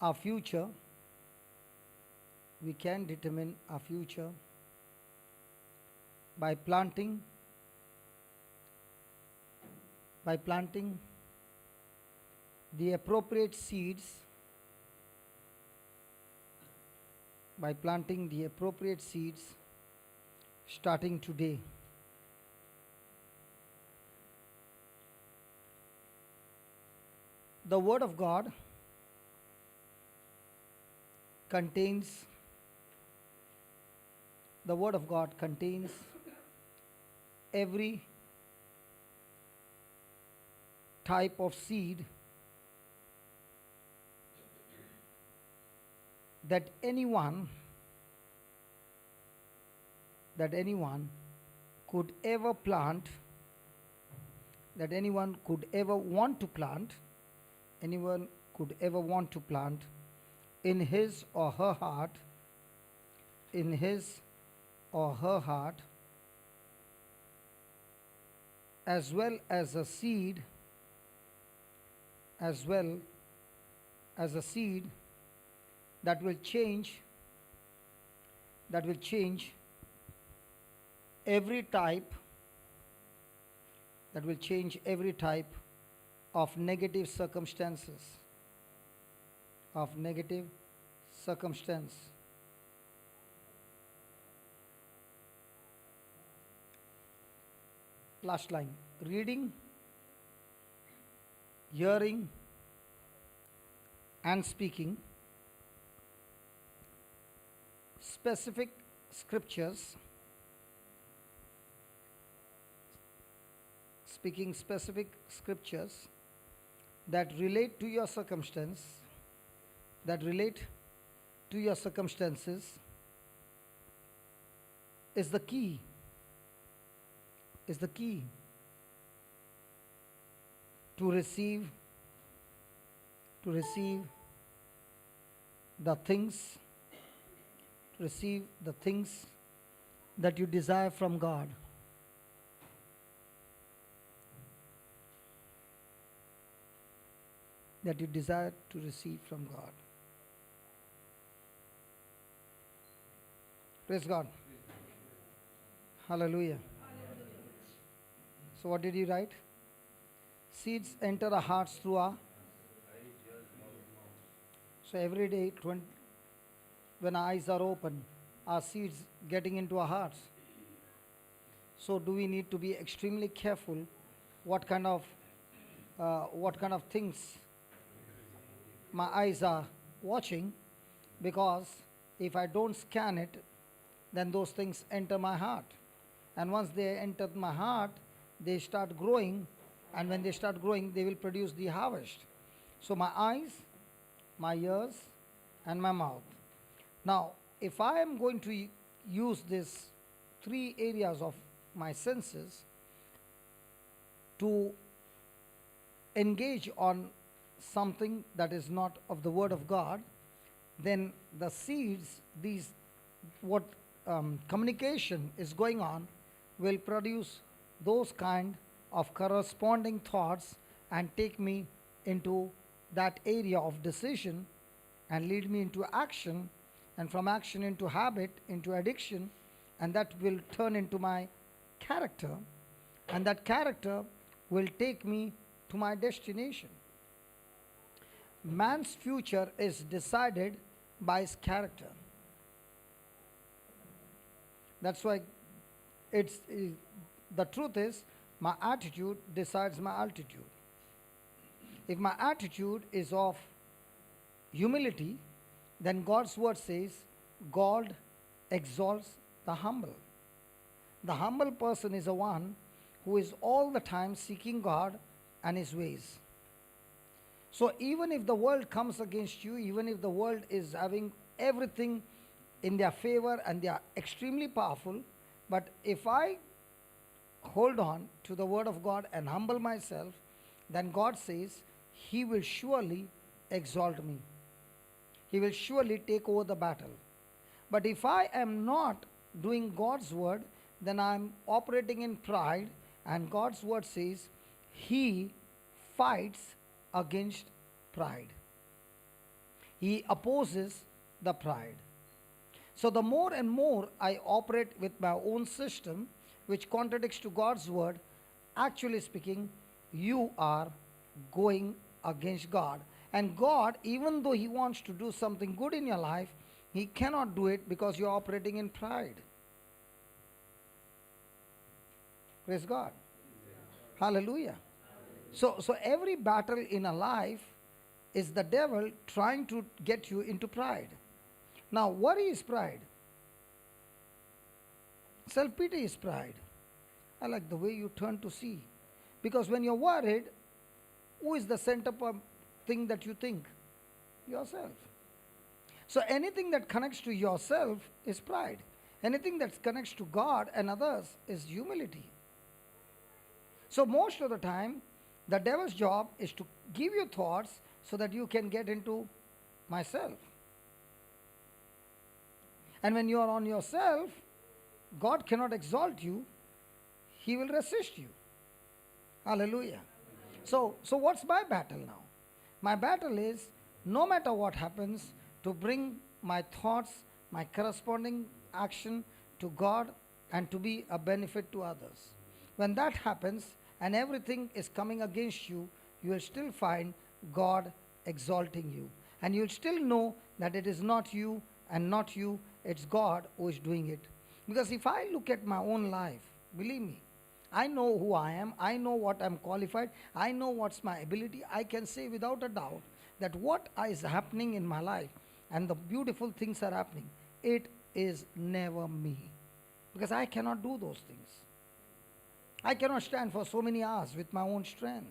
S3: our future. We can determine our future by planting the appropriate seeds, starting today. The Word of God contains every type of seed that anyone could ever plant, that anyone could ever want to plant, in his or her heart, as well as a seed that will change every type of negative circumstance. Last line. Reading, hearing, and speaking specific scriptures, that relate to your circumstances, is the key to receive the things that you desire from God. That you desire to receive from God. Praise God. Hallelujah. So what did you write? Seeds enter our hearts through our... So every day, when our eyes are open, our seeds getting into our hearts. So do we need to be extremely careful what kind of things my eyes are watching, because if I don't scan it, then those things enter my heart. And once they enter my heart, they start growing, and when they start growing, they will produce the harvest. So my eyes, my ears, and my mouth. Now, if I am going to use these 3 areas of my senses to engage on something that is not of the Word of God, then the seeds, communication is going on, will produce those kind of corresponding thoughts and take me into that area of decision and lead me into action, and from action into habit, into addiction, and that will turn into my character, and that character will take me to my destination. Man's future is decided by his character. That's why the truth is, my attitude decides my altitude. If my attitude is of humility, then God's word says, God exalts the humble. The humble person is the one who is all the time seeking God and his ways. So even if the world comes against you, even if the world is having everything in their favor and they are extremely powerful, but if I hold on to the word of God and humble myself, then God says, He will surely exalt me. He will surely take over the battle. But if I am not doing God's word, then I am operating in pride, and God's word says, He fights against pride. He opposes the pride. So the more and more I operate with my own system, which contradicts to God's word, actually speaking, you are going against God. And God, even though He wants to do something good in your life, He cannot do it because you're operating in pride. Praise God. Hallelujah. So every battle in a life is the devil trying to get you into pride. Now, worry is pride. Self-pity is pride. I like the way you turn to see. Because when you're worried, who is the center thing that you think? Yourself. So anything that connects to yourself is pride. Anything that connects to God and others is humility. So most of the time, the devil's job is to give you thoughts so that you can get into myself. And when you are on yourself, God cannot exalt you. He will resist you. Hallelujah. So what's my battle now? My battle is, no matter what happens, to bring my thoughts, my corresponding action to God and to be a benefit to others. When that happens and everything is coming against you, you will still find God exalting you. And you will still know that it is not you and not you, it's God who is doing it. Because if I look at my own life, believe me, I know who I am, I know what I'm qualified, I know what's my ability. I can say without a doubt that what is happening in my life and the beautiful things are happening, it is never me. Because I cannot do those things. I cannot stand for so many hours with my own strength.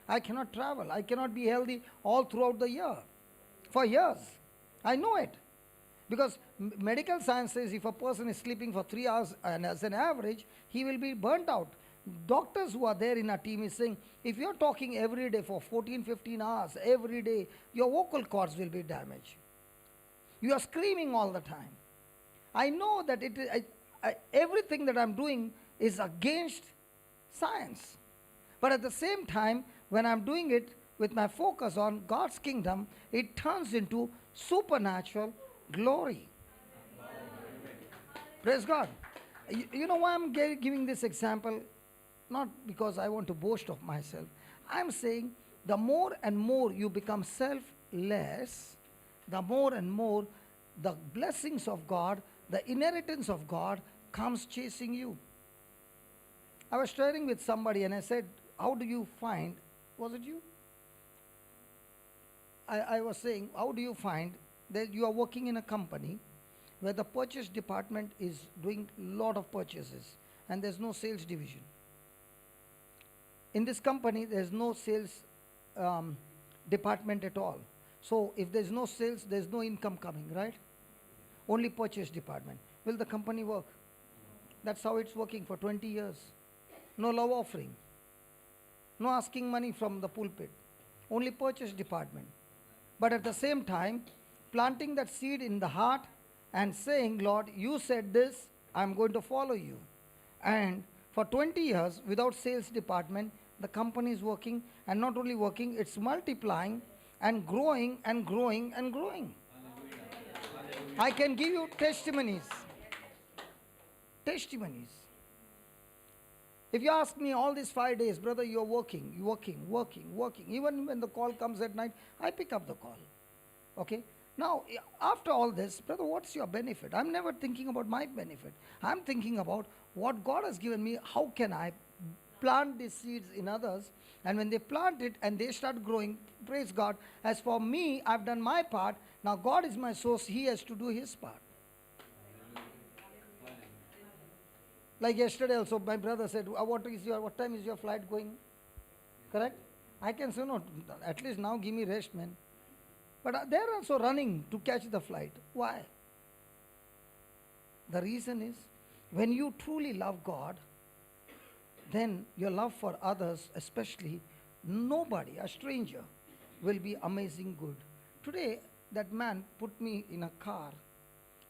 S3: I cannot travel. I cannot be healthy all throughout the year. For years. I know it. Because medical science says if a person is sleeping for 3 hours and as an average, he will be burnt out. Doctors who are there in our team is saying, if you're talking every day for 14, 15 hours, every day, your vocal cords will be damaged. You are screaming all the time. I know that everything that I'm doing is against science. But at the same time, when I'm doing it with my focus on God's kingdom, it turns into supernatural glory. Praise God. You know why I'm giving this example? Not because I want to boast of myself. I'm saying the more and more you become selfless, the more and more the blessings of God, the inheritance of God comes chasing you. I was sharing with somebody and I said, how do you find, was it you? I was saying, how do you find that you are working in a company where the purchase department is doing a lot of purchases and there's no sales division? In this company, there's no sales department at all. So if there's no sales, there's no income coming, right? Only purchase department. Will the company work? That's how it's working for 20 years. No love offering. No asking money from the pulpit. Only purchase department. But at the same time, planting that seed in the heart and saying, Lord, you said this, I'm going to follow you. And for 20 years, without sales department, the company is working, and not only working, it's multiplying and growing and growing and growing. I can give you testimonies. Testimonies. If you ask me all these 5 days, brother, you're working, working. Even when the call comes at night, I pick up the call. Okay? Now, after all this, brother, what's your benefit? I'm never thinking about my benefit. I'm thinking about what God has given me. How can I plant these seeds in others? And when they plant it and they start growing, praise God. As for me, I've done my part. Now, God is my source. He has to do his part. Like yesterday also, my brother said, what time is your flight going? Correct? I can say, no, at least now give me rest, man. But they're also running to catch the flight. Why? The reason is, when you truly love God, then your love for others, especially nobody, a stranger, will be amazing good. Today, that man put me in a car,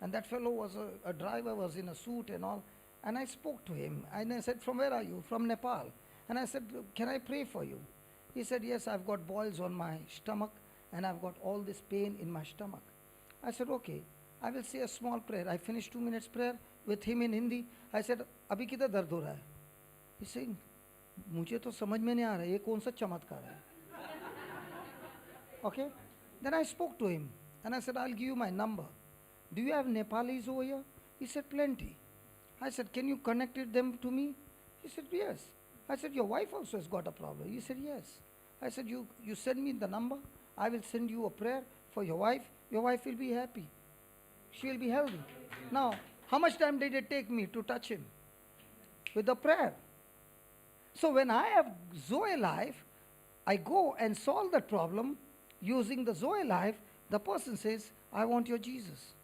S3: and that fellow was a driver, was in a suit and all, and I spoke to him, and I said, from where are you? From Nepal. And I said, can I pray for you? He said, yes, I've got boils on my stomach, and I've got all this pain in my stomach. I said, okay, I will say a small prayer. I finished 2 minutes prayer with him in Hindi. I said, अभी किधर दर्द हो रहा है? He's saying, मुझे तो समझ में नहीं आ रहा है, ये कौन सा चमत्कार है? Okay? Then I spoke to him, and I said, I'll give you my number. Do you have Nepalis over here? He said, plenty. I said, can you connect them to me? He said, yes. I said, your wife also has got a problem. He said, yes. I said, you send me the number. I will send you a prayer for your wife. Your wife will be happy. She will be healthy. Now, how much time did it take me to touch him? With the prayer. So when I have Zoe life, I go and solve that problem using the Zoe life. The person says, I want your Jesus.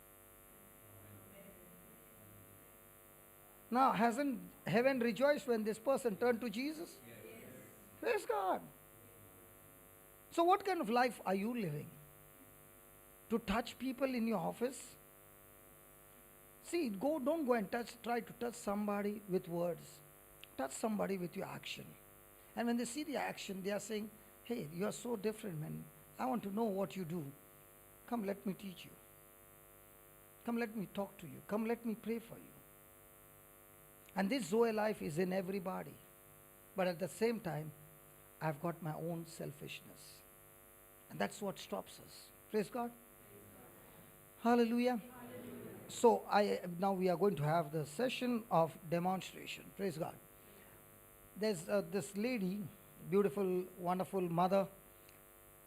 S3: Now, hasn't heaven rejoiced when this person turned to Jesus? Yes. Praise God. So what kind of life are you living? To touch people in your office? See, don't go and try to touch somebody with words. Touch somebody with your action. And when they see the action, they are saying, hey, you are so different, man. I want to know what you do. Come, let me teach you. Come, let me talk to you. Come, let me pray for you. And this Zoe life is in everybody. But at the same time, I've got my own selfishness. And that's what stops us. Praise God. Hallelujah. So now we are going to have the session of demonstration. Praise God. There's this lady, beautiful, wonderful mother.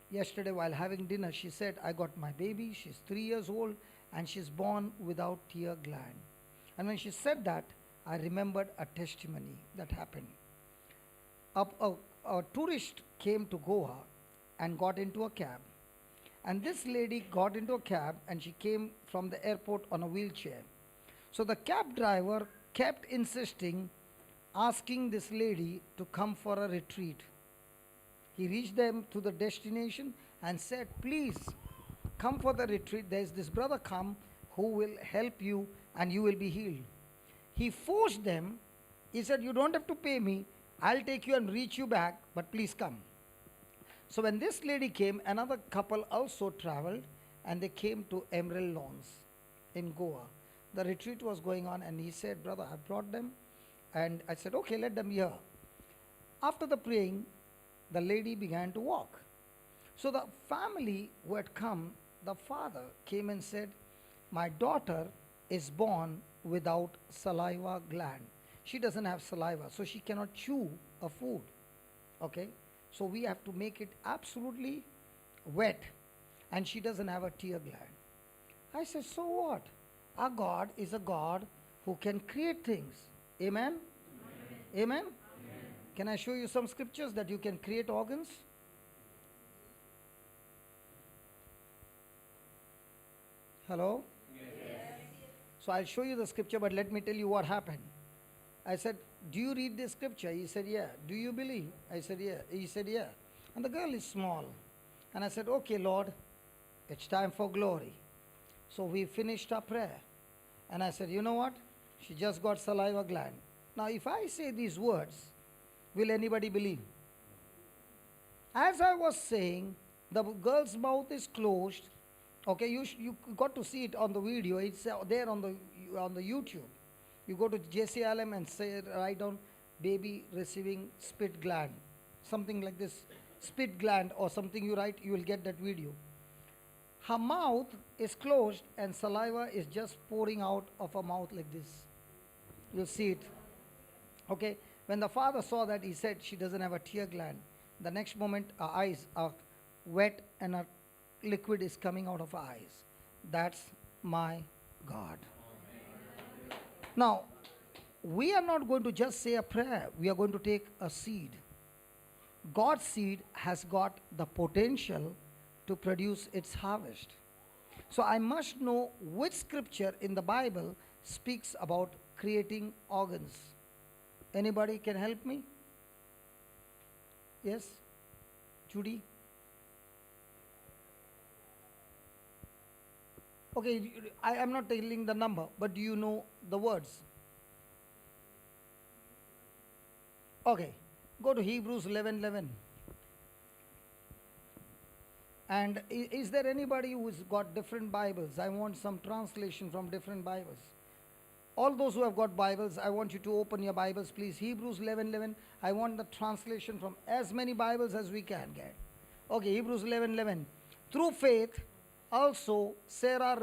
S3: Yesterday while having dinner, she said, I got my baby. She's 3 years old and she's born without tear gland. And when she said that, I remembered a testimony that happened. A tourist came to Goa and got into a cab. And this lady got into a cab and she came from the airport on a wheelchair. So the cab driver kept insisting, asking this lady to come for a retreat. He reached them to the destination and said, please come for the retreat. There's this brother come who will help you and you will be healed. He forced them. He said, you don't have to pay me. I'll take you and reach you back, but please come. So when this lady came, another couple also traveled and they came to Emerald Lawns in Goa. The retreat was going on and he said, brother, I brought them. And I said, okay, let them here. After the praying, the lady began to walk. So the family who had come, the father came and said, my daughter is born without saliva gland. She doesn't have saliva, so she cannot chew a food. Okay? So we have to make it absolutely wet, and she doesn't have a tear gland. I said, so what? Our God is a God who can create things. Amen? Amen? Amen? Can I show you some scriptures that you can create organs? Hello? So I'll show you the scripture, but let me tell you what happened. I said, do you read this scripture? He said, yeah. Do you believe? I said, yeah. He said, yeah. And the girl is small. And I said, okay, Lord, it's time for glory. So we finished our prayer. And I said, you know what? She just got saliva gland. Now, if I say these words, will anybody believe? As I was saying, the girl's mouth is closed. Okay, you got to see it on the video. It's there on the YouTube. You go to JCILM and say, write down baby receiving spit gland, something like this, spit gland or something you write, you will get that video. Her mouth is closed and saliva is just pouring out of her mouth like this. You'll see it. Okay, when the father saw that, he said she doesn't have a tear gland. The next moment, her eyes are wet and a liquid is coming out of her eyes. That's my God. Now, we are not going to just say a prayer, we are going to take a seed. God's seed has got the potential to produce its harvest. So I must know which scripture in the Bible speaks about creating organs. Anybody can help me? Yes? Judy? Okay, I am not telling the number, but do you know the words? Okay, go to Hebrews 11:11. And is there anybody who's got different Bibles? I want some translation from different Bibles. All those who have got Bibles, I want you to open your Bibles, please. Hebrews 11:11. I want the translation from as many Bibles as we can get. Okay, Hebrews 11:11. Through faith, also Sarah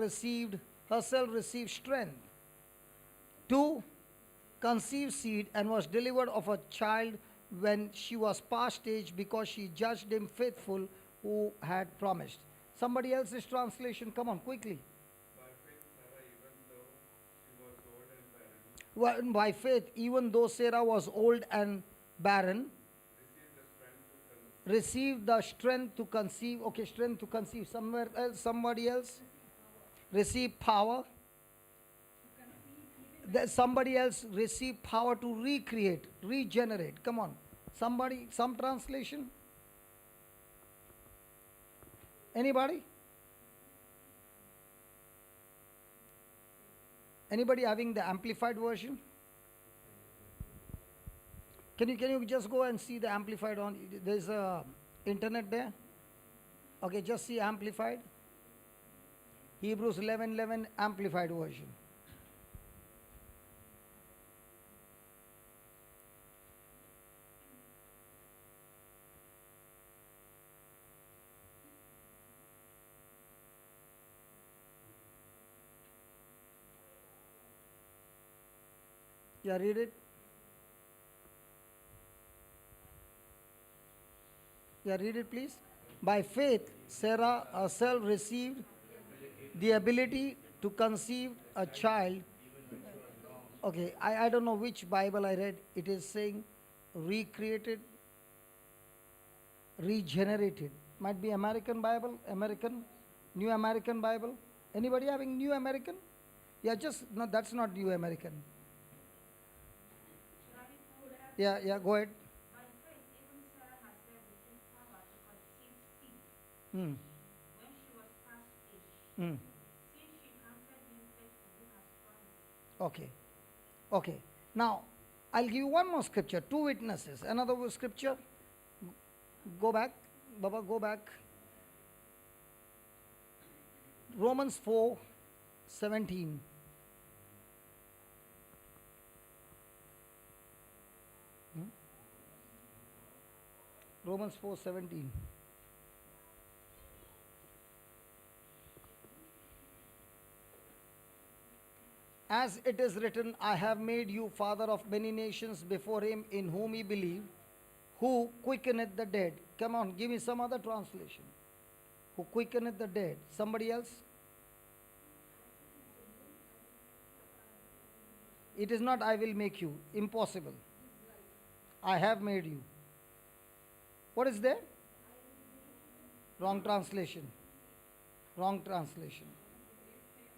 S3: herself received strength to conceive seed and was delivered of a child when she was past age, because she judged him faithful who had promised. Somebody else's translation, come on, quickly. Well, by faith, even though Sarah was old and barren, received the strength to conceive. Okay, strength to conceive. Somewhere else, somebody else. Receive power. Somebody else receive power to recreate, regenerate. Come on. Somebody, some translation? Anybody? Anybody having the amplified version? Can you just go and see the amplified on? There's a internet there. Okay, just see amplified. Hebrews 11:11 amplified version. Yeah, read it. Yeah, read it, please. By faith, Sarah herself received the ability to conceive a child. Okay, I don't know which Bible I read. It is saying recreated, regenerated. Might be American Bible, New American Bible. Anybody having New American? Yeah, just, no, that's not New American. Yeah, go ahead.
S5: By faith, even Sarah herself received power to conceive seed
S3: Hmm.
S5: when she was past age,
S3: Hmm.
S5: since she counted him faithful who has promised.
S3: Okay. Okay. Now, I'll give you one more scripture. Two witnesses. Another scripture. Go back. Baba, go back. Romans 4:17. Romans 4:17. As it is written, I have made you father of many nations before him in whom ye believe, who quickeneth the dead. Come on, give me some other translation. Who quickeneth the dead. Somebody else? It is not I will make you. Impossible. I have made you. What is there? Wrong translation. Wrong translation.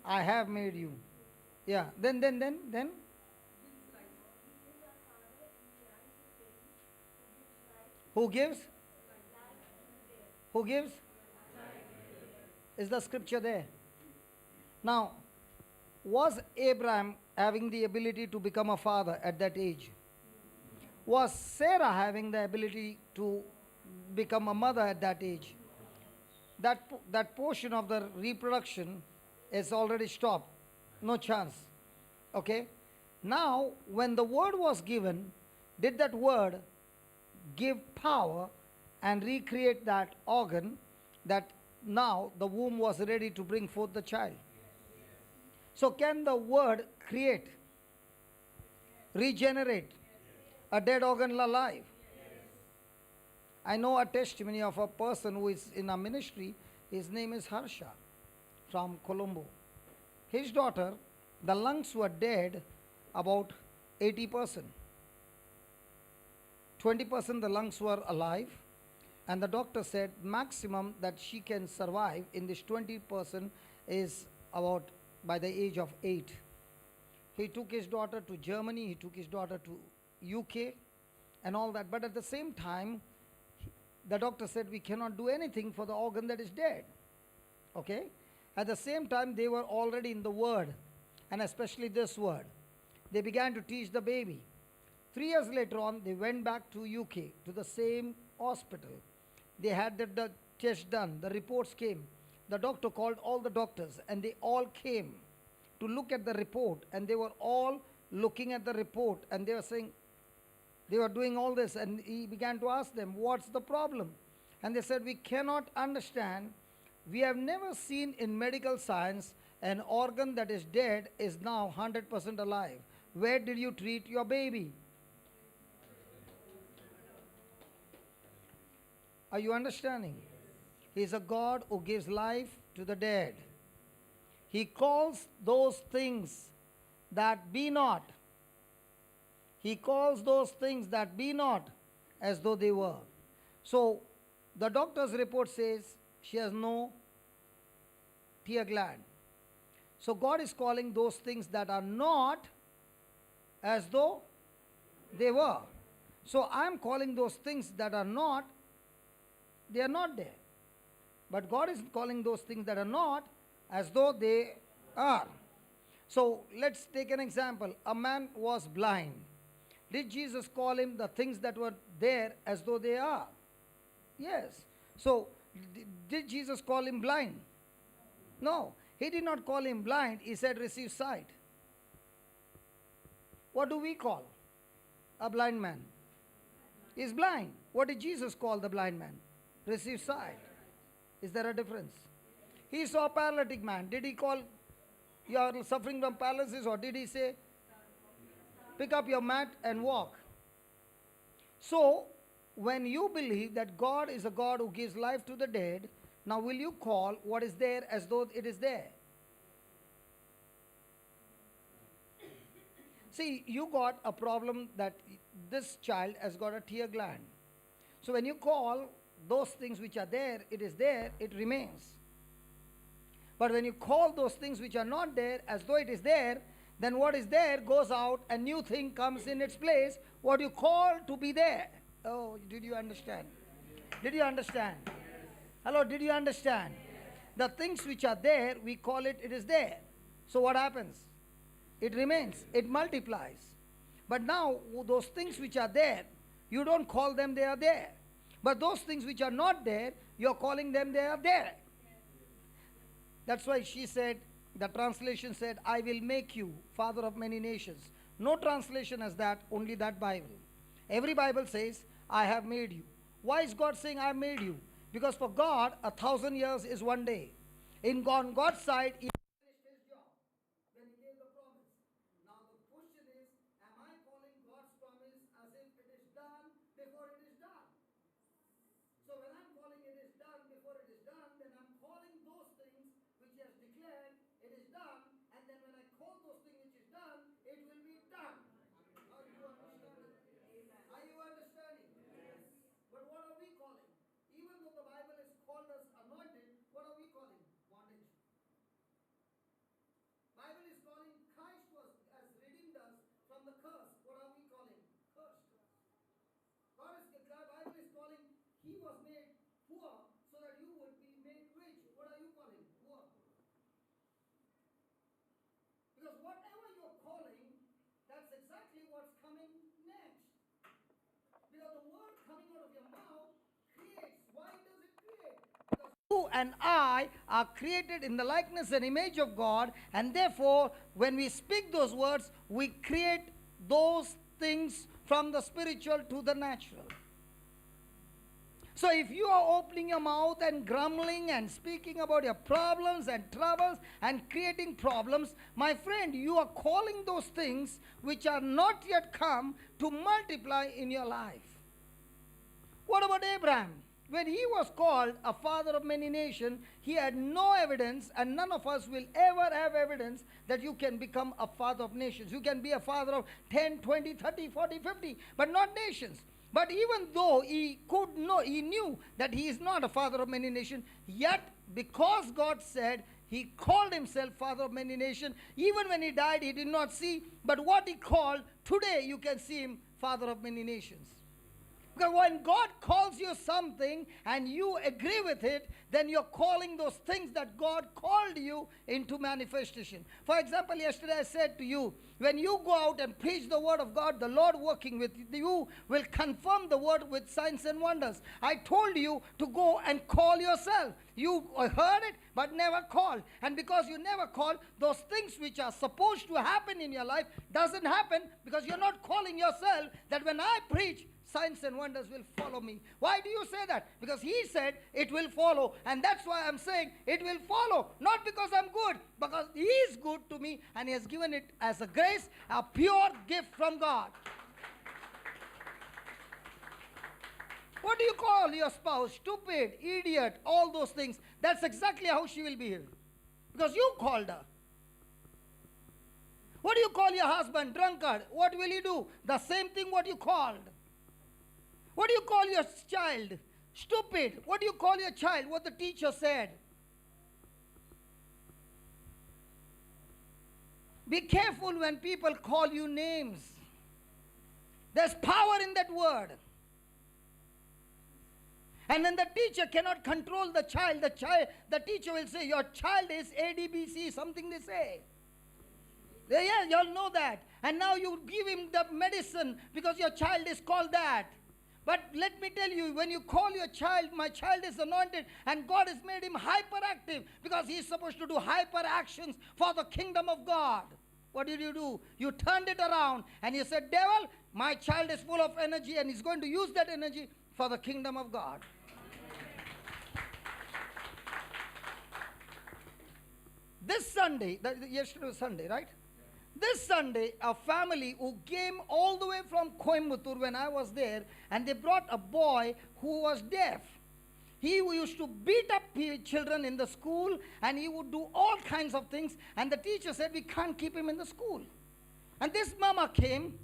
S3: I have made you. Yeah. Then. Who gives? Who gives? Is the scripture there? Now, was Abraham having the ability to become a father at that age? Was Sarah having the ability to become a mother at that age? That portion of the reproduction is already stopped. No chance. Okay? Now, when the word was given, did that word give power and recreate that organ that now the womb was ready to bring forth the child? So, can the word create, regenerate a dead organ alive? I know a testimony of a person who is in a ministry. His name is Sharjah from Colombo. His daughter, the lungs were dead about 80%. 20% the lungs were alive, and the doctor said maximum that she can survive in this 20% is about by the age of 8. He took his daughter to Germany, he took his daughter to UK and all that, but at the same time the doctor said we cannot do anything for the organ that is dead. Okay? At the same time they were already in the word, and especially this word. They began to teach the baby. 3 years later on, they went back to UK, to the same hospital. They had the test done. The reports came. The doctor called all the doctors, and they all came to look at the report, and they were all looking at the report, and they were saying, they were doing all this, and he began to ask them, what's the problem? And they said, we cannot understand. We have never seen in medical science an organ that is dead is now 100% alive. Where did you treat your baby? Are you understanding? He is a God who gives life to the dead. He calls those things that be not. He calls those things that be not as though they were. So, the doctor's report says she has no tear gland. So, God is calling those things that are not as though they were. So, I am calling those things that are not, they are not there. But God is calling those things that are not as though they are. So, let's take an example. A man was blind. Did Jesus call him the things that were there as though they are? Yes. So, did Jesus call him blind? No. He did not call him blind. He said, receive sight. What do we call a blind man? He's blind. What did Jesus call the blind man? Receive sight. Is there a difference? He saw a paralytic man. Did he call, you are suffering from paralysis, or did he say, pick up your mat and walk? So, when you believe that God is a God who gives life to the dead, now will you call what is there as though it is there? See, you got a problem that this child has got a tear gland. So when you call those things which are there, it remains. But when you call those things which are not there as though it is there, then what is there goes out, a new thing comes in its place, what you call to be there. Oh, did you understand? Did you understand? Hello, did you understand? The things which are there, we call it is there. So what happens? It remains, it multiplies. But now, those things which are there, you don't call them they are there. But those things which are not there, you're calling them they are there. That's why she said, the translation said, I will make you father of many nations. No translation has that, only that Bible. Every Bible says, I have made you. Why is God saying, I have made you? Because for God, 1,000 years is one day. On God's side, He finished His job when He gave the promise. Now the question is, am I calling God's promise as if it is done before it is done? So when I'm calling it is done before it is done, then I'm calling those things which He has declared it is done, and then when I call those things which is done, it will be done. Are you understanding? Are you understanding? Yes. But what are we calling? Even though the Bible has called us anointed, what are we calling? Bondage. Bible is calling Christ has redeemed us from the curse. What are we calling? Cursed. Bible is calling He was made poor so that you would be made rich. What are you calling? Poor. Because whatever you're calling, that's exactly what's coming next. Because the word coming out of your mouth creates. Why does it create? Because you and I are created in the likeness and image of God, and therefore, when we speak those words, we create those things from the spiritual to the natural. So if you are opening your mouth and grumbling and speaking about your problems and troubles and creating problems, my friend, you are calling those things which are not yet come to multiply in your life. What about Abraham? When he was called a father of many nations, he had no evidence, and none of us will ever have evidence that you can become a father of nations. You can be a father of 10, 20, 30, 40, 50, but not nations. But even though he knew that he is not a father of many nations, yet because God said, he called himself father of many nations. Even when he died, he did not see, but what he called, today you can see him father of many nations. Because when God calls you something and you agree with it, then you're calling those things that God called you into manifestation. For example, yesterday I said to you, when you go out and preach the word of God, the Lord working with you will confirm the word with signs and wonders. I told you to go and call yourself. You heard it but never called. And because you never called, those things which are supposed to happen in your life doesn't happen because you're not calling yourself that when I preach, signs and wonders will follow me. Why do you say that? Because he said it will follow. And that's why I'm saying it will follow. Not because I'm good, because he is good to me and he has given it as a grace, a pure gift from God. What do you call your spouse? Stupid, idiot, all those things. That's exactly how she will behave. Because you called her. What do you call your husband? Drunkard. What will he do? The same thing what you called. What do you call your child? Stupid. What do you call your child? What the teacher said. Be careful when people call you names. There's power in that word. And when the teacher cannot control the child, the teacher will say, your child is ADBC, something they say. Yeah, you all know that. And now you give him the medicine because your child is called that. But let me tell you, when you call your child, my child is anointed, and God has made him hyperactive because he's supposed to do hyper actions for the kingdom of God. What did you do? You turned it around and you said, devil, my child is full of energy and he's going to use that energy for the kingdom of God. This Sunday, yesterday was Sunday, right? This Sunday, a family who came all the way from Coimbatore when I was there, and they brought a boy who was deaf. He used to beat up children in the school, and he would do all kinds of things, and the teacher said, we can't keep him in the school. And this mama came,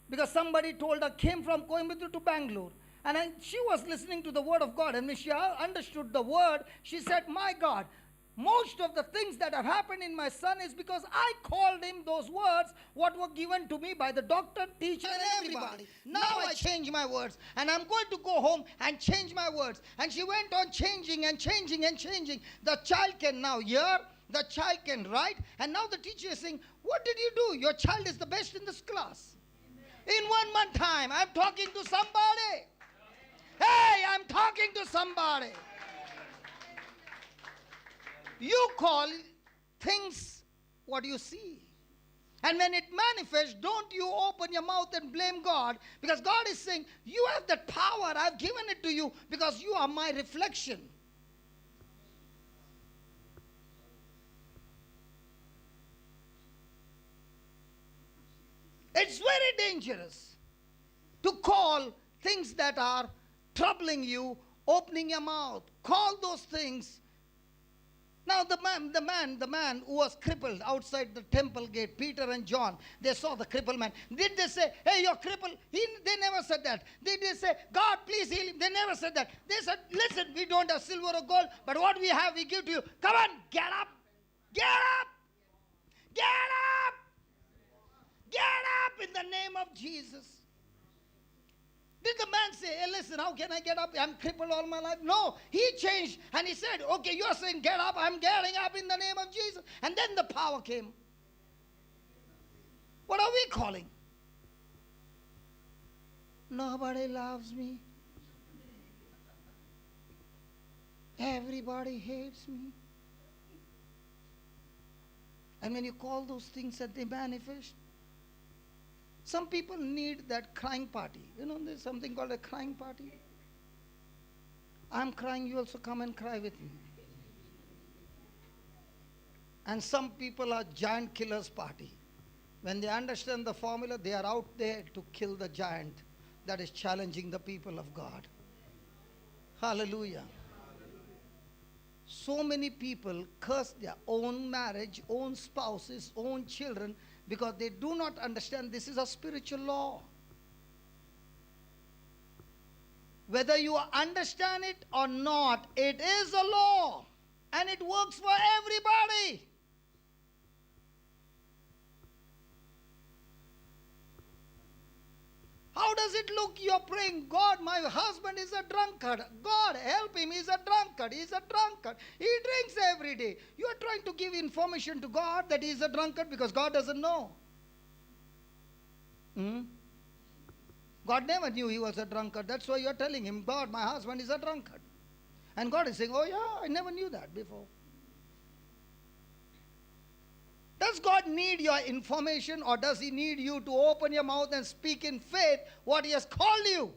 S3: because somebody told her, came from Coimbatore to Bangalore. And she was listening to the word of God, and when she understood the word, she said, my God, most of the things that have happened in my son is because I called him those words what were given to me by the doctor, teacher, and everybody. Now I change my words, and I'm going to go home and change my words. And she went on changing and changing and changing. The child can now hear, the child can write, and now the teacher is saying, what did you do? Your child is the best in this class. Amen. In 1 month time, I'm talking to somebody. Hey, I'm talking to somebody. You call things what you see. And when it manifests, don't you open your mouth and blame God, because God is saying, you have that power, I've given it to you because you are my reflection. It's very dangerous to call things that are troubling you, opening your mouth. Call those things. Now the man who was crippled outside the temple gate, Peter and John, they saw the crippled man. Did they say, hey, you're crippled? They never said that. Did they say, God, please heal him? They never said that. They said, listen, we don't have silver or gold, but what we have, we give to you. Come on, get up. Get up. Get up. Get up in the name of Jesus. Did the man say, hey, listen, how can I get up? I'm crippled all my life. No, he changed and he said, okay, you're saying get up. I'm getting up in the name of Jesus. And then the power came. What are we calling? Nobody loves me. Everybody hates me. And when you call those things that they manifest,
S1: Some people need that crying party. You know, there's something called a crying party. I'm crying, you also come and cry with me. And some people are giant killers party. When they understand the formula, they are out there to kill the giant that is challenging the people of God. Hallelujah. So many people curse their own marriage, own spouses, own children because they do not understand this is a spiritual law. Whether you understand it or not, it is a law and it works for everybody. How does it look? You're praying, God, my husband is a drunkard. God, help him. He's a drunkard. He's a drunkard. He drinks every day. You are trying to give information to God that he's a drunkard because God doesn't know. God never knew he was a drunkard. That's why you're telling him, God, my husband is a drunkard. And God is saying, oh yeah, I never knew that before. Does God need your information, or does he need you to open your mouth and speak in faith what he has called you?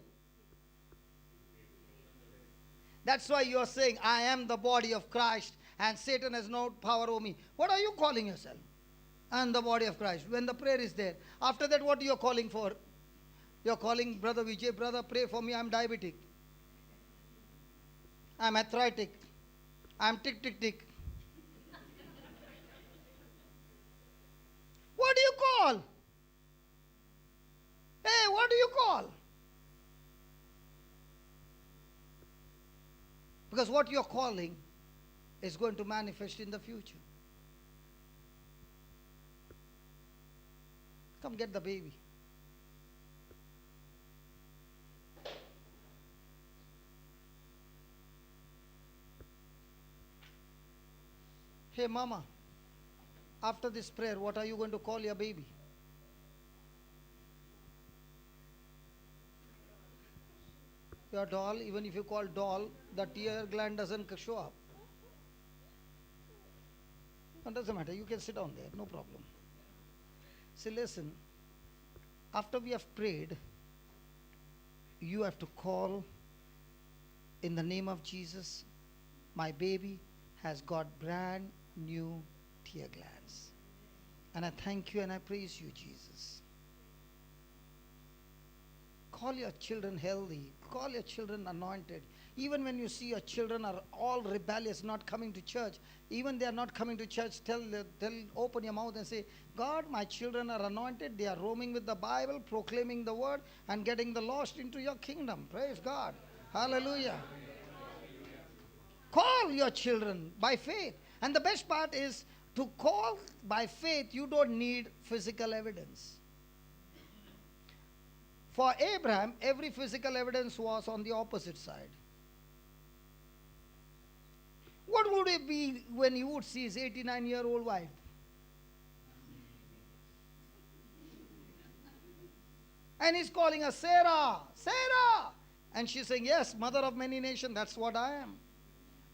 S1: That's why you're saying, I am the body of Christ and Satan has no power over me. What are you calling yourself? I am the body of Christ. When the prayer is there. After that, what are you calling for? You're calling, Brother Vijay, brother, pray for me, I'm diabetic. I'm arthritic. I'm tick, tick, tick. What do you call? Hey, what do you call? Because what you're calling is going to manifest in the future. Come get the baby. Hey, mama. After this prayer, what are you going to call your baby? Your doll, even if you call doll, the tear gland doesn't show up. It doesn't matter, you can sit down there, no problem. See, listen, after we have prayed, you have to call in the name of Jesus, my baby has got brand new tear glands. And I thank you and I praise you, Jesus. Call your children healthy. Call your children anointed. Even when you see your children are all rebellious, not coming to church, even they are not coming to church, open your mouth and say, God, my children are anointed. They are roaming with the Bible, proclaiming the word, and getting the lost into your kingdom. Praise God. Hallelujah. Call your children by faith. And the best part is, to call by faith, you don't need physical evidence. For Abraham, every physical evidence was on the opposite side. What would it be when he would see his 89-year-old wife? And he's calling her Sarah, Sarah. And she's saying, yes, mother of many nations, that's what I am.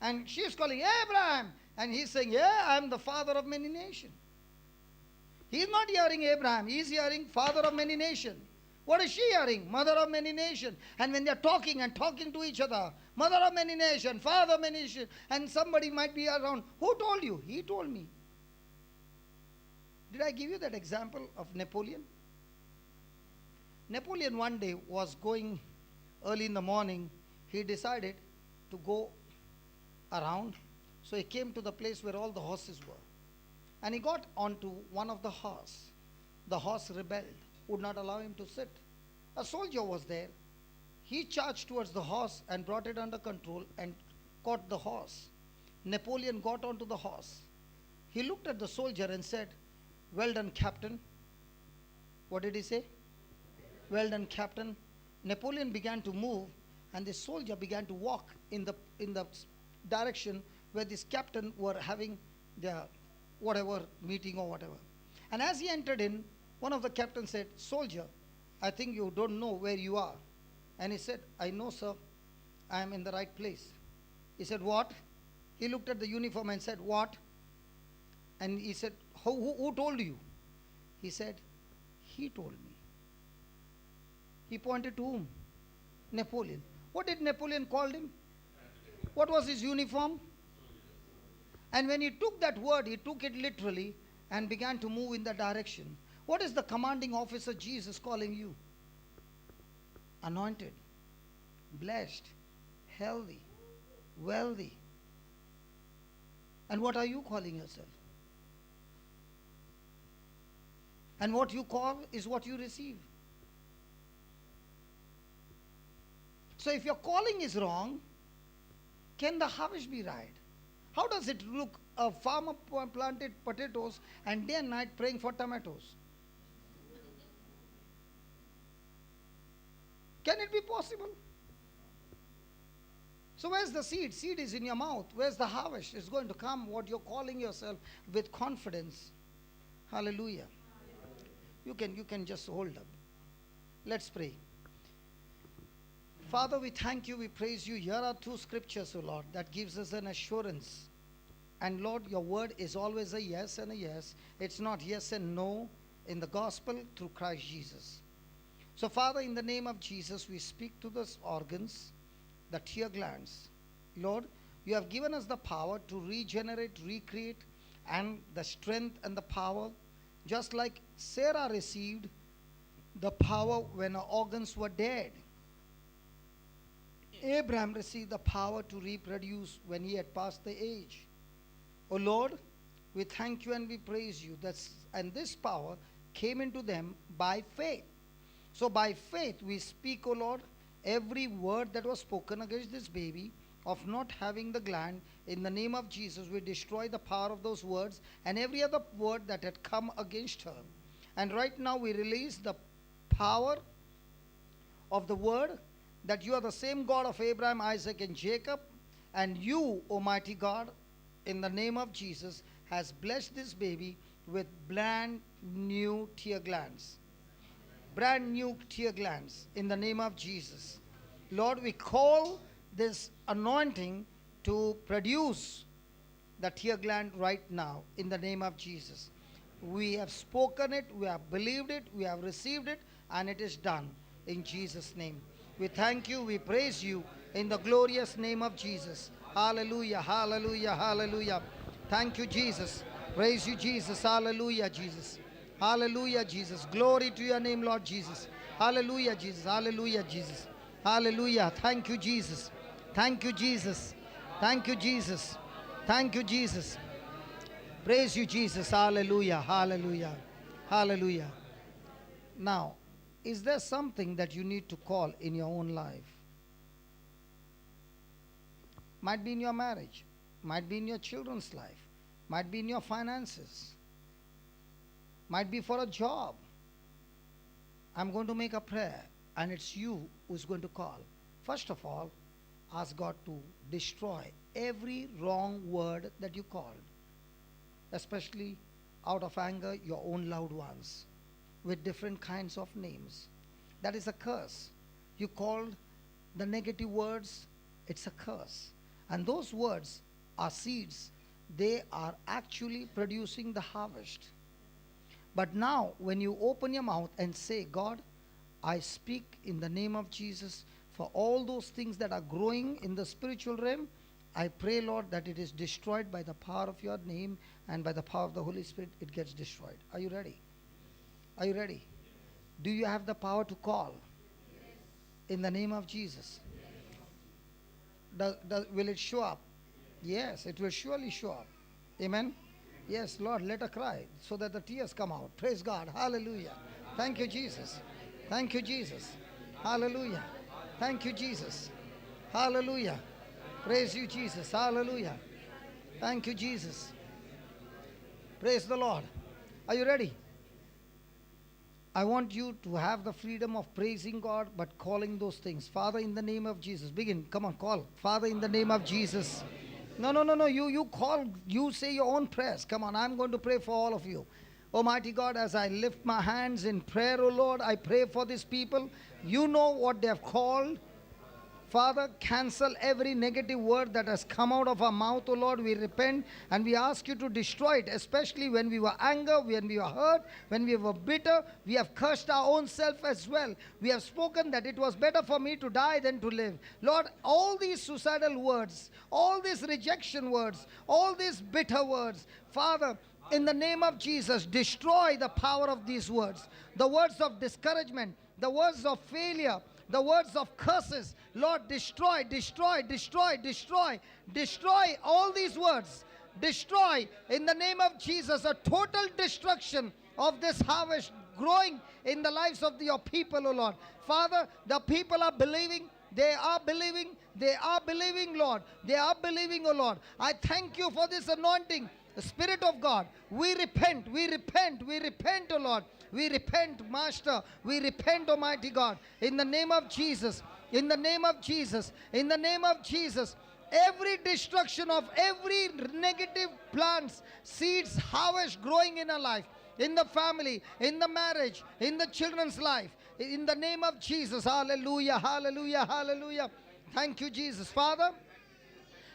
S1: And she's calling Abraham. And he's saying, yeah, I'm the father of many nations. He's not hearing Abraham. He's hearing father of many nations. What is she hearing? Mother of many nations. And when they're talking and talking to each other, mother of many nations, father of many nations, and somebody might be around, who told you? He told me. Did I give you that example of Napoleon? Napoleon one day was going early in the morning. He decided to go around. So he came to the place where all the horses were. And he got onto one of the horse. The horse rebelled, would not allow him to sit. A soldier was there. He charged towards the horse and brought it under control and caught the horse. Napoleon got onto the horse. He looked at the soldier and said, well done, Captain. What did he say? Well done, Captain. Napoleon began to move, and the soldier began to walk in the direction where this captain were having their whatever meeting or whatever. And as he entered in, one of the captains said, soldier, I think you don't know where you are. And he said, I know, sir. I am in the right place. He said, what? He looked at the uniform and said, what? And he said, who told you? He said, he told me.
S3: He pointed to whom? Napoleon. What did Napoleon call him? What was his uniform? And when he took that word, he took it literally and began to move in that direction. What is the commanding officer Jesus calling you? Anointed, blessed, healthy, wealthy. And what are you calling yourself? And what you call is what you receive. So if your calling is wrong, can the harvest be right? How does it look? A farmer planted potatoes and day and night praying for tomatoes. Can it be possible? So where's the seed? Seed is in your mouth. Where's the harvest? It's going to come what you're calling yourself with confidence. Hallelujah. You can just hold up. Let's pray. Father, we thank you, we praise you. Here are two scriptures, O Lord, that gives us an assurance. And Lord, your word is always a yes and a yes. It's not yes and no in the gospel through Christ Jesus. So Father, in the name of Jesus, we speak to those organs, the tear glands. Lord, you have given us the power to regenerate, recreate, and the strength and the power, just like Sarah received the power when her organs were dead. Abraham received the power to reproduce when he had passed the age. Oh Lord, we thank you and we praise you. And this power came into them by faith. So by faith we speak, O Lord, every word that was spoken against this baby of not having the gland, in the name of Jesus, we destroy the power of those words and every other word that had come against her. And right now we release the power of the word that you are the same God of Abraham, Isaac, and Jacob, and you, Almighty God, in the name of Jesus, has blessed this baby with brand new tear glands. Brand new tear glands in the name of Jesus. Lord, we call this anointing to produce the tear gland right now in the name of Jesus. We have spoken it, we have believed it, we have received it, and it is done in Jesus' name. We thank you, we praise you in the glorious name of Jesus. Hallelujah, hallelujah, hallelujah. Thank you, Jesus. Praise you, Jesus. Hallelujah, Jesus. Hallelujah, Jesus. Glory to your name, Lord Jesus. Hallelujah, Jesus. Hallelujah, Jesus. Hallelujah. Thank you, Jesus. Thank you, Jesus. Thank you, Jesus. Thank you, Jesus. Praise you, Jesus. Hallelujah, hallelujah, hallelujah. Now, is there something that you need to call in your own life? Might be in your marriage, might be in your children's life, might be in your finances, might be for a job. I'm going to make a prayer, and it's you who's going to call. First of all, ask God to destroy every wrong word that you called, especially out of anger, your own loved ones, with different kinds of names. That is a curse. You called the negative words, it's a curse. And those words are seeds. They are actually producing the harvest. But now, when you open your mouth and say, God, I speak in the name of Jesus for all those things that are growing in the spiritual realm, I pray, Lord, that it is destroyed by the power of your name and by the power of the Holy Spirit, it gets destroyed. Are you ready? Are you ready? Do you have the power to call? Yes. In the name of Jesus? Yes. Will it show up? Yes, it will surely show up. Amen? Yes, Lord, let her cry so that the tears come out. Praise God. Hallelujah. Thank you, Jesus. Thank you, Jesus. Hallelujah. Thank you, Jesus. Hallelujah. Praise you, Jesus. Hallelujah. Thank you, Jesus. Praise the Lord. Are you ready? I want you to have the freedom of praising God, but calling those things. Father, in the name of Jesus. Begin. Come on, call. Father, in the name of Jesus. No. You call. You say your own prayers. Come on, I'm going to pray for all of you. Almighty God, as I lift my hands in prayer, O Lord, I pray for these people. You know what they have called. Father, cancel every negative word that has come out of our mouth, O Lord. We repent and we ask you to destroy it, especially when we were angry, when we were hurt, when we were bitter. We have cursed our own self as well. We have spoken that it was better for me to die than to live. Lord, all these suicidal words, all these rejection words, all these bitter words, Father, in the name of Jesus, destroy the power of these words. The words of discouragement, the words of failure, the words of curses. Lord, destroy, destroy, destroy, destroy, destroy all these words. Destroy in the name of Jesus, a total destruction of this harvest growing in the lives of your people, O Lord. Father, the people are believing. They are believing. They are believing, Lord. They are believing, O Lord. I thank you for this anointing. The Spirit of God, we repent, we repent, we repent, O Lord. We repent, Master. We repent, Almighty God. In the name of Jesus, in the name of Jesus, in the name of Jesus. Every destruction of every negative plants, seeds, harvest growing in our life, in the family, in the marriage, in the children's life. In the name of Jesus. Hallelujah, hallelujah, hallelujah. Thank you, Jesus. Father,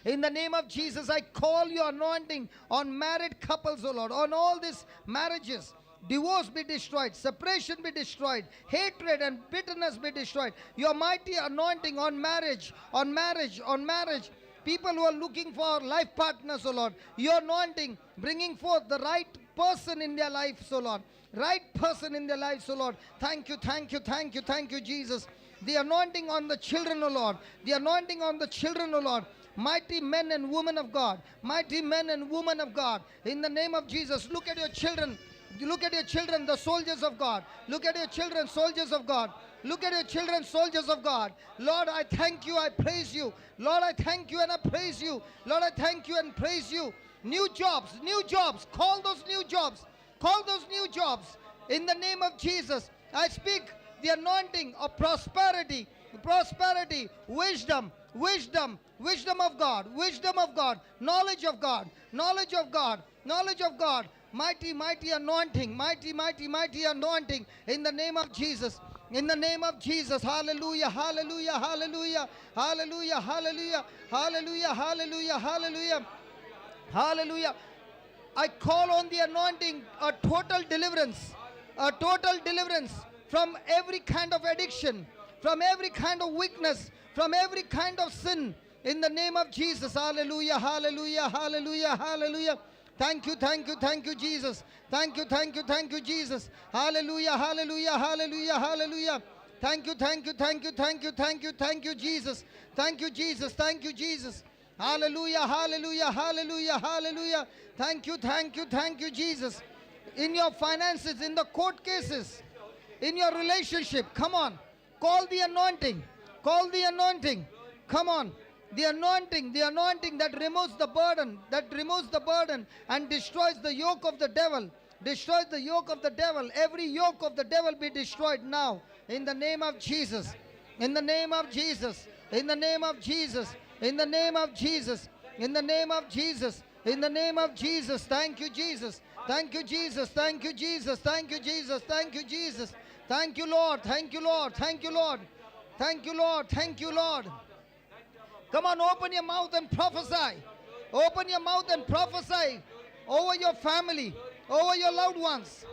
S3: in the name of Jesus, I call your anointing on married couples, O Lord, on all these marriages. Divorce be destroyed, separation be destroyed, hatred and bitterness be destroyed. Your mighty anointing on marriage, on marriage, on marriage. People who are looking for life partners, O Lord. Your anointing bringing forth the right person in their lives, O Lord. Right person in their lives, O Lord. Thank you, thank you, thank you, thank you, Jesus. The anointing on the children, O Lord. The anointing on the children, O Lord. Mighty men and women of God. Mighty men and women of God. In the name of Jesus, look at your children. Look at your children, the soldiers of God. Look at your children, soldiers of God. Look at your children, soldiers of God. Lord, I thank you, I praise you. Lord, I thank you and I praise you. Lord, I thank you and praise you. New jobs, new jobs. Call those new jobs. Call those new jobs. In the name of Jesus, I speak the anointing of prosperity, prosperity, wisdom, wisdom, wisdom of God, knowledge of God, knowledge of God, knowledge of God. Mighty, mighty anointing, mighty, mighty, mighty anointing in the name of Jesus. In the name of Jesus. Hallelujah, hallelujah, hallelujah, hallelujah, hallelujah, hallelujah, hallelujah, hallelujah, hallelujah. I call on the anointing, a total deliverance from every kind of addiction, from every kind of weakness, from every kind of sin. In the name of Jesus. Hallelujah, hallelujah, hallelujah, hallelujah. Thank you, thank you, thank you, Jesus. Thank you, thank you, thank you, Jesus. Hallelujah, hallelujah, hallelujah, hallelujah. Thank you, thank you, thank you, thank you, thank you, thank you, Jesus. Thank you, Jesus, thank you, Jesus. Hallelujah, hallelujah, hallelujah, hallelujah. Thank you, thank you, thank you, Jesus. In your finances, in the court cases, in your relationship, come on. Call the anointing. Call the anointing. Come on. The anointing that removes the burden and destroys the yoke of the devil. Destroys the yoke of the devil. Every yoke of the devil be destroyed now. In the name of Jesus. In the name of Jesus. In the name of Jesus. In the name of Jesus. In the name of Jesus. In the name of Jesus. Thank you, Jesus. Thank you, Jesus. Thank you, Jesus. Thank you, Jesus. Thank you, Jesus. Thank you, Lord. Thank you, Lord. Thank you, Lord. Thank you, Lord. Thank you, Lord. Come on, open your mouth and prophesy. Open your mouth and prophesy over your family, over your loved ones.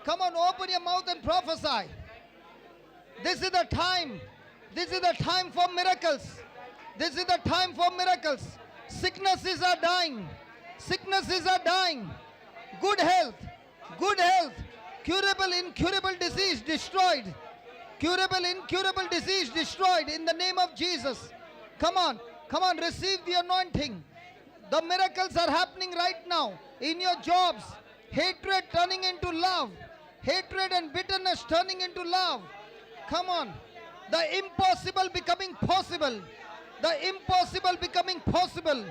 S3: Come on, open your mouth and prophesy. This is the time. This is the time for miracles. This is the time for miracles. Sicknesses are dying. Sicknesses are dying. Good health. Good health. Curable, incurable disease destroyed. Curable, incurable disease destroyed in the name of Jesus. Come on, come on, receive the anointing. The miracles are happening right now in your jobs. Hatred turning into love. Hatred and bitterness turning into love. Come on. The impossible becoming possible. The impossible becoming possible.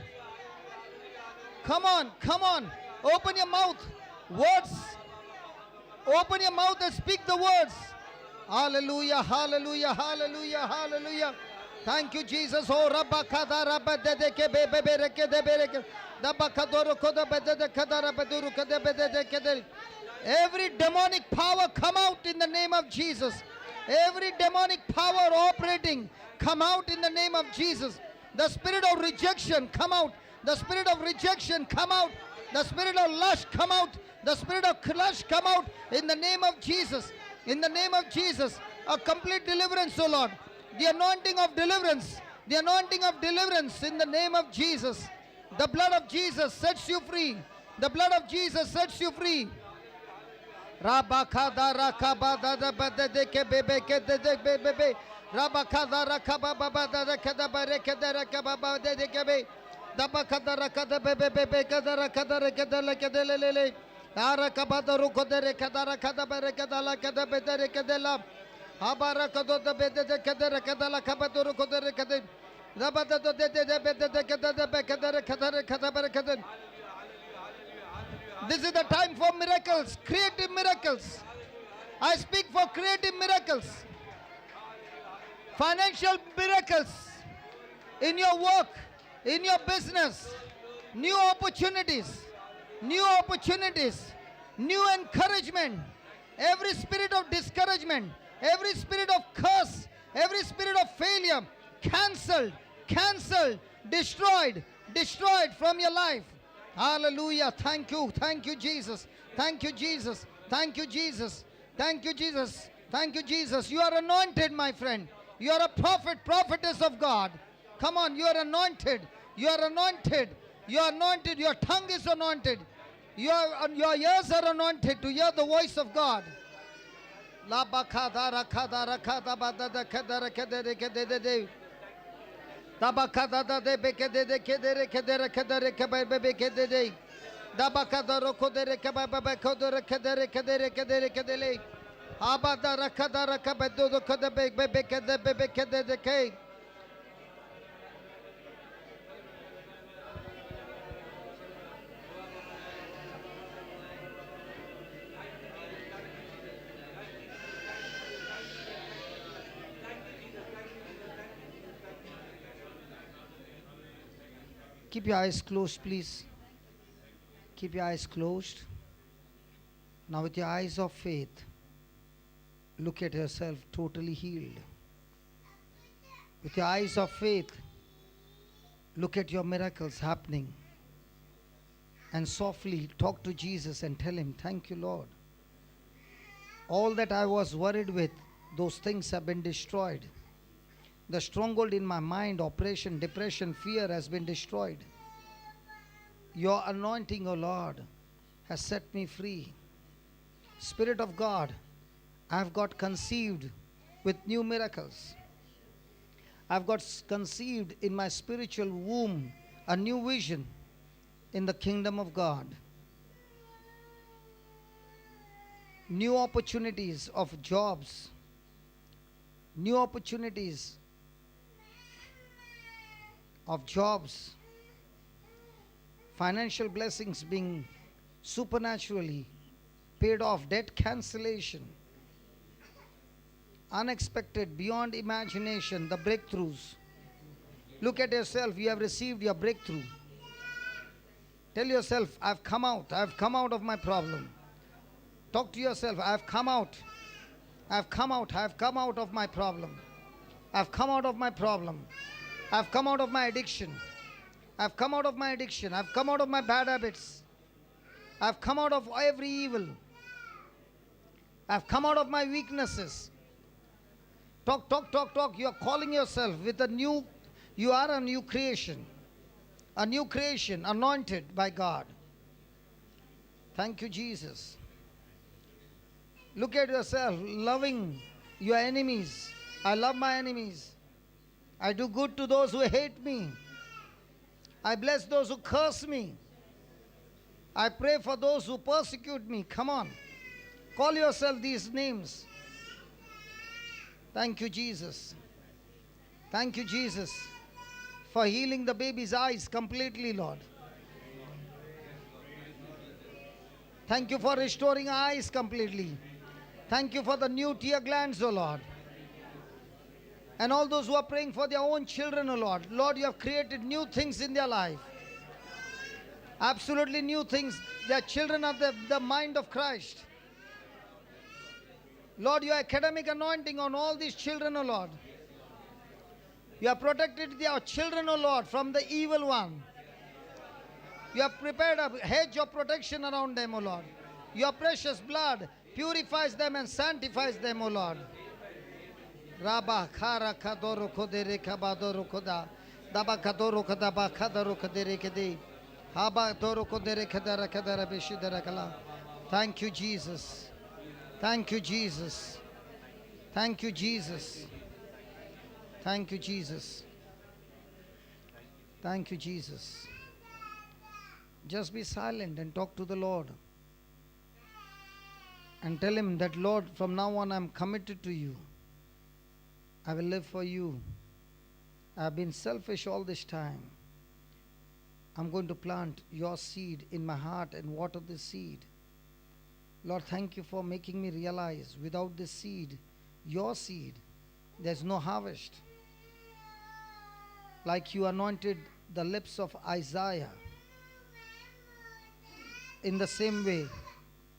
S3: Come on, come on. Open your mouth. Words. Open your mouth and speak the words. Hallelujah, hallelujah, hallelujah, hallelujah. Thank you, Jesus. Oh, Rabba Kada Rabba Dedeke Bebereke de Bereke. Dabakadoro Koda Bedede Kadara Beduru Kadebede. Every demonic power come out in the name of Jesus. Every demonic power operating
S1: come out in the name of Jesus. The spirit of rejection, come out. The spirit of rejection, come out. The spirit of lust, come out. The spirit of lust, come out in the name of Jesus. In the name of Jesus, a complete deliverance, O Lord. The anointing of deliverance. The anointing of deliverance in the name of Jesus. The blood of Jesus sets you free. The blood of Jesus sets you free. Rabakada rakabada da bada de kebebe kede de bebe. Rabakada rakababa da rakada barekada rakababa de kebe. Dabakada rakada bebe bebe kada rakada rakada lakada lele. Arakabada rukoda rekada rakada barekada lakada bede rekada. Abarakado da bede de kada rakada lakabado rukoda rekada. Rabada de bede de kada de bekada rakada rakada barekada. This is the time for miracles, creative miracles. I speak for creative miracles, financial miracles in your work, in your business, new opportunities, new encouragement. Every spirit of discouragement, every spirit of curse, every spirit of failure, cancelled, destroyed from your life. Hallelujah. Thank you, Jesus. Thank you, Jesus. Thank you, Jesus. Thank you, Jesus. Thank you, Jesus. You are anointed, my friend. You are a prophet, prophetess of God. Come on, you are anointed. You are anointed. You are anointed. Your tongue is anointed. Your ears are anointed to hear the voice of God. Tabakada de bekede de kedere kedere kedere kebebe kedere. Dabakada rokodere kebebe kodere kedere kedere kedere kedele. Abada rakada rakabedo do kodebe bebe kede bebe kede de ke. Keep your eyes closed, please. Keep your eyes closed. Now, with your eyes of faith, look at yourself totally healed. With your eyes of faith, look at your miracles happening. And softly talk to Jesus and tell him, thank you, Lord. All that I was worried with, those things have been destroyed. The stronghold in my mind, oppression, depression, fear has been destroyed. Your anointing, O Lord, has set me free. Spirit of God, I have got conceived with new miracles. I have got conceived in my spiritual womb a new vision in the kingdom of God. New opportunities of jobs, new opportunities of jobs, financial blessings being supernaturally paid off, debt cancellation, unexpected, beyond imagination, the breakthroughs. Look at yourself, you have received your breakthrough. Tell yourself, I've come out of my problem. Talk to yourself, I've come out of my problem. I've come out of my problem. I've come out of my addiction. I've come out of my addiction. I've come out of my bad habits. I've come out of every evil. I've come out of my weaknesses. Talk. You are calling yourself with a new, you are a new creation. A new creation, anointed by God. Thank you, Jesus. Look at yourself, loving your enemies. I love my enemies. I do good to those who hate me. I bless those who curse me. I pray for those who persecute me. Come on. Call yourself these names. Thank you, Jesus. Thank you, Jesus, for healing the baby's eyes completely, Lord. Thank you for restoring eyes completely. Thank you for the new tear glands, O Lord. And all those who are praying for their own children, O Lord. Lord, you have created new things in their life. Absolutely new things. Their children are the mind of Christ. Lord, your academic anointing on all these children, O Lord. You have protected your children, O Lord, from the evil one. You have prepared a hedge of protection around them, O Lord. Your precious blood purifies them and sanctifies them, O Lord. Rabba kara kadoro kodere kabadoro koda. Daba kadoro kadaba kadoro kodere kede. Haba doro kodere kadara kadara beshidara kala. Thank you, Jesus. Thank you, Jesus. Thank you, Jesus. Thank you, Jesus. Thank you, Jesus. Just be silent and talk to the Lord. And tell Him that, Lord, from now on I'm committed to you. I will live for you. I've been selfish all this time. I'm going to plant your seed in my heart and water this seed. Lord, thank you for making me realize without this seed, your seed, there's no harvest. Like you anointed the lips of Isaiah. In the same way,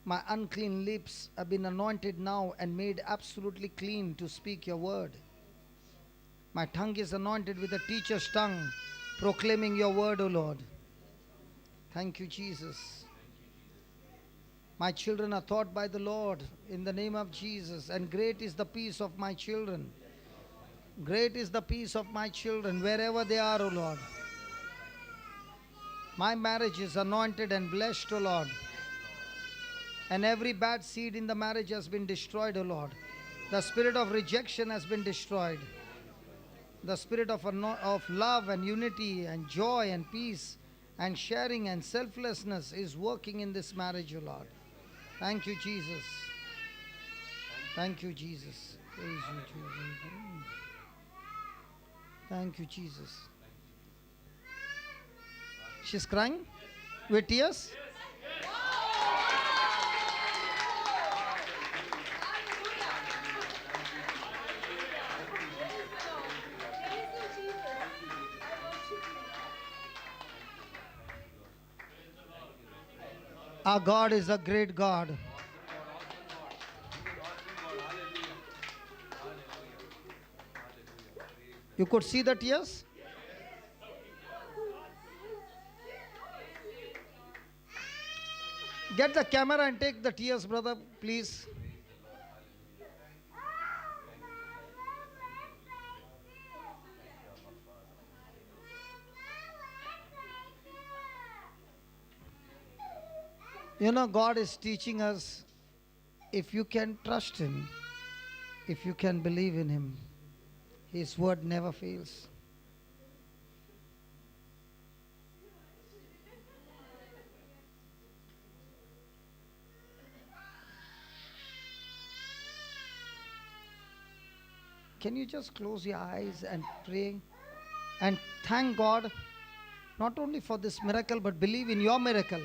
S1: my unclean lips have been anointed now and made absolutely clean to speak your word. My tongue is anointed with a teacher's tongue, proclaiming your word, O Lord. Thank you, Jesus. My children are taught by the Lord in the name of Jesus, and great is the peace of my children. Great is the peace of my children wherever they are, O Lord. My marriage is anointed and blessed, O Lord. And every bad seed in the marriage has been destroyed, O Lord. The spirit of rejection has been destroyed. The spirit of love and unity and joy and peace and sharing and selflessness is working in this marriage, O Lord. Thank you, Jesus. Thank you, Jesus. Praise you, Jesus. Thank you, Jesus. She's crying with tears? Our God is a great God. You could see the tears? Get the camera and take the tears, brother, please. You know, God is teaching us, if you can trust Him, if you can believe in Him, His word never fails. Can you just close your eyes and pray and thank God not only for this miracle but believe in your miracle?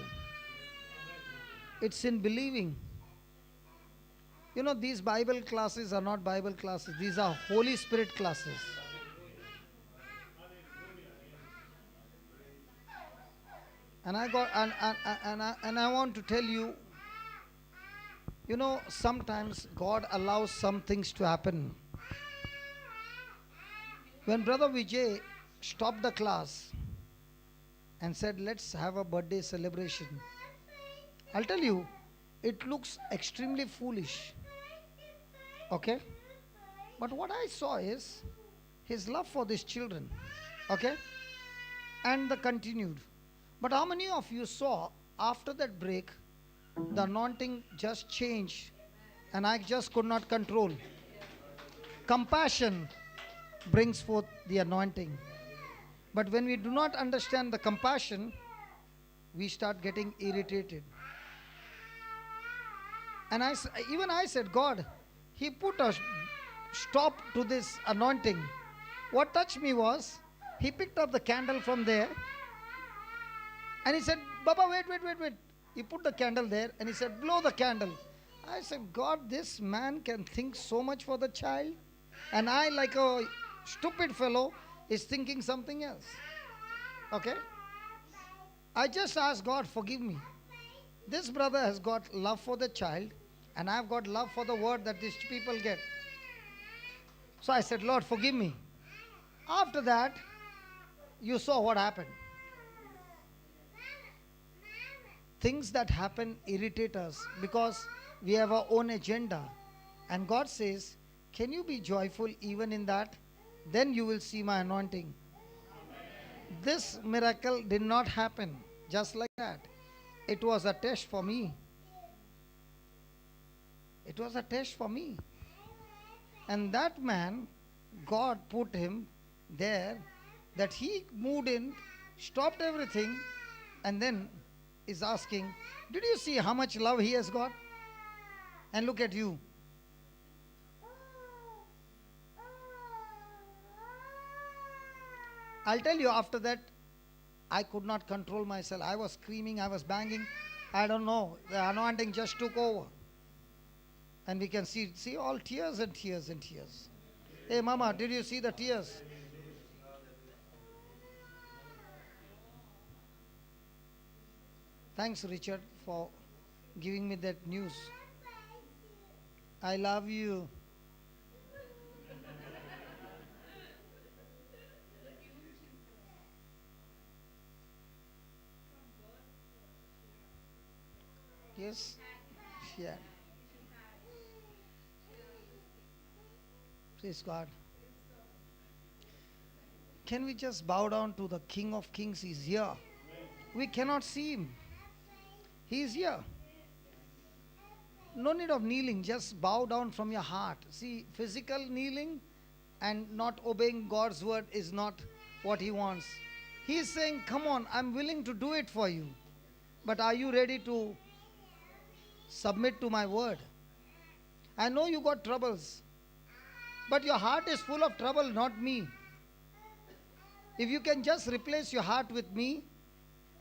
S1: It's in believing. You know, these Bible classes are not Bible classes. These are Holy Spirit classes. And I want to tell you, you know, sometimes God allows some things to happen. When Brother Vijay stopped the class and said, let's have a birthday celebration, I'll tell you, it looks extremely foolish. Okay? But what I saw is his love for these children. Okay? And the continued. But how many of you saw after that break, the anointing just changed and I just could not control? Compassion brings forth the anointing. But when we do not understand the compassion, we start getting irritated. And even I said, God, He put a stop to this anointing. What touched me was, He picked up the candle from there and He said, Baba, wait. He put the candle there and He said, blow the candle. I said, God, this man can think so much for the child, and I, like a stupid fellow, is thinking something else. Okay? I just asked God, forgive me. This brother has got love for the child, and I've got love for the word that these people get. So I said, Lord, forgive me.
S3: After that, you saw what happened. Things that happen irritate us because we have our own agenda. And God says, can you be joyful even in that? Then you will see my anointing. This miracle did not happen just like that. It was a test for me. It was a test for me. And that man, God put him there, that he moved in, stopped everything, and then is asking, did you see how much love he has got? And look at you. I'll tell you, after that, I could not control myself. I was screaming, I was banging. I don't know. The anointing just took over. And we can see all tears and tears and tears. Hey, Mama, did you see the tears? Thanks, Richard, for giving me that news. I love you. Yes? Yeah. Praise God. Can we just bow down to the King of Kings? He's here. We cannot see him. He is here. No need of kneeling. Just bow down from your heart. See, physical kneeling and not obeying God's word is not what he wants. He is saying, come on, I'm willing to do it for you. But are you ready to submit to my word? I know you got troubles, but your heart is full of trouble, not me. If you can just replace your heart with me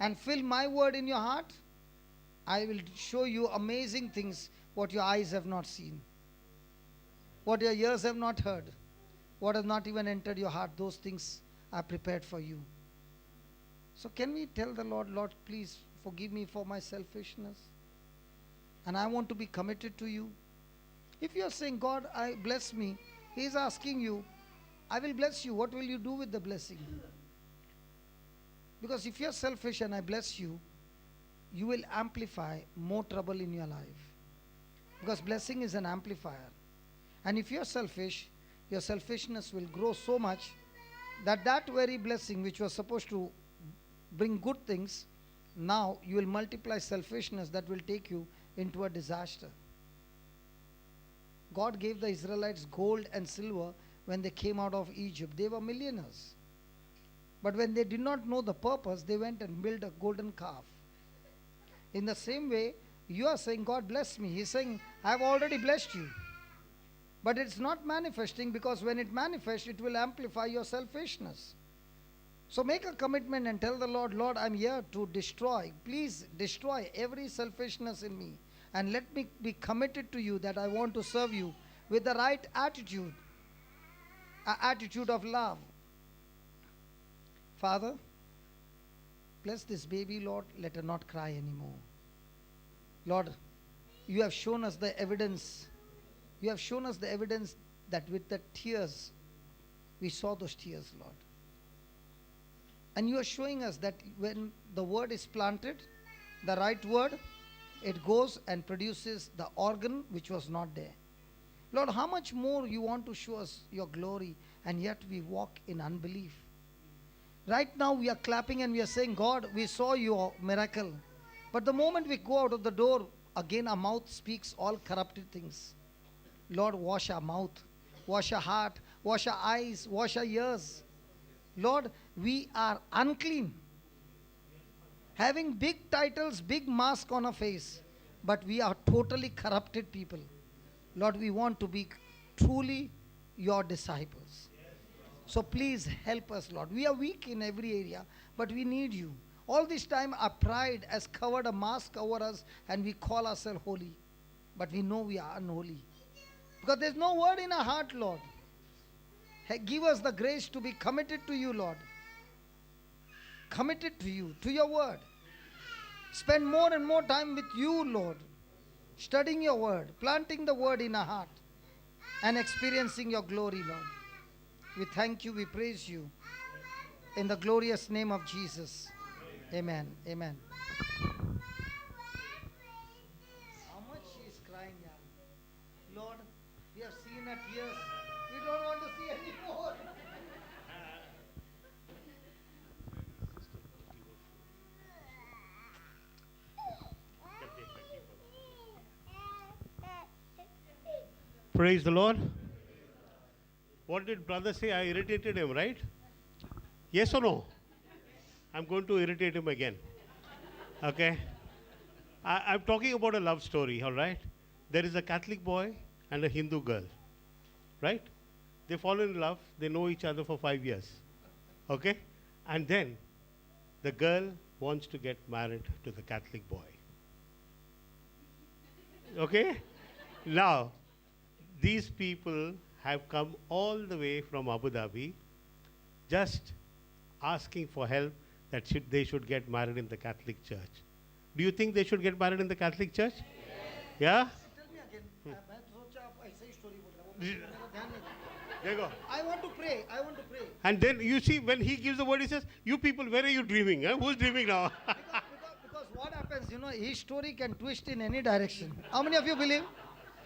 S3: and fill my word in your heart, I will show you amazing things what your eyes have not seen, what your ears have not heard, what has not even entered your heart. Those things are prepared for you. So can we tell the Lord, Lord, please forgive me for my selfishness, and I want to be committed to you. If you are saying, God, I bless me, he is asking you, I will bless you. What will you do with the blessing? Because if you are selfish and I bless you, you will amplify more trouble in your life. Because blessing is an amplifier. And if you are selfish, your selfishness will grow so much that that very blessing which was supposed to bring good things, now you will multiply selfishness that will take you into a disaster. God gave the Israelites gold and silver when they came out of Egypt. They were millionaires. But when they did not know the purpose, they went and built a golden calf. In the same way, you are saying, God bless me. He's saying, I have already blessed you. But it's not manifesting, because when it manifests, it will amplify your selfishness. So make a commitment and tell the Lord, Lord, I'm here to destroy. Please destroy every selfishness in me. And let me be committed to you, that I want to serve you with the right attitude, an attitude of love. Father, bless this baby, Lord. Let her not cry anymore. Lord, you have shown us the evidence. You have shown us the evidence that with the tears, we saw those tears, Lord. And you are showing us that when the word is planted, the right word, it goes and produces the organ which was not there. Lord, how much more you want to show us your glory, and yet we walk in unbelief. Right now we are clapping and we are saying, God, we saw your miracle. But the moment we go out of the door, again our mouth speaks all corrupted things. Lord, wash our mouth, wash our heart, wash our eyes, wash our ears. Lord, we are unclean. Having big titles, big mask on our face, but we are totally corrupted people. Lord, we want to be truly your disciples. So please help us, Lord. We are weak in every area, but we need you. All this time our pride has covered a mask over us, and we call ourselves holy. But we know we are unholy. Because there's no word in our heart, Lord. Give us the grace to be committed to you, Lord. Committed to you, to your word. Spend more and more time with you, Lord. Studying your word, planting the word in our heart, and experiencing your glory, Lord. We thank you, we praise you. In the glorious name of Jesus. Amen. Amen. How much she is crying, yeah. Lord, we have seen her tears. We don't want to see anymore.
S2: Praise the Lord. What did brother say? I irritated him, right? Yes or no? I'm going to irritate him again. Okay? I'm talking about a love story, all right? There is a Catholic boy and a Hindu girl, right? They fall in love. They know each other for 5 years. Okay? And then the girl wants to get married to the Catholic boy. Okay? Now, these people have come all the way from Abu Dhabi just asking for help that they should get married in the Catholic Church. Do you think they should get married in the Catholic Church? Yeah?
S3: Tell me again. मैं सोचा आप ऐसे ही story बोल रहे हो. मेरा ध्यान नहीं.
S2: There you go.
S3: I want to pray. I want to pray.
S2: And then you see, when he gives the word, he says, "You people, where are you dreaming? Huh? Who's dreaming now?"
S3: Because what happens, his story can twist in any direction. How many of you believe?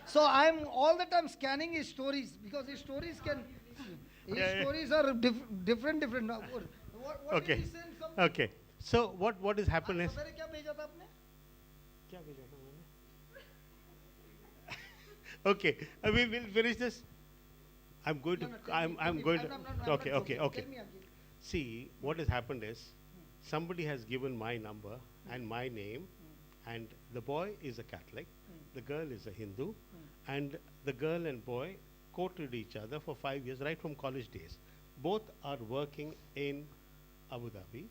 S3: So I'm all the time scanning his stories because his stories can. His stories are different. What
S2: Okay.
S3: did he send? Something?
S2: Okay. So what has happened is.
S3: सवेरे क्या भेजा था आपने?
S2: Okay, we will finish this. I'm going to.
S3: No, tell me,
S2: I'm
S3: tell
S2: going
S3: me.
S2: to.
S3: I'm not
S2: Okay, okay,
S3: joking.
S2: okay.
S3: Tell me again.
S2: See, what has happened is, somebody has given my number and my name, and the boy is a Catholic, the girl is a Hindu, and the girl and boy courted each other for 5 years, right from college days. Both are working in Abu Dhabi,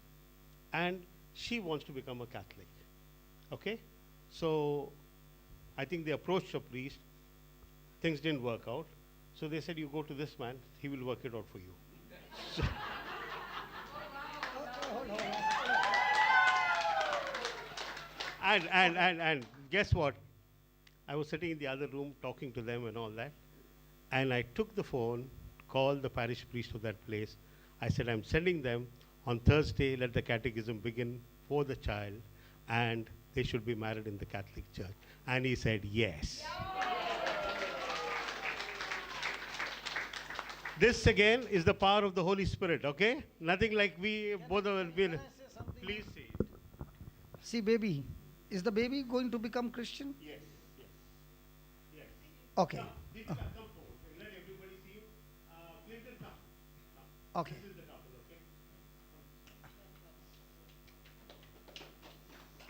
S2: and she wants to become a Catholic. Okay? So, I think they approached a priest, things didn't work out, so they said, "You go to this man, he will work it out for you." So and guess what? I was sitting in the other room talking to them and all that. And I took the phone, called the parish priest of that place. I said, "I'm sending them on Thursday, let the catechism begin for the child, and they should be married in the Catholic Church." And he said, "Yes." This again is the power of the Holy Spirit, okay? Nothing like we both are. Please say it.
S3: See, baby, is the baby going to become Christian?
S2: Yes, yes, yes.
S3: Okay.
S2: Come forward. Let everybody see you. Clinton, come.
S3: Okay.
S2: This is the couple, okay?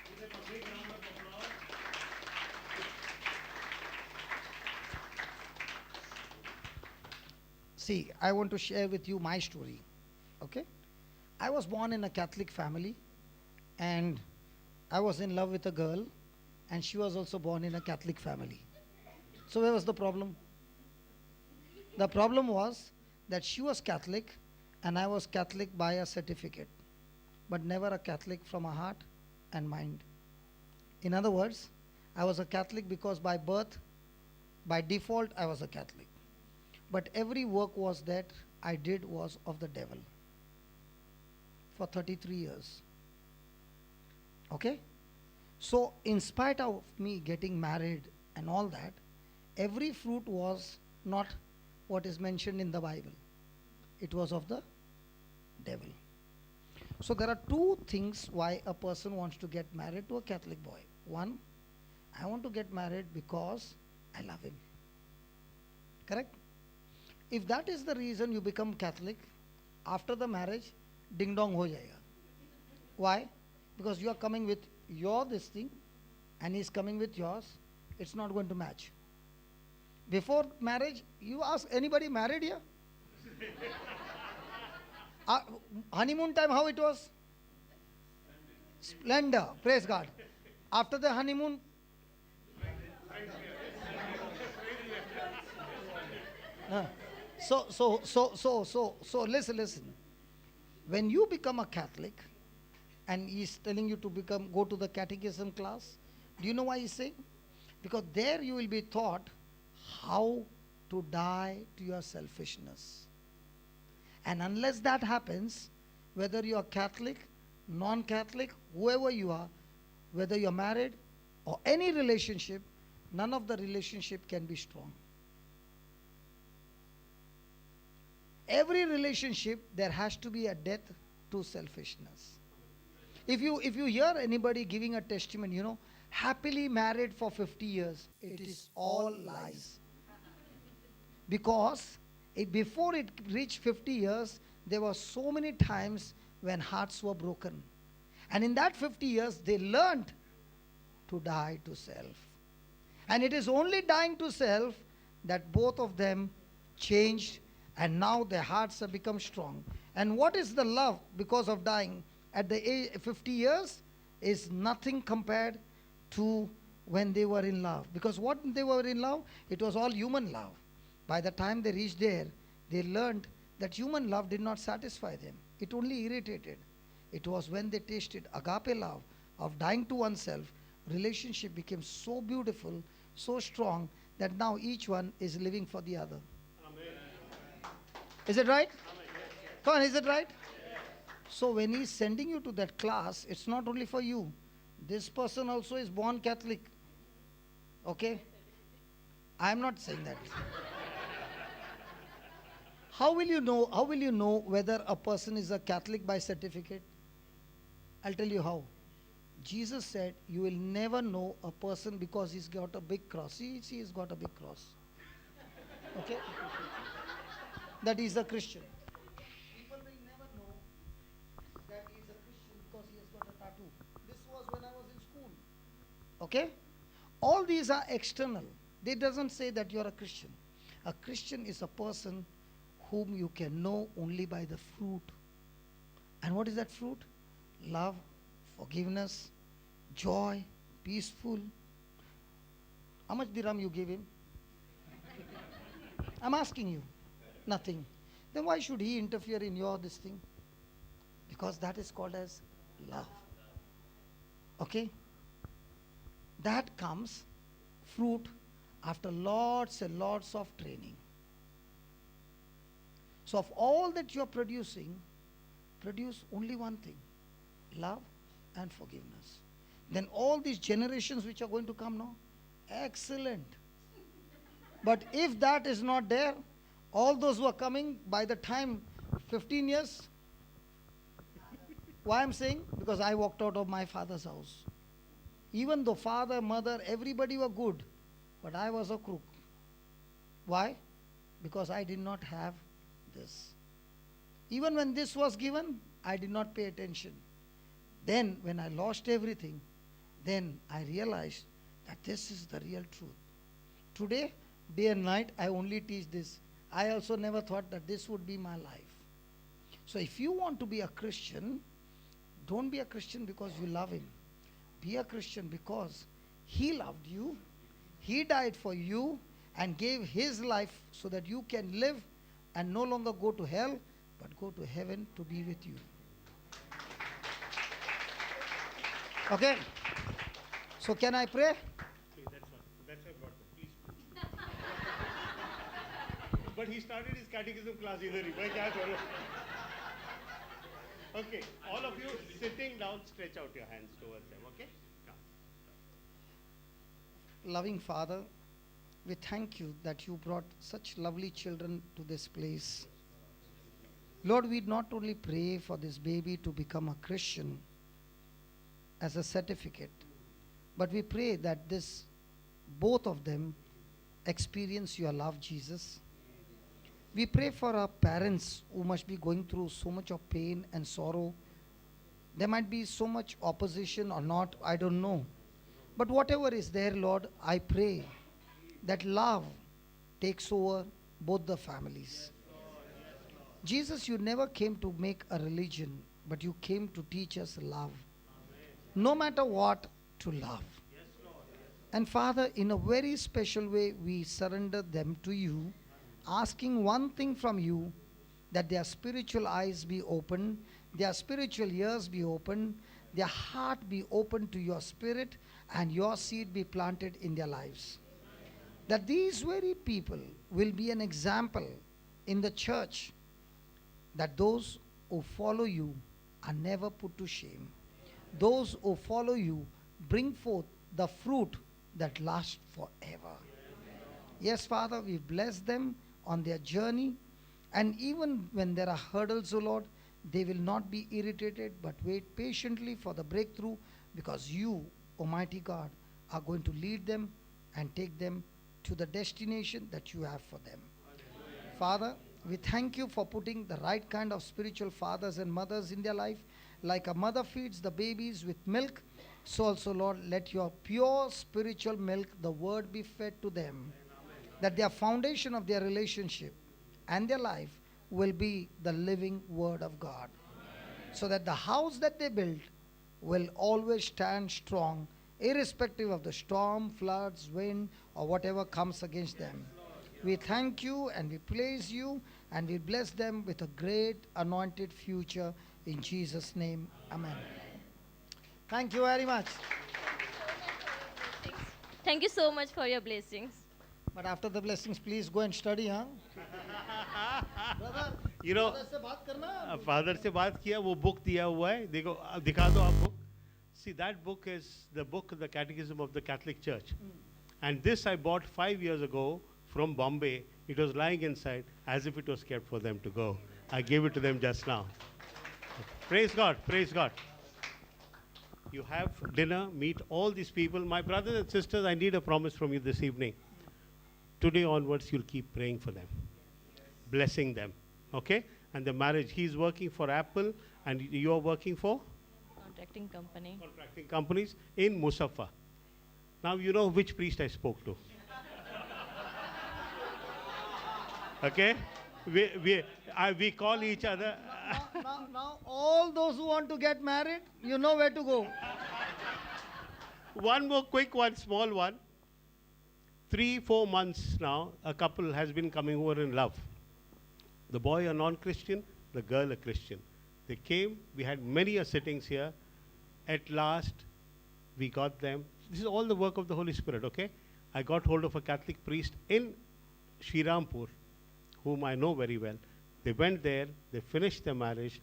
S2: Give them a big round of applause.
S3: See, I want to share with you my story. Okay? I was born in a Catholic family and I was in love with a girl and she was also born in a Catholic family. So where was the problem? The problem was that she was Catholic and I was Catholic by a certificate, but never a Catholic from a heart and mind. In other words, I was a Catholic because by birth, by default, I was a Catholic. But every work was that I did was of the devil for 33 years. Okay? So, in spite of me getting married and all that, every fruit was not what is mentioned in the Bible. It was of the devil. So, there are two things why a person wants to get married to a Catholic boy. One, I want to get married because I love him. Correct? If that is the reason you become Catholic, after the marriage, ding dong ho jayega. Why? Because you are coming with your this thing and he is coming with yours. It's not going to match. Before marriage, you ask anybody married here? Honeymoon time, how it was? Splendor. Praise God. After the honeymoon, So listen. When you become a Catholic, and he's telling you to go to the catechism class, do you know why he's saying? Because there you will be taught how to die to your selfishness. And unless that happens, whether you are Catholic, non-Catholic, whoever you are, whether you're married or any relationship, none of the relationship can be strong. Every relationship, there has to be a death to selfishness. If you hear anybody giving a testimony, happily married for 50 years, it is all lies. Because before it reached 50 years, there were so many times when hearts were broken. And in that 50 years, they learned to die to self. And it is only dying to self that both of them changed, and now their hearts have become strong. And what is the love because of dying at the age 50 years is nothing compared to when they were in love. Because what they were in love, it was all human love. By the time they reached there, they learned that human love did not satisfy them. It only irritated. It was when they tasted agape love of dying to oneself, relationship became so beautiful, so strong, that now each one is living for the other. Is it right? Come on, is it right? So when he's sending you to that class, it's not only for you. This person also is born Catholic. Okay? I'm not saying that. How will you know whether a person is a Catholic by certificate? I'll tell you how. Jesus said, you will never know a person because he's got a big cross. See, he's got a big cross. Okay? That he's a Christian. People will never know that he's a Christian because he has got a tattoo. This was when I was in school. Okay? All these are external. They doesn't say that you're a Christian. A Christian is a person whom you can know only by the fruit. And what is that fruit? Love, forgiveness, joy, peaceful. How much dirham you give him? I'm asking you. Nothing. Then why should he interfere in your this thing? Because that is called as love. Okay? That comes fruit after lots and lots of training. So of all that you are producing, produce only one thing: love and forgiveness. Then all these generations which are going to come now, excellent. But if that is not there, all those who are coming by the time 15 years, why I'm saying? Because I walked out of my father's house. Even though father, mother, everybody were good, but I was a crook. Why? Because I did not have this. Even when this was given, I did not pay attention. Then when I lost everything, then I realized that this is the real truth. Today, day and night, I only teach this. I also never thought that this would be my life. So if you want to be a Christian, don't be a Christian because you love him. Be a Christian because he loved you, he died for you, and gave his life so that you can live and no longer go to hell, but go to heaven to be with you. Okay? So can I pray?
S2: That's why I brought them. Please. But he started his catechism class either. Okay, all of you sitting down, stretch out your hands towards them, okay? Come.
S3: Loving Father, we thank you that you brought such lovely children to this place. Lord, we not only pray for this baby to become a Christian as a certificate, but we pray that both of them experience your love, Jesus. We pray for our parents who must be going through so much of pain and sorrow. There might be so much opposition or not, I don't know. But whatever is there, Lord, I pray that love takes over both the families. Jesus, you never came to make a religion, but you came to teach us love. No matter what, to love. And Father, in a very special way, we surrender them to you, asking one thing from you, that their spiritual eyes be open, their spiritual ears be open, their heart be open to your spirit, and your seed be planted in their lives. That these very people will be an example in the church, that those who follow you are never put to shame. Those who follow you bring forth the fruit that lasts forever. Yes, Father, we bless them on their journey. And even when there are hurdles, O Lord, they will not be irritated but wait patiently for the breakthrough, because you, Almighty God, are going to lead them and take them to the destination that you have for them. Father, we thank you for putting the right kind of spiritual fathers and mothers in their life. Like a mother feeds the babies with milk, so also, Lord, let your pure spiritual milk, the word, be fed to them. That their foundation of their relationship and their life will be the living word of God. So that the house that they build will always stand strong, irrespective of the storm, floods, wind, or whatever comes against them. We thank you and we praise you and we bless them with a great anointed future in Jesus' name. Amen. Thank you very much.
S6: Thank you so much for your blessings.
S3: But after the blessings, please go and study, huh? Brother,
S2: You know,
S3: father से बात करना.
S2: Father से बात किया, वो book दिया हुआ है, देखो अब दिखा दो आप book. See, that book is the book, the Catechism of the Catholic Church. And this I bought 5 years ago from Bombay. It was lying inside as if it was kept for them to go. I gave it to them just now. Praise God, praise God. You have dinner, meet all these people. My brothers and sisters, I need a promise from you this evening. Today onwards, you'll keep praying for them, blessing them, okay? And the marriage, he's working for Apple and you're working for?
S6: Contracting company.
S2: Contracting companies in Musaffa. Now you know which priest I spoke to. Okay? We call each other.
S3: Now, all those who want to get married, you know where to go.
S2: One more quick one, small one. 3-4 months now, a couple has been coming over in love. The boy a non-Christian, the girl a Christian. They came, we had many sittings here. At last, we got them. This is all the work of the Holy Spirit, okay? I got hold of a Catholic priest in Shriram,pur, whom I know very well. They went there, they finished their marriage.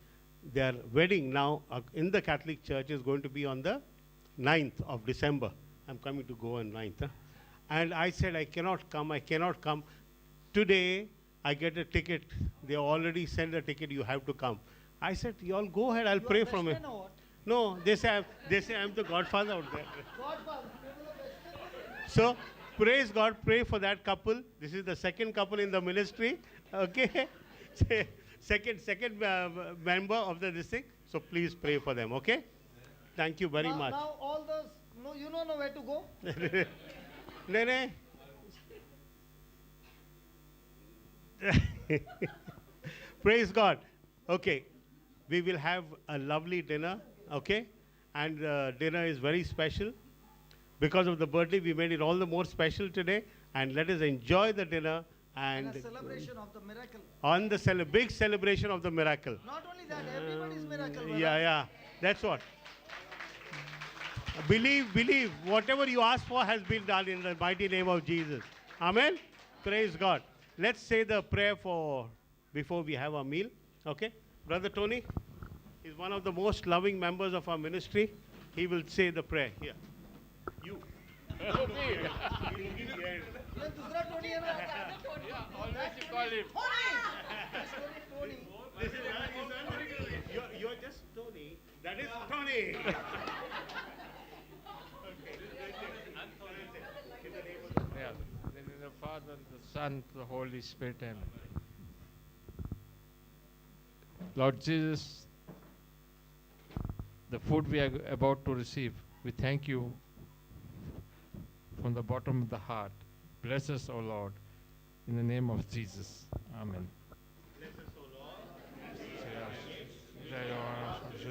S2: Their wedding now in the Catholic Church is going to be on the 9th of December. I'm coming to go on 9th. Huh? And I said, I cannot come. Today, I get a ticket. They already sent a ticket, you have to come. I said, you all go ahead, I'll pray from it. No, they say I'm the godfather out there. So, praise God, pray for that couple. This is the second couple in the ministry, okay? second member of this thing. So, please pray for them, okay? Thank you very much.
S3: Now all those, no, you don't know where to go.
S2: Nene. Praise God. Okay, we will have a lovely dinner, okay? And dinner is very special. Because of the birthday, we made it all the more special today. And let us enjoy the dinner. And
S3: a celebration of the miracle.
S2: On the big celebration of the miracle.
S3: Not only that, everybody's miracle. Brother.
S2: Yeah, that's what. Believe. Whatever you ask for has been done in the mighty name of Jesus. Amen. Praise God. Let's say the prayer before we have our meal. Okay? Brother Tony is one of the most loving members of our ministry. He will say the prayer here. You.
S4: Always you call him.
S2: You're just Tony. That is Tony.
S4: Yeah. In the Father, the Son, the Holy Spirit. Amen. Lord Jesus, the food we are about to receive, we thank you from the bottom of the heart. Bless us, O Lord, in the name of Jesus. Amen.
S2: Bless us, O Lord.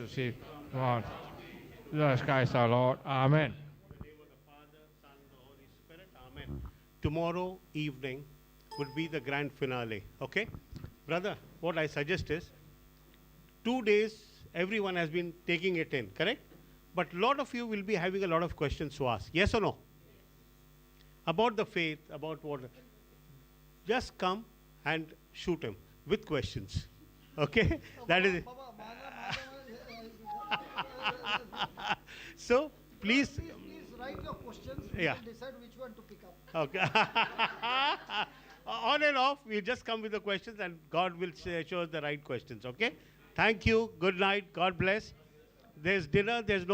S4: Receive, Lord. Jesus Christ, our Lord. Amen.
S2: In the name of the Father, Son, the Holy Spirit. Amen. Tomorrow evening would be the grand finale. Okay? Brother, what I suggest is 2 days everyone has been taking it in, correct? But a lot of you will be having a lot of questions to ask. Yes or no? About the faith, about what. Just come and shoot him with questions. Okay? That is it. So, please.
S1: Please write your questions. We
S2: Yeah.
S1: will decide which one to pick up.
S2: Okay. On and off, we just come with the questions and God will show us the right questions. Okay? Thank you. Good night. God bless. There's dinner. There's no